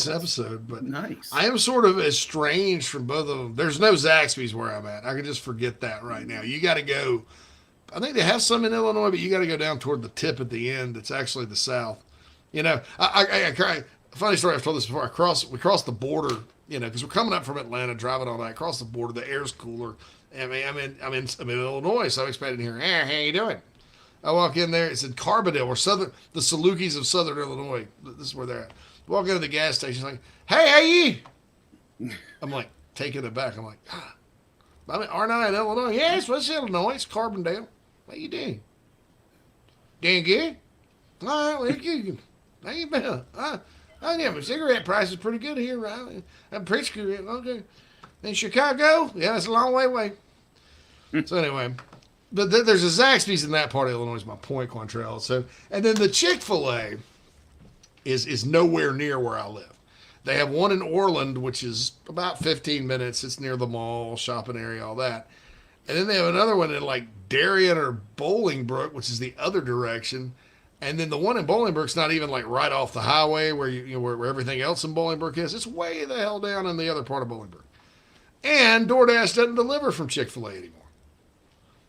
Speaker 6: episode, but
Speaker 7: nice.
Speaker 6: I am sort of estranged from both of them. There's no Zaxby's where I'm at. I can just forget that right now. You got to go. I think they have some in Illinois, but you got to go down toward the tip at the end. It's actually the South. Funny story. I've told this before. We crossed the border. Because we're coming up from Atlanta, driving all night across the border. The air's cooler. I'm in Illinois, so I'm expecting to hear, "Hey, how you doing?" I walk in there. It's in Carbondale, or the Salukis of Southern Illinois. This is where they're at. Walk into the gas station, like, "Hey, how you?" I'm like taken aback. I'm like, aren't I in Illinois? Yes, what's Illinois? It's Carbondale. How you doing? Doing good? All right, well, you. How you been? Yeah, my cigarette price is pretty good here, right? I'm pretty good. Okay. In Chicago? Yeah, it's a long way away. So anyway, but there's a Zaxby's in that part of Illinois is my point, Quantrell. So, and then the Chick-fil-A is nowhere near where I live. They have one in Orland, which is about 15 minutes. It's near the mall, shopping area, all that. And then they have another one in like Darien or Bolingbrook, which is the other direction. And then the one in Bolingbrook's not even like right off the highway where where everything else in Bolingbrook is. It's way the hell down in the other part of Bolingbrook. And DoorDash doesn't deliver from Chick-fil-A anymore.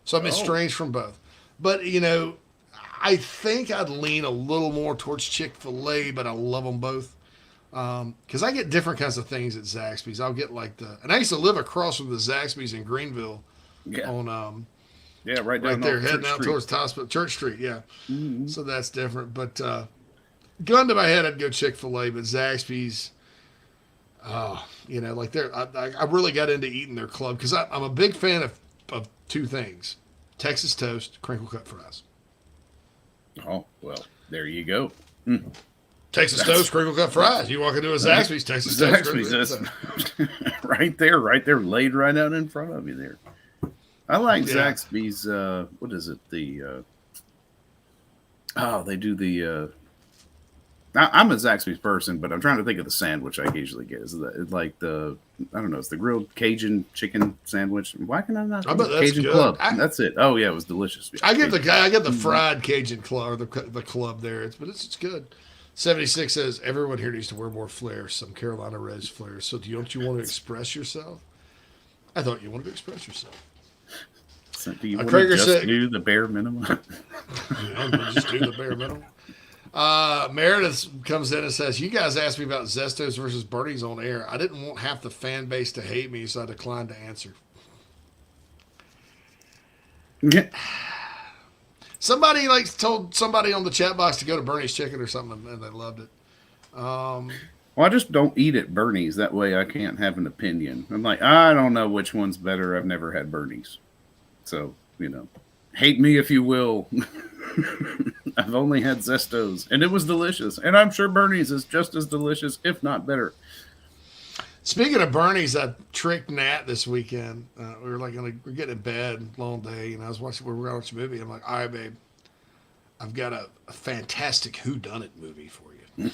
Speaker 6: So I'm estranged from both. But, I think I'd lean a little more towards Chick-fil-A, but I love them both. Because I get different kinds of things at Zaxby's. I'll get like and I used to live across from the Zaxby's in Greenville on
Speaker 7: right
Speaker 6: there, heading
Speaker 7: Church
Speaker 6: out
Speaker 7: Street.
Speaker 6: towards Hospital Church Street. Yeah.
Speaker 7: Mm-hmm.
Speaker 6: So that's different. But gun to my head, I'd go Chick-fil-A, but Zaxby's, like I really got into eating their club because I'm a big fan of two things: Texas toast, crinkle cut fries.
Speaker 7: Oh, well, there you go.
Speaker 6: Texas toast, crinkle cut fries. You walk into a Zaxby's, Texas toast, crinkle cut fries.
Speaker 7: right there, laid right out in front of you there. I like Zaxby's. What is it? They do the. I'm a Zaxby's person, but I'm trying to think of the sandwich I occasionally get. Is that like it's the grilled Cajun chicken sandwich. Why can I not?
Speaker 6: I bet that's
Speaker 7: Cajun
Speaker 6: good.
Speaker 7: Club. That's it. Oh yeah, it was delicious.
Speaker 6: I get the fried Cajun Club, or the club there. It's good. 76 says everyone here needs to wear more flares. Some Carolina Reds flares. So don't you want to express yourself? I thought you wanted to express yourself.
Speaker 7: So do you want to just do the bare minimum?
Speaker 6: Just do the bare minimum. Meredith comes in and says, "You guys asked me about Zestos versus Bernie's on air. I didn't want half the fan base to hate me, so I declined to answer."
Speaker 7: Yeah.
Speaker 6: Somebody told somebody on the chat box to go to Bernie's Chicken or something, and they loved it.
Speaker 7: Well, I just don't eat at Bernie's. That way I can't have an opinion. I'm like, I don't know which one's better. I've never had Bernie's. So, hate me if you will. I've only had Zestos, and it was delicious. And I'm sure Bernie's is just as delicious, if not better.
Speaker 6: Speaking of Bernie's, I tricked Nat this weekend. We were we're getting in bed, long day, and we were going to watch a movie. I'm like, all right, babe, I've got a fantastic whodunit movie for you.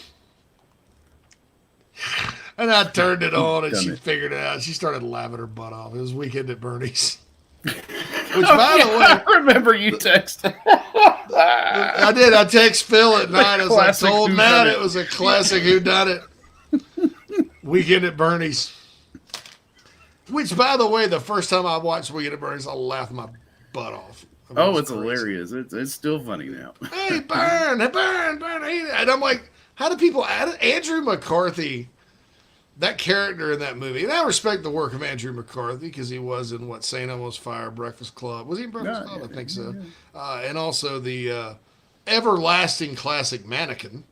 Speaker 6: And I turned it on, and she figured it out. She started laughing her butt off. It was Weekend at Bernie's. Which, by the way,
Speaker 7: I remember you texted.
Speaker 6: I did. I text Phil at night. I told Nat it was a classic whodunit. Weekend at Bernie's. Which, by the way, the first time I watched Weekend at Bernie's, I laughed my butt off.
Speaker 7: It's hilarious. It's still funny now.
Speaker 6: Hey, burn. And I'm like, how do people add it? Andrew McCarthy, that character in that movie, and I respect the work of Andrew McCarthy because he was in St. Elmo's Fire, Breakfast Club. Was he in Breakfast Club? I think so. And also the everlasting classic Mannequin.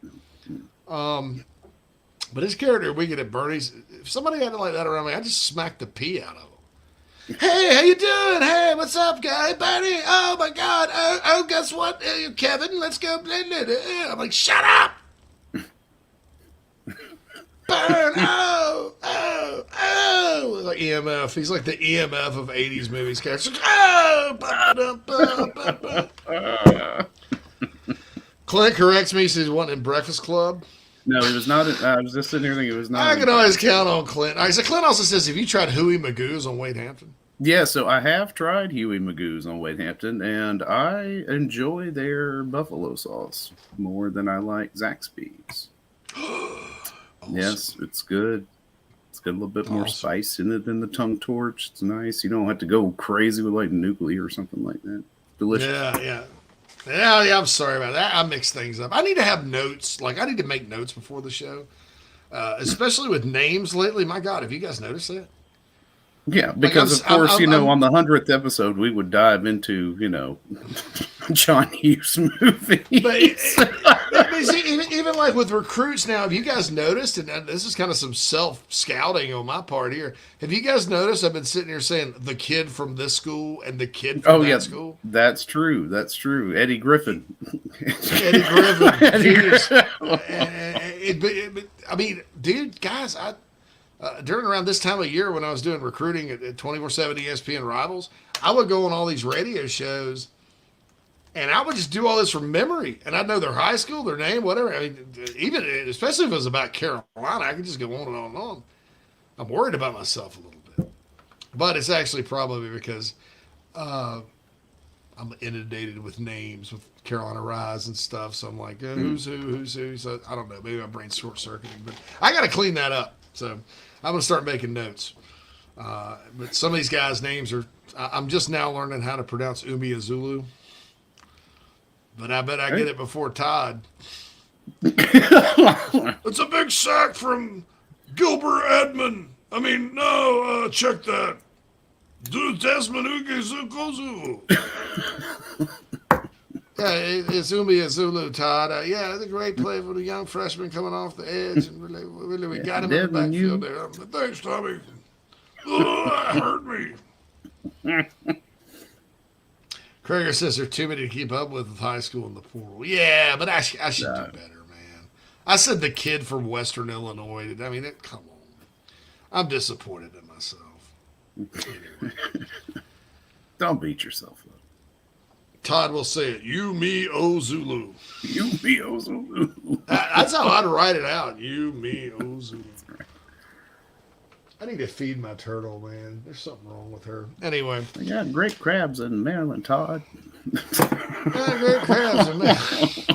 Speaker 6: But his character, Weekend at Bernie's, if somebody had like that around me, I'd just smack the pee out of him. Hey, how you doing? Hey, what's up, guy? Bernie? Oh, my God. Oh, guess what? Kevin, let's go. I'm like, shut up. Burn. Oh. Like EMF. He's like the EMF of 80s movies. Clint corrects me. He says he wasn't in Breakfast Club.
Speaker 7: No, he was not. I was just sitting here thinking it was not.
Speaker 6: I can always count on Clint. All right, so Clint also says, have you tried Huey Magoo's on Wade Hampton?
Speaker 7: Yeah, so I have tried Huey Magoo's on Wade Hampton, and I enjoy their buffalo sauce more than I like Zaxby's. Awesome. Yes, it's good. It's got a little bit more spice in it than the tongue torch. It's nice. You don't have to go crazy with like nuclear or something like that. Delicious.
Speaker 6: Yeah, I'm sorry about that. I mix things up. I need to have notes. I need to make notes before the show, especially with names lately. My God, have you guys noticed that?
Speaker 7: Yeah, because of course, on the 100th episode, we would dive into, John Hughes movies.
Speaker 6: But even like with recruits now, have you guys noticed, and this is kind of some self-scouting on my part here, have you guys noticed I've been sitting here saying the kid from this school and the kid from that school?
Speaker 7: That's true. Eddie Griffin.
Speaker 6: I mean, dude, guys, during around this time of year when I was doing recruiting at 24/7 ESPN Rivals, I would go on all these radio shows, and I would just do all this from memory, and I'd know their high school, their name, whatever. I mean, especially if it was about Carolina, I could just go on and on and on. I'm worried about myself a little bit, but it's actually probably because I'm inundated with names with Carolina Rise and stuff. So I'm like, who's who? So I don't know. Maybe my brain's short-circuiting, but I got to clean that up. So I'm going to start making notes. But some of these guys' names I'm just now learning how to pronounce Umia Zulu. But I bet I get it before Todd.
Speaker 10: It's a big sack from Gilbert Edmond. I mean, no, check that. Desmond Ugezukozu.
Speaker 6: Yeah, Izumi Azulu, Todd. Yeah, it's a great play for the young freshman coming off the edge, and really, we got him in the backfield there. Thanks, Tommy. That hurt me. Krieger says they're too many to keep up with high school in the portal. Yeah, but I should do better, man. I said the kid from Western Illinois. I mean, come on. I'm disappointed in myself. Anyway.
Speaker 7: Don't beat yourself up.
Speaker 6: Todd will say it. You, me, O Zulu.
Speaker 7: You, me, O Zulu.
Speaker 6: That's how I'd write it out. You, me, O Zulu. I need to feed my turtle, man. There's something wrong with her. Anyway.
Speaker 7: We got great crabs in Maryland, Todd.
Speaker 6: Yeah, great crabs in Maryland.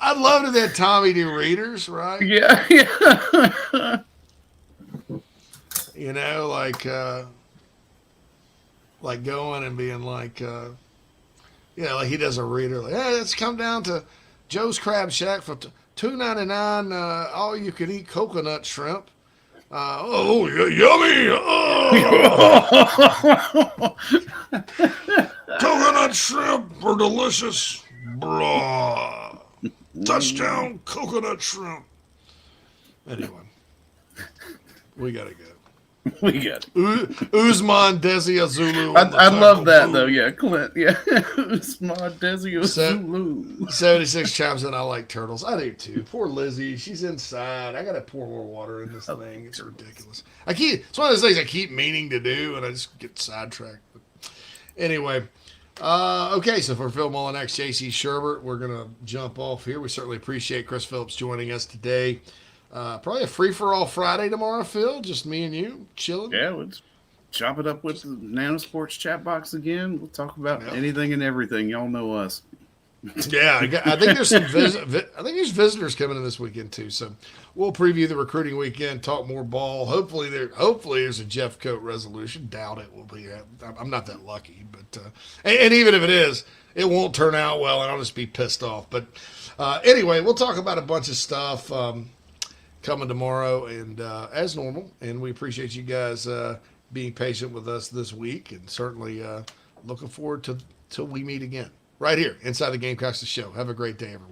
Speaker 6: I'd love to that Tommy do readers, right?
Speaker 7: Yeah.
Speaker 6: You know, like going and being like, like he does a reader. Like, hey, let's come down to Joe's Crab Shack for $2.99. All you can eat coconut shrimp.
Speaker 10: Yummy! Coconut shrimp are delicious. Blah. Touchdown coconut shrimp.
Speaker 6: Anyway, we gotta go.
Speaker 7: We got
Speaker 6: Usman Desi Azulu.
Speaker 7: I love that though. Yeah, Clint. Yeah, Usman Desi Azulu.
Speaker 6: 76 chimes in. I like turtles. I do too. Poor Lizzie. She's inside. I gotta pour more water in this thing. It's ridiculous. It's one of those things I keep meaning to do, and I just get sidetracked. But anyway. Okay, so for Phil Mullinax, JC Sherbert, we're going to jump off here. We certainly appreciate Chris Phillips joining us today. Probably a free-for-all Friday tomorrow, Phil. Just me and you chilling.
Speaker 7: Yeah, let's chop it up with the Nano Sports chat box again. We'll talk about anything and everything. Y'all know us.
Speaker 6: Yeah, I think there's some visitors coming in this weekend too. So we'll preview the recruiting weekend, talk more ball. Hopefully there's a Jeff Coat resolution. Doubt it will be. I'm not that lucky, but and even if it is, it won't turn out well, and I'll just be pissed off. But anyway, we'll talk about a bunch of stuff coming tomorrow, and as normal. And we appreciate you guys being patient with us this week, and certainly looking forward to till we meet again. Right here, inside the Gamecocks, the show. Have a great day, everyone.